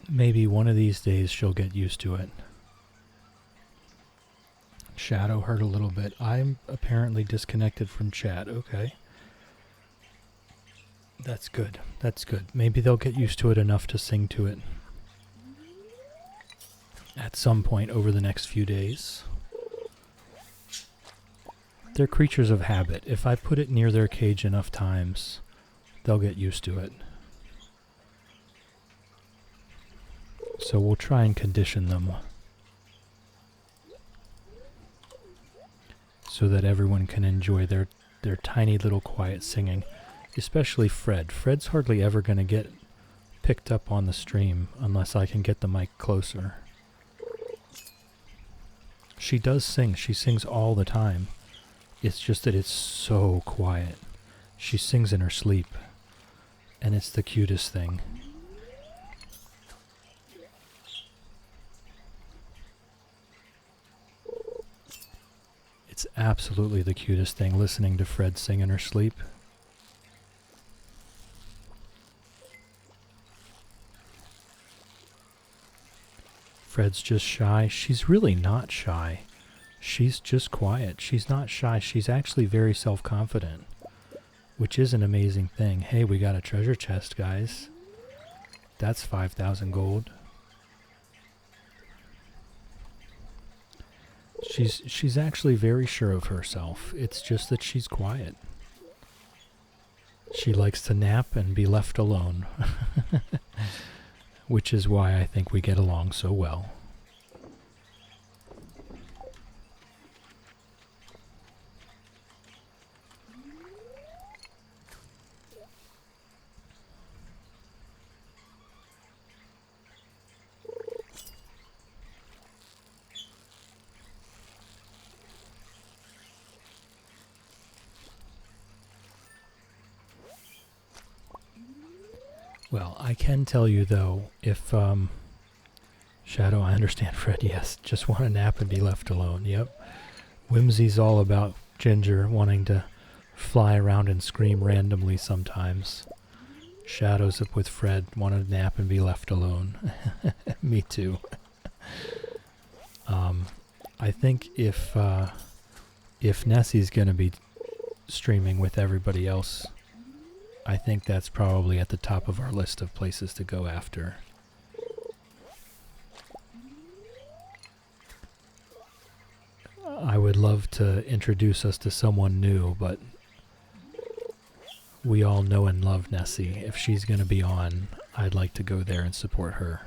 Maybe one of these days she'll get used to it. Shadow hurt a little bit. I'm apparently disconnected from chat. Okay. That's good. That's good. Maybe they'll get used to it enough to sing to it at some point over the next few days. They're creatures of habit. If I put it near their cage enough times, they'll get used to it. So we'll try and condition them so that everyone can enjoy their tiny little quiet singing. Especially Fred. Fred's hardly ever going to get picked up on the stream unless I can get the mic closer. She does sing. She sings all the time. It's just that it's so quiet. She sings in her sleep. And it's the cutest thing. It's absolutely the cutest thing, listening to Fred sing in her sleep. Fred's just shy. She's really not shy. She's just quiet. She's not shy. She's actually very self-confident, which is an amazing thing. Hey, we got a treasure chest, guys. That's 5,000 gold. She's actually very sure of herself. It's just that she's quiet. She likes to nap and be left alone. Which is why I think we get along so well. Well, I can tell you though, if, Shadow, I understand Fred, yes, just want to nap and be left alone, yep. Whimsy's all about Ginger wanting to fly around and scream randomly sometimes. Shadow's up with Fred, want to nap and be left alone. Me too. I think if Nessie's gonna be streaming with everybody else, I think that's probably at the top of our list of places to go after. I would love to introduce us to someone new, but we all know and love Nessie. If she's going to be on, I'd like to go there and support her.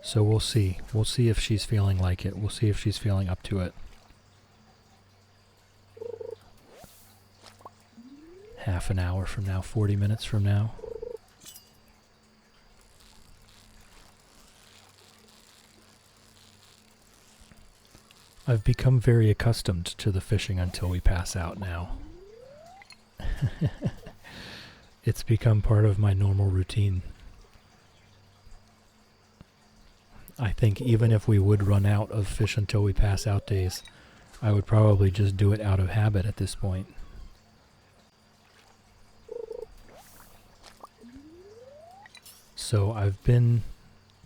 So we'll see. We'll see if she's feeling like it. We'll see if she's feeling up to it. Half an hour from now, 40 minutes from now. I've become very accustomed to the fishing until we pass out now. It's become part of my normal routine. I think even if we would run out of fish until we pass out days, I would probably just do it out of habit at this point. So I've been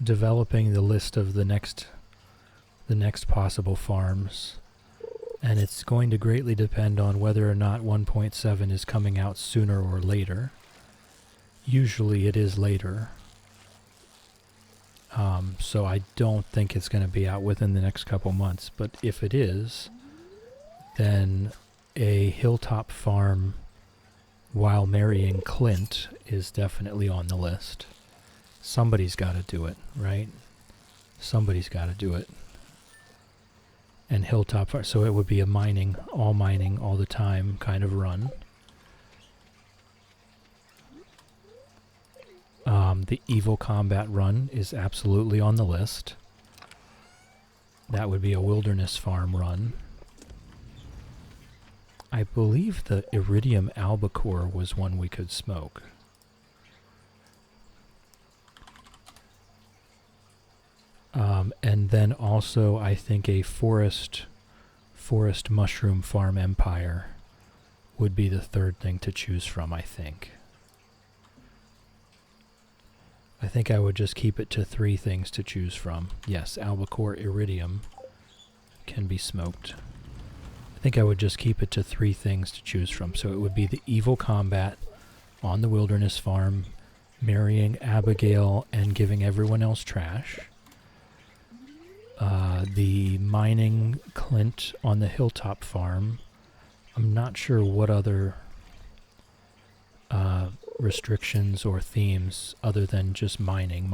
developing the list of the next possible farms, and it's going to greatly depend on whether or not 1.7 is coming out sooner or later. Usually it is later. So I don't think it's going to be out within the next couple months, but if it is, then a hilltop farm while marrying Clint is definitely on the list. Somebody's got to do it, right? Somebody's got to do it. and hilltop farm. So it would be a mining all the time kind of run. The evil combat run is absolutely on the list. That would be a wilderness farm run. I believe the iridium albacore was one we could smoke. And then also I think a forest mushroom farm empire would be the third thing to choose from, I think. I think I would just keep it to 3 things to choose from. Yes, albacore iridium can be smoked. I think I would just keep it to 3 things to choose from. So it would be the evil combat on the wilderness farm, marrying Abigail and giving everyone else trash. The mining Clint on the hilltop farm. I'm not sure what other restrictions or themes other than just mining.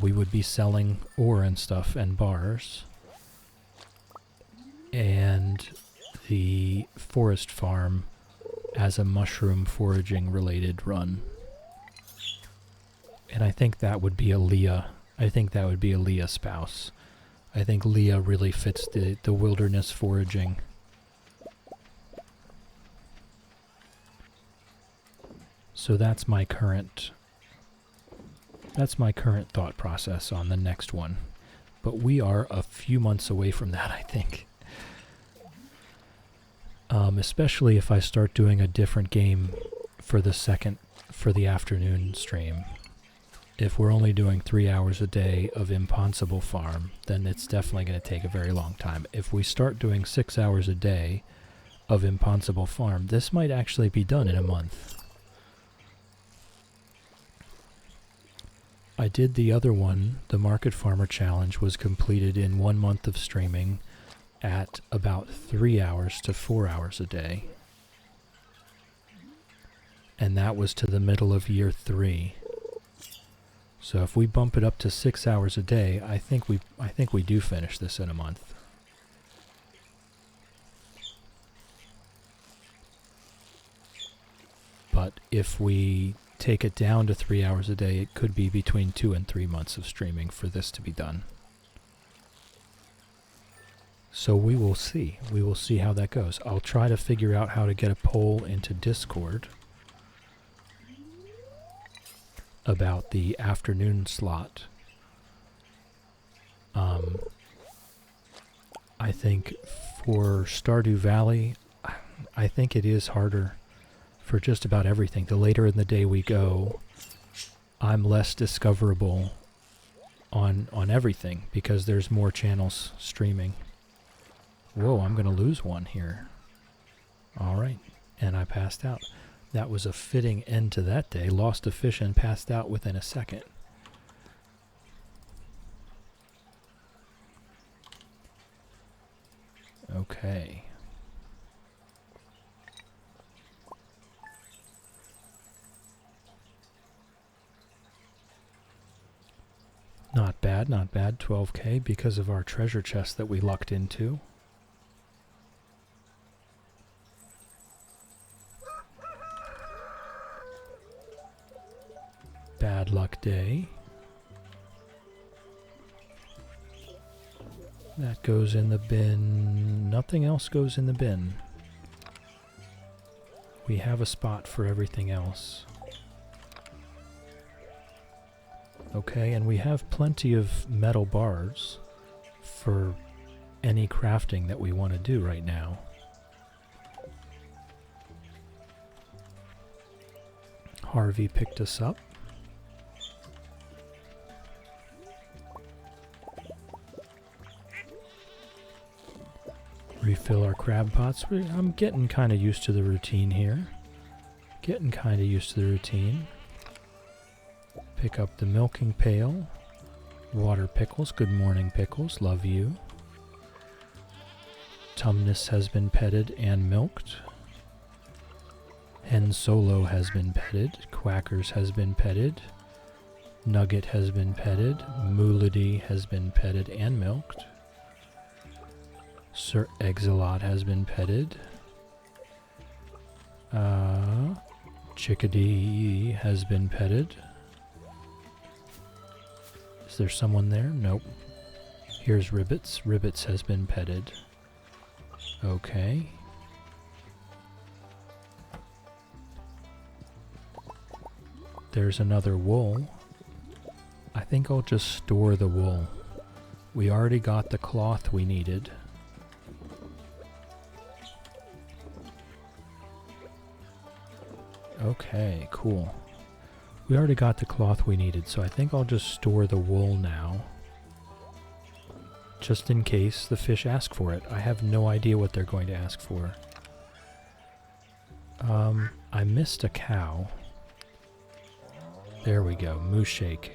We would be selling ore and stuff and bars. And the forest farm as a mushroom foraging related run. And I think that would be a Leah. I think that would be a Leah spouse. I think Leah really fits the wilderness foraging. So that's my current thought process on the next one. But we are a few months away from that, I think. Especially if I start doing a different game for the afternoon stream. If we're only doing 3 hours a day of ImPondsible farm, then it's definitely going to take a very long time. If we start doing 6 hours a day of ImPondsible farm, this might actually be done in a month. I did the other one, the Market Farmer Challenge was completed in 1 month of streaming at about 3 hours to 4 hours a day. And that was to the middle of year 3. So if we bump it up to 6 hours a day, I think we do finish this in a month. But if we take it down to 3 hours a day, it could be between 2 and 3 months of streaming for this to be done. So we will see. We will see how that goes. I'll try to figure out how to get a poll into Discord about the afternoon slot. I think for Stardew Valley, I think it is harder for just about everything. The later in the day we go, I'm less discoverable on everything because there's more channels streaming. Whoa, I'm going to lose one here. All right, and I passed out. That was a fitting end to that day. Lost a fish and passed out within a second. Okay. Not bad, not bad. 12K because of our treasure chest that we lucked into. Bad luck day. That goes in the bin. Nothing else goes in the bin. We have a spot for everything else. Okay, and we have plenty of metal bars for any crafting that we want to do right now. Harvey picked us up. Refill our crab pots. I'm getting kind of used to the routine here. Pick up the milking pail. Water Pickles. Good morning, Pickles. Love you. Tumnus has been petted and milked. Hen Solo has been petted. Quackers has been petted. Nugget has been petted. Moolity has been petted and milked. Sir Exilot has been petted. Chickadee has been petted. Is there someone there? Nope. Here's Ribbits. Ribbits has been petted. Okay. There's another wool. I think I'll just store the wool. We already got the cloth we needed. Okay, cool. We already got the cloth we needed, so I think I'll just store the wool now. Just in case the fish ask for it. I have no idea what they're going to ask for. I missed a cow. There we go, Moose Shake.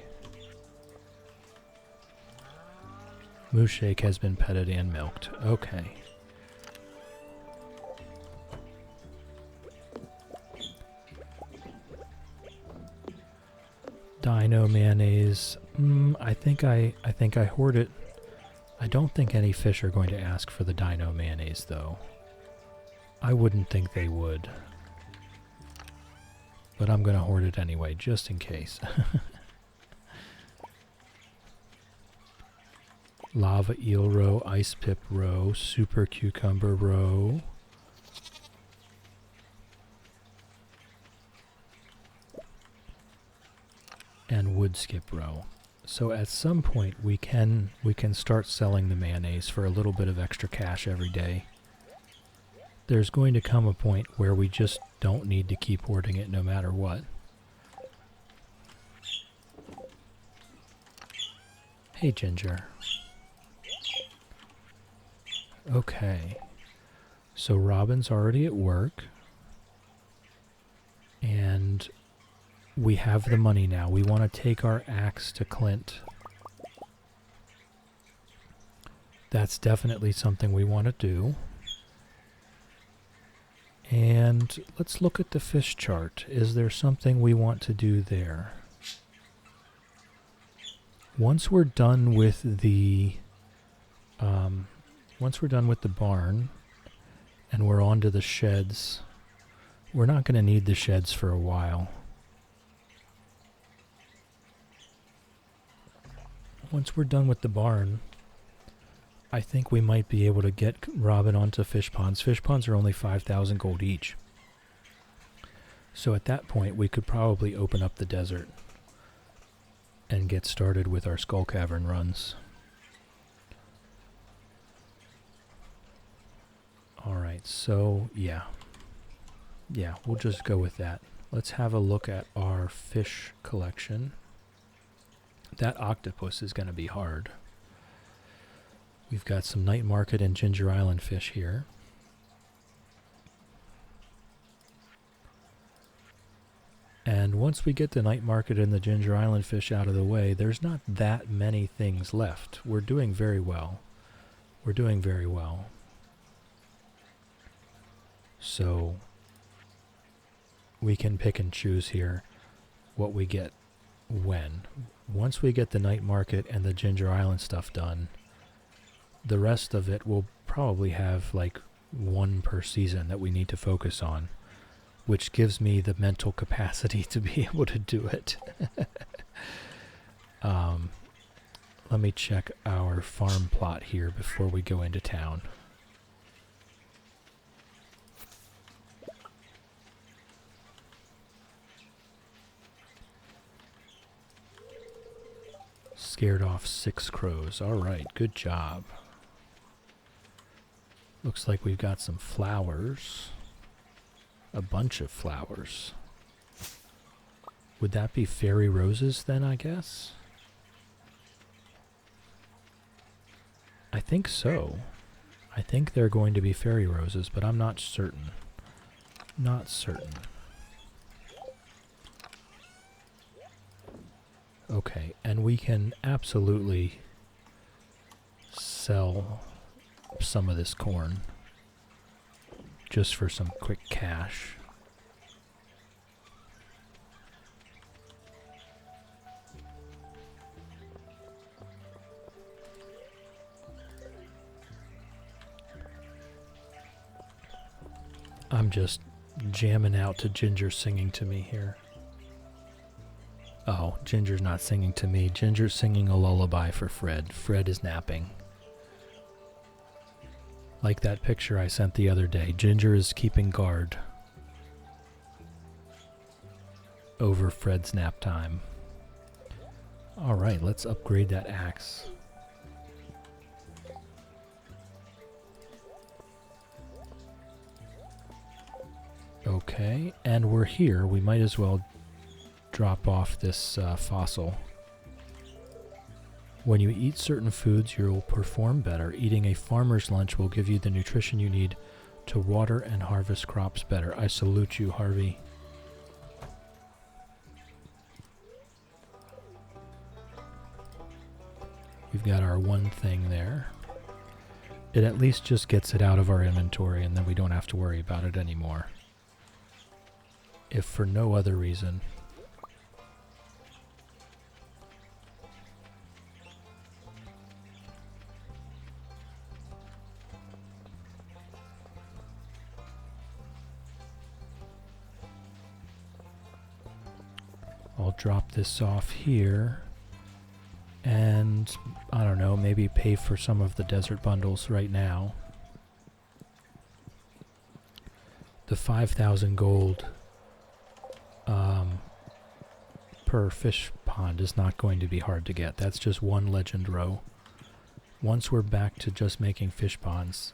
Moose Shake has been petted and milked. Okay. Dino mayonnaise. I think I hoard it. I don't think any fish are going to ask for the dino mayonnaise though. I wouldn't think they would. But I'm going to hoard it anyway, just in case. Lava eel roe, ice pip roe, super cucumber roe. And wood skip roe. So at some point we can start selling the mayonnaise for a little bit of extra cash every day. There's going to come a point where we just don't need to keep hoarding it no matter what. Hey, Ginger. Okay. So Robin's already at work. And we have the money now. We want to take our axe to Clint. That's definitely something we want to do. And let's look at the fish chart. Is there something we want to do there? Once we're done with the barn and we're on to the sheds, we're not going to need the sheds for a while. Once we're done with the barn, I think we might be able to get Robin onto fish ponds. Fish ponds are only 5,000 gold each. So at that point, we could probably open up the desert and get started with our Skull Cavern runs. Alright, so yeah. Yeah, we'll just go with that. Let's have a look at our fish collection. That octopus is going to be hard. We've got some night market and Ginger Island fish here. And once we get the night market and the Ginger Island fish out of the way, there's not that many things left. We're doing very well. We're doing very well. So we can pick and choose here what we get when. Once we get the night market and the Ginger Island stuff done, the rest of it will probably have like one per season that we need to focus on, which gives me the mental capacity to be able to do it. Let me check our farm plot here before we go into town. Scared off 6 crows. All right, good job. Looks like we've got some flowers. A bunch of flowers. Would that be fairy roses then, I guess? I think so. I think they're going to be fairy roses, but I'm not certain. Not certain. Okay, and we can absolutely sell some of this corn just for some quick cash. I'm just jamming out to Ginger singing to me here. Oh, Ginger's not singing to me. Ginger's singing a lullaby for Fred. Fred is napping. Like that picture I sent the other day. Ginger is keeping guard over Fred's nap time. Alright, let's upgrade that axe. Okay, and we're here. We might as well drop off this fossil. When you eat certain foods, you'll perform better. Eating a farmer's lunch will give you the nutrition you need to water and harvest crops better. I salute you, Harvey. We've got our one thing there. It at least just gets it out of our inventory, and then we don't have to worry about it anymore. If for no other reason. I'll drop this off here. And, I don't know, maybe pay for some of the desert bundles right now. The 5,000 gold per fish pond is not going to be hard to get. That's just one legend row. Once we're back to just making fish ponds,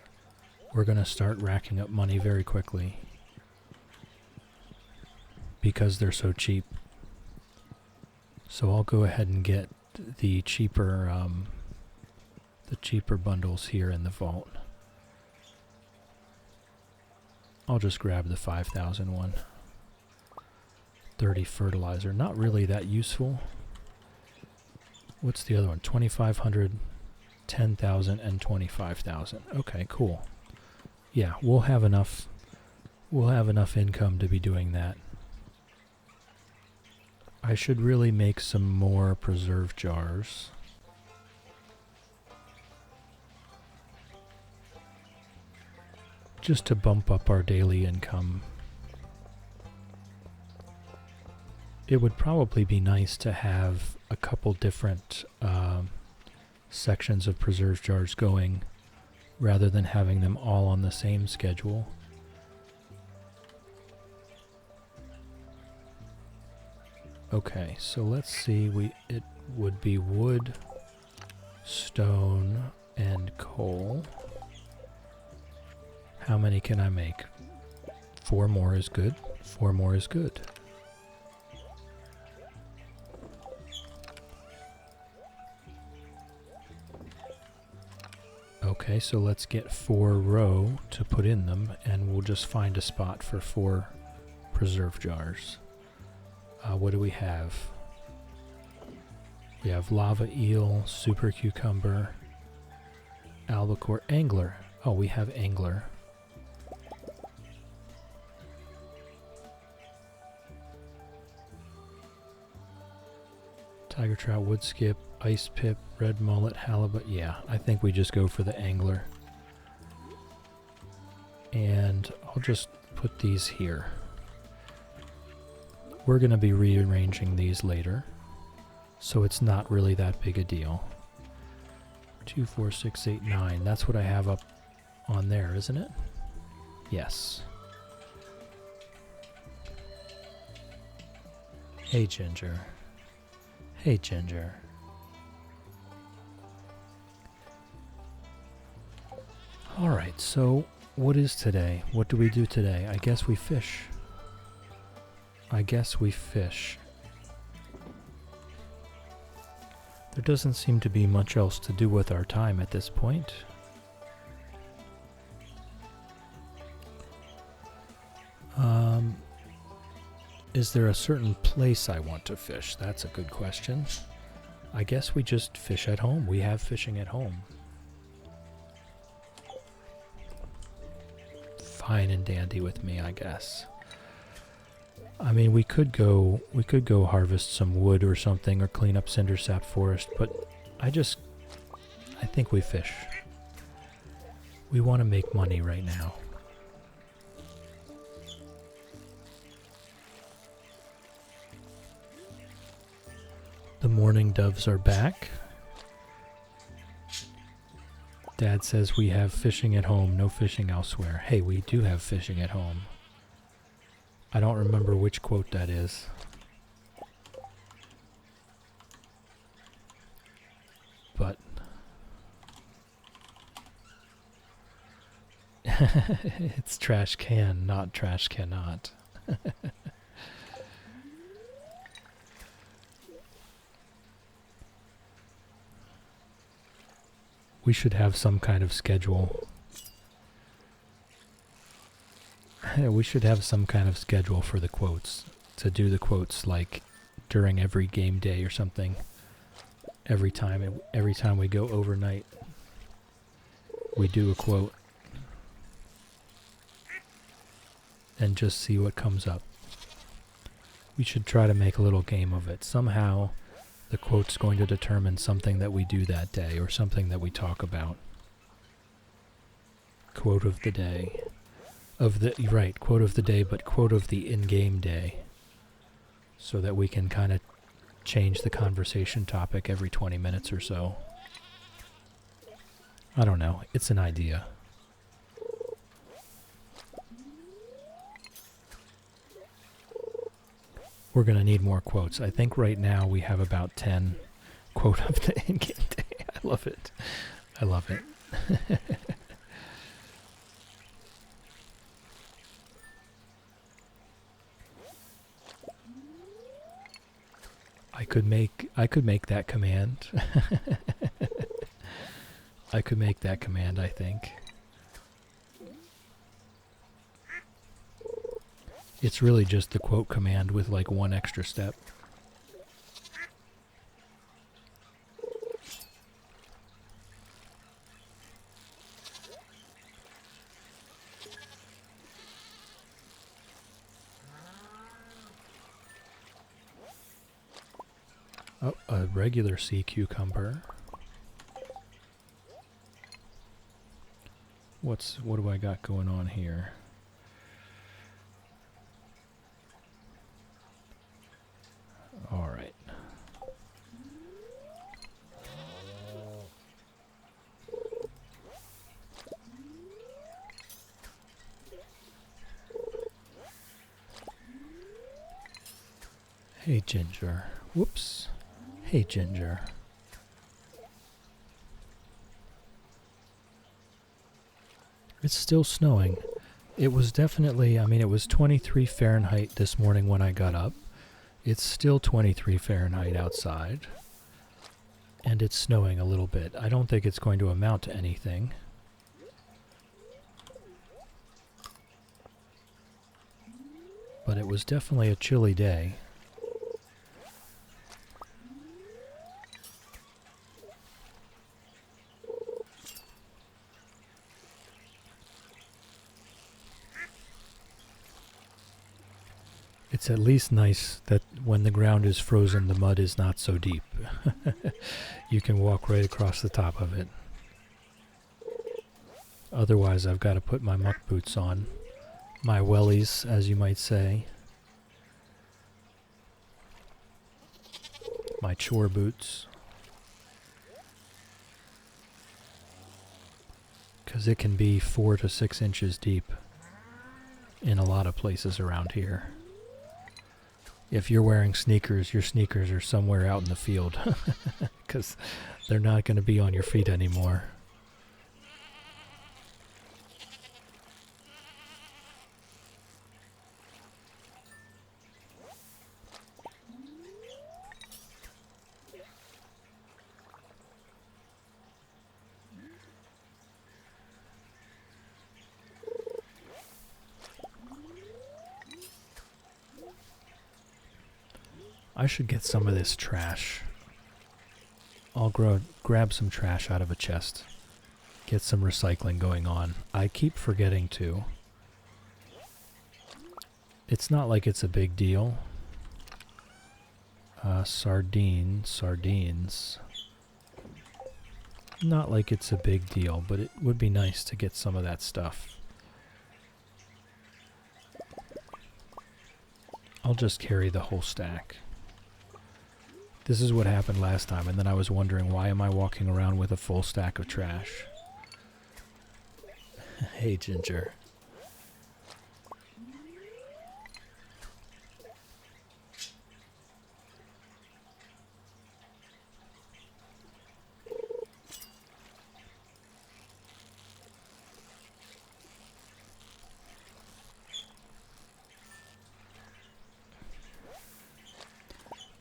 we're going to start racking up money very quickly. Because they're so cheap. So I'll go ahead and get the cheaper bundles here in the vault. I'll just grab the 5,000 one. 30 fertilizer, not really that useful. What's the other one? 2,500, 10,000, and 25,000. Okay, cool. Yeah, we'll have enough income to be doing that. I should really make some more preserve jars. Just to bump up our daily income. It would probably be nice to have a couple different sections of preserve jars going rather than having them all on the same schedule. Okay, so let's see, it would be wood, stone, and coal. How many can I make? 4 more is good. 4 more is good. Okay, so let's get 4 row to put in them, and we'll just find a spot for 4 preserve jars. What do we have? We have lava eel, super cucumber, albacore, angler. Oh, we have angler. Tiger trout, wood skip, ice pip, red mullet, halibut. Yeah, I think we just go for the angler. And I'll just put these here. We're going to be rearranging these later, so it's not really that big a deal. 2, 4, 6, 8, 9. That's what I have up on there, isn't it? Yes. Hey, Ginger. Hey, Ginger. Alright, so what is today? What do we do today? I guess we fish. There doesn't seem to be much else to do with our time at this point. Is there a certain place I want to fish? That's a good question. I guess we just fish at home. We have fishing at home. Fine and dandy with me, I guess. I mean, we could go harvest some wood or something, or clean up Cindersap Forest, but I think we fish. We want to make money right now. mourning doves are back. Dad says we have fishing at home, no fishing elsewhere. Hey, we do have fishing at home. I don't remember which quote that is. But it's trash can, not trash cannot. We should have some kind of schedule. We should have some kind of schedule for the quotes. To do the quotes like during every game day or something. Every time we go overnight, we do a quote. And just see what comes up. We should try to make a little game of it. Somehow the quote's going to determine something that we do that day or something that we talk about. Quote of the day. Quote of the day, but quote of the in-game day. So that we can kind of change the conversation topic every 20 minutes or so. I don't know. It's an idea. We're going to need more quotes. I think right now we have about 10 quote of the in-game day. I love it. I love it. I could make that command. I could make that command, I think. It's really just the quote command with like one extra step. Oh, a regular sea cucumber. What do I got going on here? All right. Hey, Ginger. Whoops. Hey, Ginger. It's still snowing. It was definitely, it was 23 Fahrenheit this morning when I got up. It's still 23 Fahrenheit outside. And it's snowing a little bit. I don't think it's going to amount to anything. But it was definitely a chilly day. It's at least nice that when the ground is frozen, the mud is not so deep. You can walk right across the top of it. Otherwise, I've got to put my muck boots on. My wellies, as you might say. My chore boots. Because it can be 4 to 6 inches deep in a lot of places around here. If you're wearing sneakers, your sneakers are somewhere out in the field. Because they're not going to be on your feet anymore. I should get some of this trash. I'll grab some trash out of a chest. Get some recycling going on. I keep forgetting to. It's not like it's a big deal. Sardines. Not like it's a big deal, but it would be nice to get some of that stuff. I'll just carry the whole stack. This is what happened last time, and then I was wondering, why am I walking around with a full stack of trash? Hey, Ginger.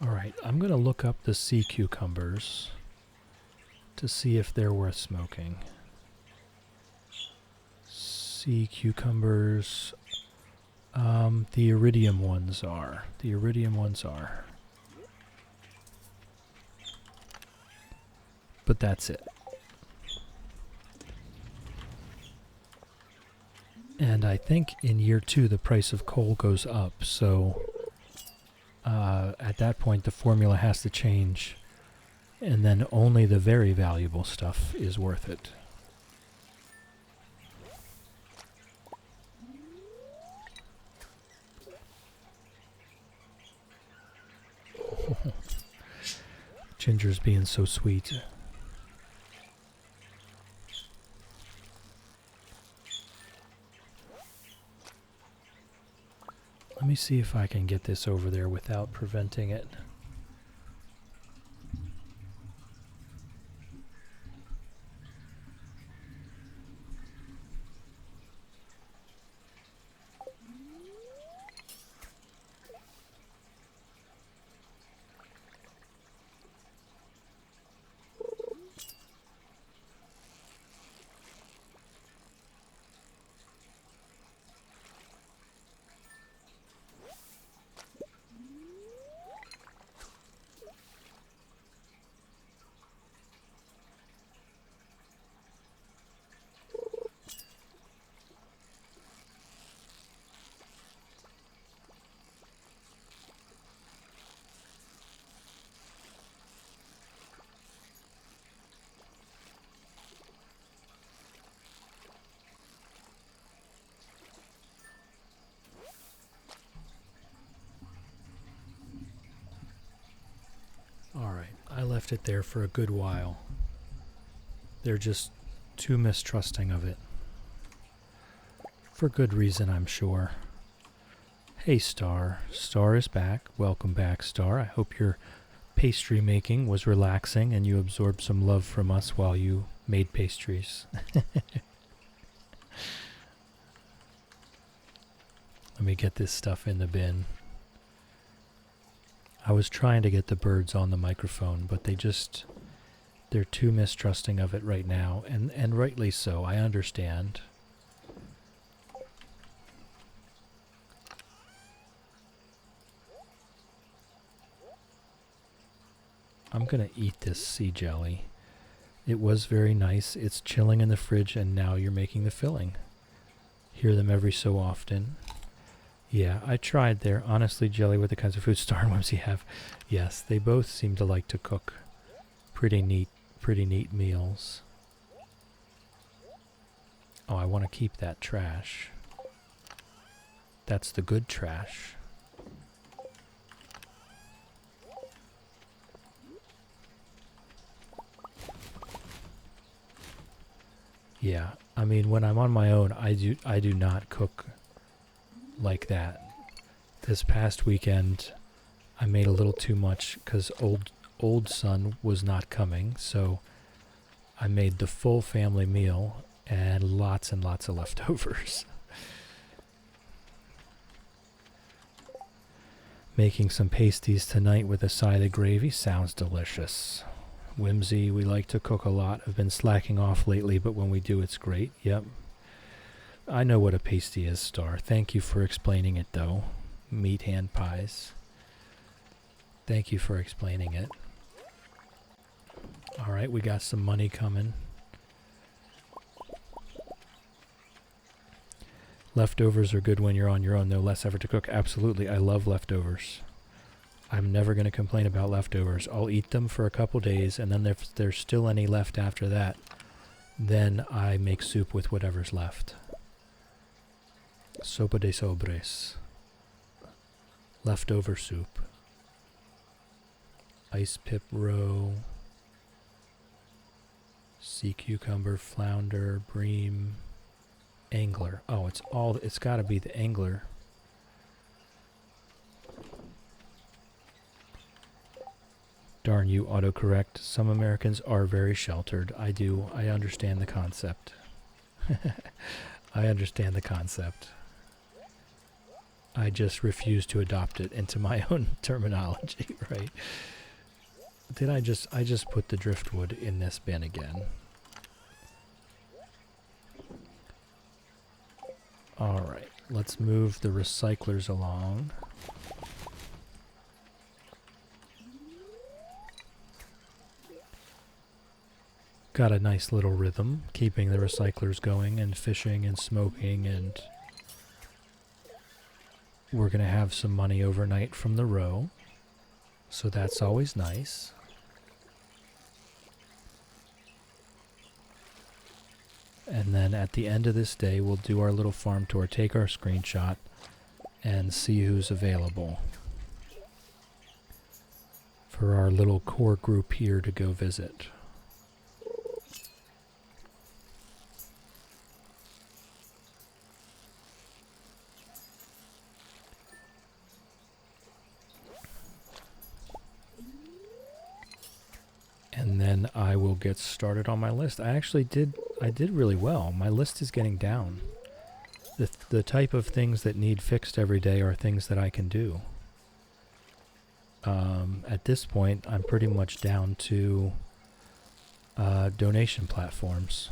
Alright, I'm going to look up the sea cucumbers to see if they're worth smoking. Sea cucumbers. The iridium ones are. The iridium ones are. But that's it. And I think in year 2 the price of coal goes up, so at that point the formula has to change, and then only the very valuable stuff is worth it. Ginger's being so sweet. Let me see if I can get this over there without preventing it. Alright, I left it there for a good while. They're just too mistrusting of it. For good reason, I'm sure. Hey, Star. Star is back. Welcome back, Star. I hope your pastry making was relaxing and you absorbed some love from us while you made pastries. Let me get this stuff in the bin. I was trying to get the birds on the microphone, but they're too mistrusting of it right now, and rightly so. I understand. I'm gonna eat this sea jelly. It was very nice. It's chilling in the fridge, and now you're making the filling. Hear them every so often. Yeah, I tried there. Honestly, Jelly, with the kinds of food Star and Whimsy have. Yes, they both seem to like to cook pretty neat meals. Oh, I want to keep that trash. That's the good trash. Yeah, I mean, when I'm on my own, I do not cook like that. This past weekend I made a little too much because old son was not coming, so I made the full family meal and lots of leftovers. Making some pasties tonight with a side of gravy sounds delicious. Whimsy, we like to cook a lot. I've been slacking off lately, but when we do, it's great. Yep. I know what a pasty is, Star. Thank you for explaining it, though. Meat hand pies. Thank you for explaining it. Alright, we got some money coming. Leftovers are good when you're on your own, though. Less effort to cook. Absolutely, I love leftovers. I'm never going to complain about leftovers. I'll eat them for a couple days, and then if there's still any left after that, then I make soup with whatever's left. Sopa de sobres. Leftover soup. Ice pip roe, sea cucumber, flounder, bream, angler. Oh, it's got to be the angler. Darn you, autocorrect. Some Americans are very sheltered. I understand the concept. I understand the concept. I just refuse to adopt it into my own terminology, right? I just put the driftwood in this bin again. Alright, let's move the recyclers along. Got a nice little rhythm, keeping the recyclers going and fishing and smoking, and we're going to have some money overnight from the row, so that's always nice. And then at the end of this day, we'll do our little farm tour, take our screenshot, and see who's available for our little core group here to go visit. And then I will get started on my list. I did really well. My list is getting down. The type of things that need fixed every day are things that I can do. At this point, I'm pretty much down to donation platforms.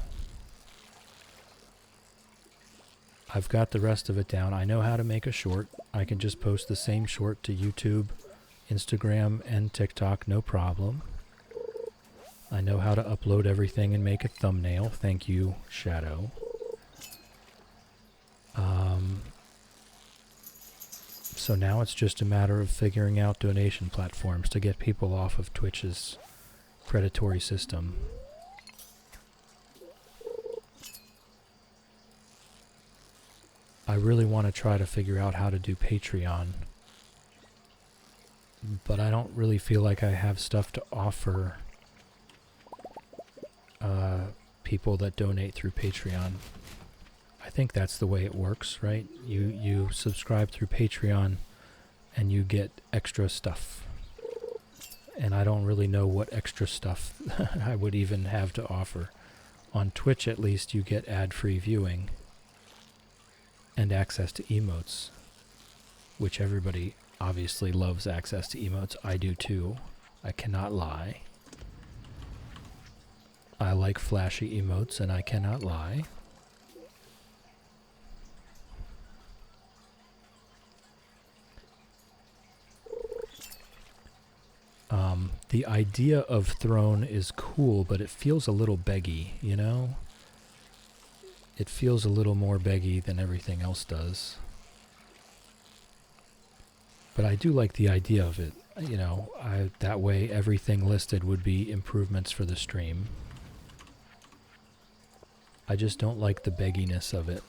I've got the rest of it down. I know how to make a short. I can just post the same short to YouTube, Instagram, and TikTok, no problem. I know how to upload everything and make a thumbnail. Thank you, Shadow. So now it's just a matter of figuring out donation platforms to get people off of Twitch's predatory system. I really want to try to figure out how to do Patreon, but I don't really feel like I have stuff to offer people that donate through Patreon. I think that's the way it works, right? You subscribe through Patreon and you get extra stuff. And I don't really know what extra stuff I would even have to offer. On Twitch, at least, you get ad-free viewing and access to emotes, which everybody obviously loves access to emotes. I do too. I cannot lie. I like flashy emotes, and I cannot lie. The idea of throne is cool, but it feels a little beggy, you know? It feels a little more beggy than everything else does. But I do like the idea of it. You know, that way everything listed would be improvements for the stream. I just don't like the begginess of it.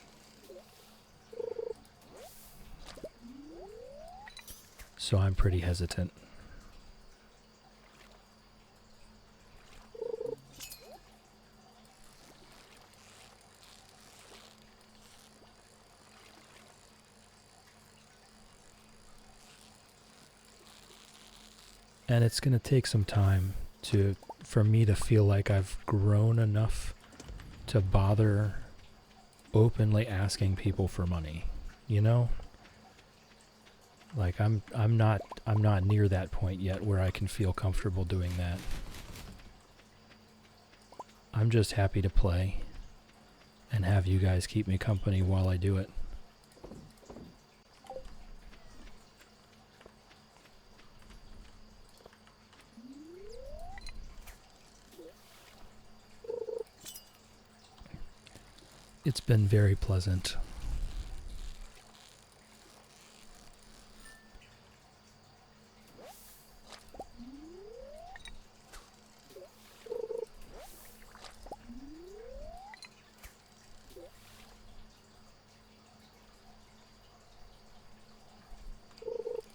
So I'm pretty hesitant. And it's going to take some time for me to feel like I've grown enough to bother openly asking people for money, you know? Like I'm not near that point yet where I can feel comfortable doing that. I'm just happy to play and have you guys keep me company while I do it. It's been very pleasant.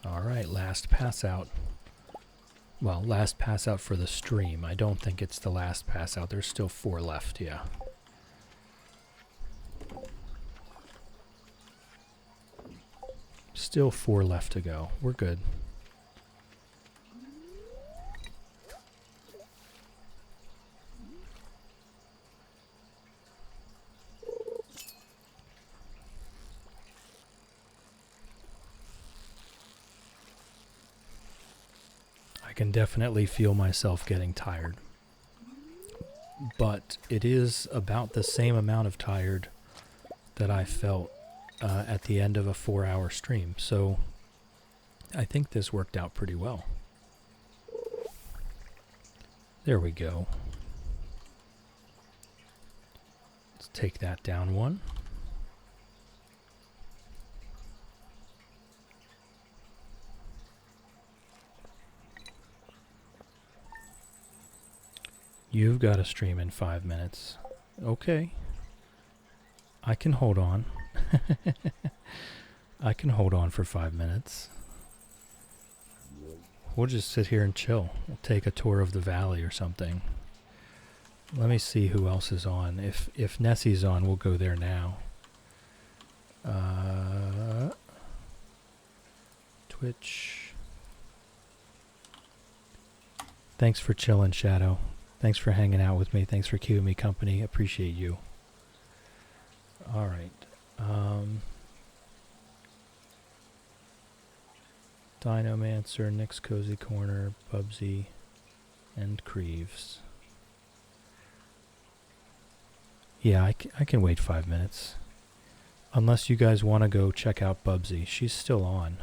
All right, last pass out. Well, last pass out for the stream. I don't think it's the last pass out. There's still 4 left, yeah. Still 4 left to go. We're good. I can definitely feel myself getting tired. But it is about the same amount of tired that I felt at the end of a 4-hour stream. So I think this worked out pretty well. There we go. Let's take that down one. You've got a stream in 5 minutes. Okay. I can hold on. I can hold on for 5 minutes. We'll just sit here and chill. We'll take a tour of the valley or something. Let me see who else is on. If Nessie's on, we'll go there now. Twitch. Thanks for chilling, Shadow. Thanks for hanging out with me. Thanks for keeping me company. Appreciate you. All right. Dinomancer, Nick's Cozy Corner, Bubsy, and Creeves. Yeah, I can wait 5 minutes. Unless you guys want to go check out Bubsy. She's still on.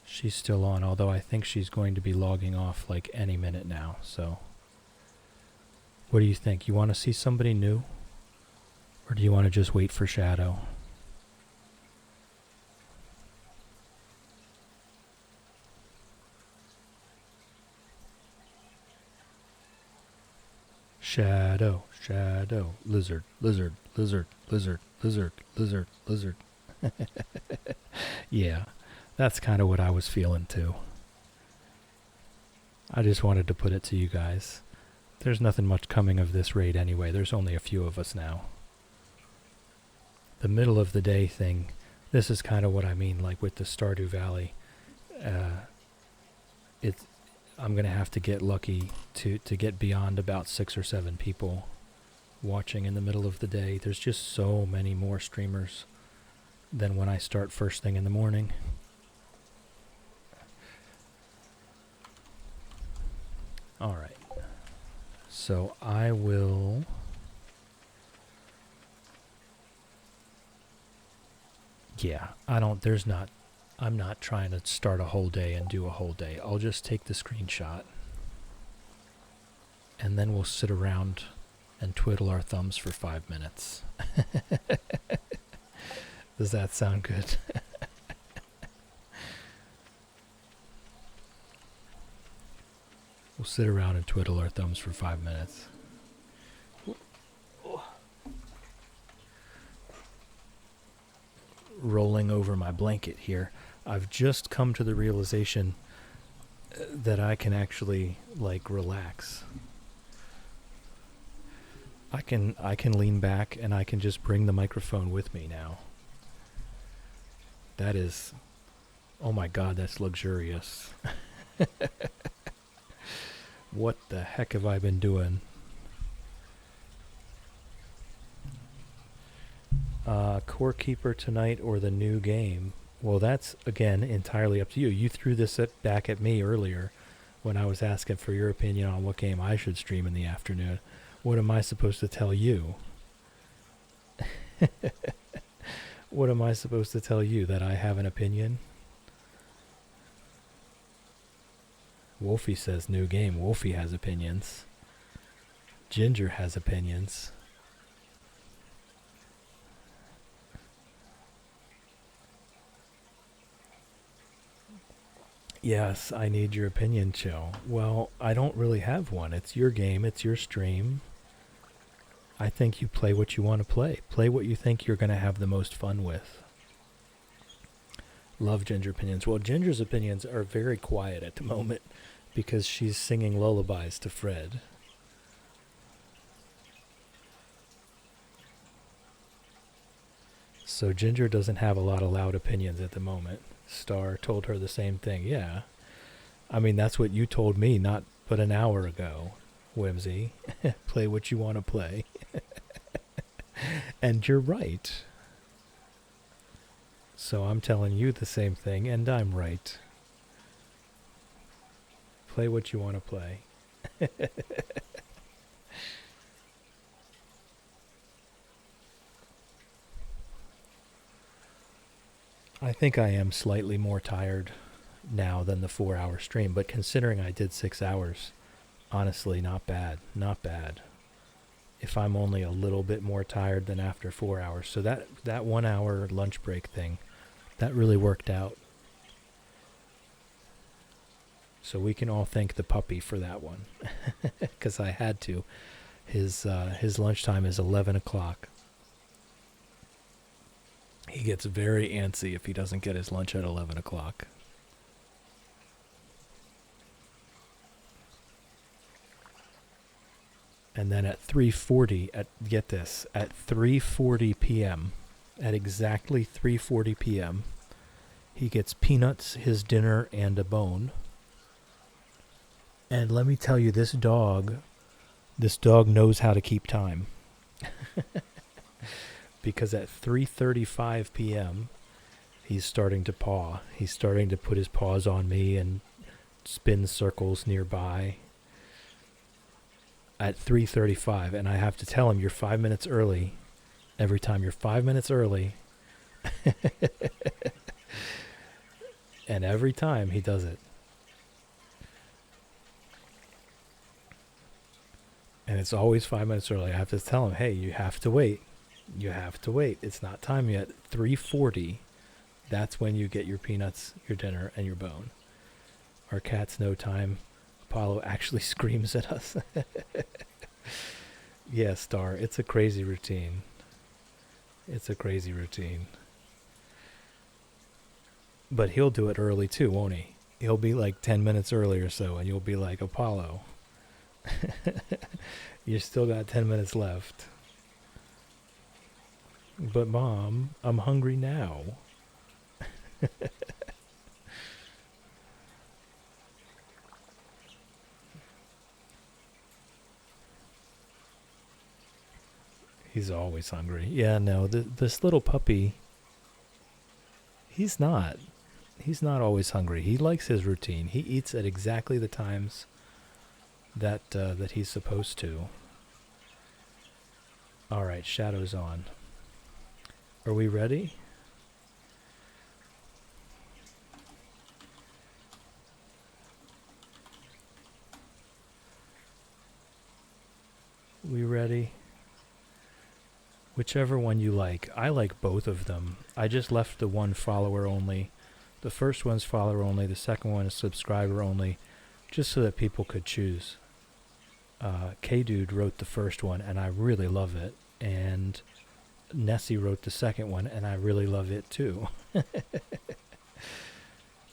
She's still on, although I think she's going to be logging off like any minute now, so. What do you think? You want to see somebody new? Or do you want to just wait for Shadow? Shadow, Shadow, lizard, lizard, lizard, lizard, lizard, lizard, lizard. Yeah, that's kind of what I was feeling too. I just wanted to put it to you guys. There's nothing much coming of this raid anyway. There's only a few of us now. The middle of the day thing, this is kind of what I mean, like with the Stardew Valley. I'm going to have to get lucky to get beyond about 6 or 7 people watching in the middle of the day. There's just so many more streamers than when I start first thing in the morning. All right. So I will... Yeah, I'm not trying to start a whole day and do a whole day. I'll just take the screenshot and then we'll sit around and twiddle our thumbs for 5 minutes. Does that sound good? We'll sit around and twiddle our thumbs for 5 minutes. Rolling over my blanket here. I've just come to the realization that I can actually like relax. I can lean back and I can just bring the microphone with me now. That is, oh my God, that's luxurious. What the heck have I been doing? Core Keeper tonight or the new game? Well, that's, again, entirely up to you. You threw this back at me earlier when I was asking for your opinion on what game I should stream in the afternoon. What am I supposed to tell you? What am I supposed to tell you? That I have an opinion? Wolfie says new game. Wolfie has opinions. Ginger has opinions. Yes, I need your opinion, Chill. Well, I don't really have one. It's your game. It's your stream. I think you play what you want to play. Play what you think you're going to have the most fun with. Love Ginger opinions. Well, Ginger's opinions are very quiet at the moment because she's singing lullabies to Fred. So Ginger doesn't have a lot of loud opinions at the moment. Star told her the same thing. Yeah. I mean, that's what you told me not but an hour ago, Whimsy. Play what you want to play. And you're right. So I'm telling you the same thing, and I'm right. Play what you want to play. I think I am slightly more tired now than the 4-hour stream, but considering I did 6 hours, honestly, not bad. Not bad. If I'm only a little bit more tired than after 4 hours. So that 1 hour lunch break thing, that really worked out. So we can all thank the puppy for that one. Because I had to. His lunchtime is 11 o'clock. He gets very antsy if he doesn't get his lunch at 11 o'clock. And then at 3:40, get this, at 3:40 p.m., at exactly 3:40 p.m., he gets peanuts, his dinner, and a bone. And let me tell you, this dog knows how to keep time. Because at 3:35 p.m., he's starting to paw. He's starting to put his paws on me and spin circles nearby. At 3:35, and I have to tell him, you're 5 minutes early. Every time you're 5 minutes early. And every time he does it. And it's always 5 minutes early. I have to tell him, hey, you have to wait. You have to wait. It's not time yet. 3:40, that's when you get your peanuts, your dinner, and your bone. Our cats know time. Apollo actually screams at us. Yeah, Star, it's a crazy routine. It's a crazy routine. But he'll do it early too, won't he? He'll be like 10 minutes early or so, and you'll be like, Apollo, you still got 10 minutes left. But Mom, I'm hungry now. He's always hungry. Yeah, no, this little puppy, he's not always hungry. He likes his routine. He eats at exactly the times that he's supposed to. All right, Shadow's on. Are we ready? We ready? Whichever one you like. I like both of them. I just left the one follower only. The first one's follower only. The second one is subscriber only. Just so that people could choose. K-Dude wrote the first one, and I really love it. And Nessie wrote the second one, and I really love it too.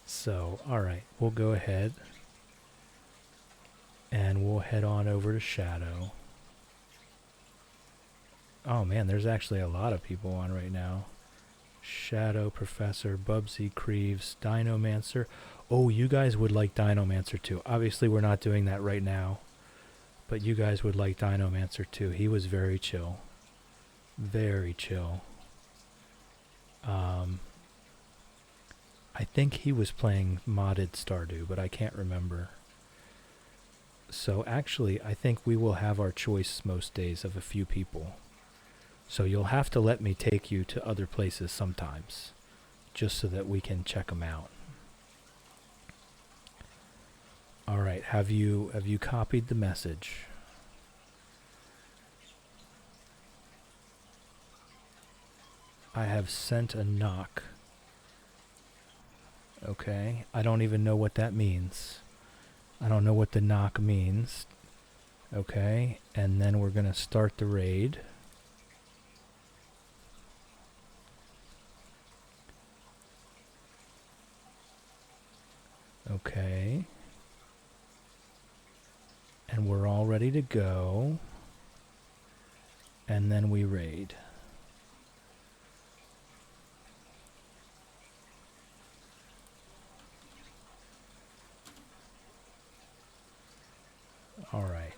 So, alright. We'll go ahead. And we'll head on over to Shadow. Oh man, there's actually a lot of people on right now. Shadow, Professor, Bubsy, Creeves, Dinomancer. Oh, you guys would like Dinomancer too. Obviously, we're not doing that right now. But you guys would like Dinomancer too. He was very chill. Very chill. I think he was playing modded Stardew, but I can't remember. So actually, I think we will have our choice most days of a few people. So you'll have to let me take you to other places sometimes, just so that we can check them out. All right, have you copied the message? I have sent a knock. Okay, I don't even know what that means. I don't know what the knock means. Okay, and then we're gonna start the raid. Okay. And we're all ready to go. And then we raid. Alright.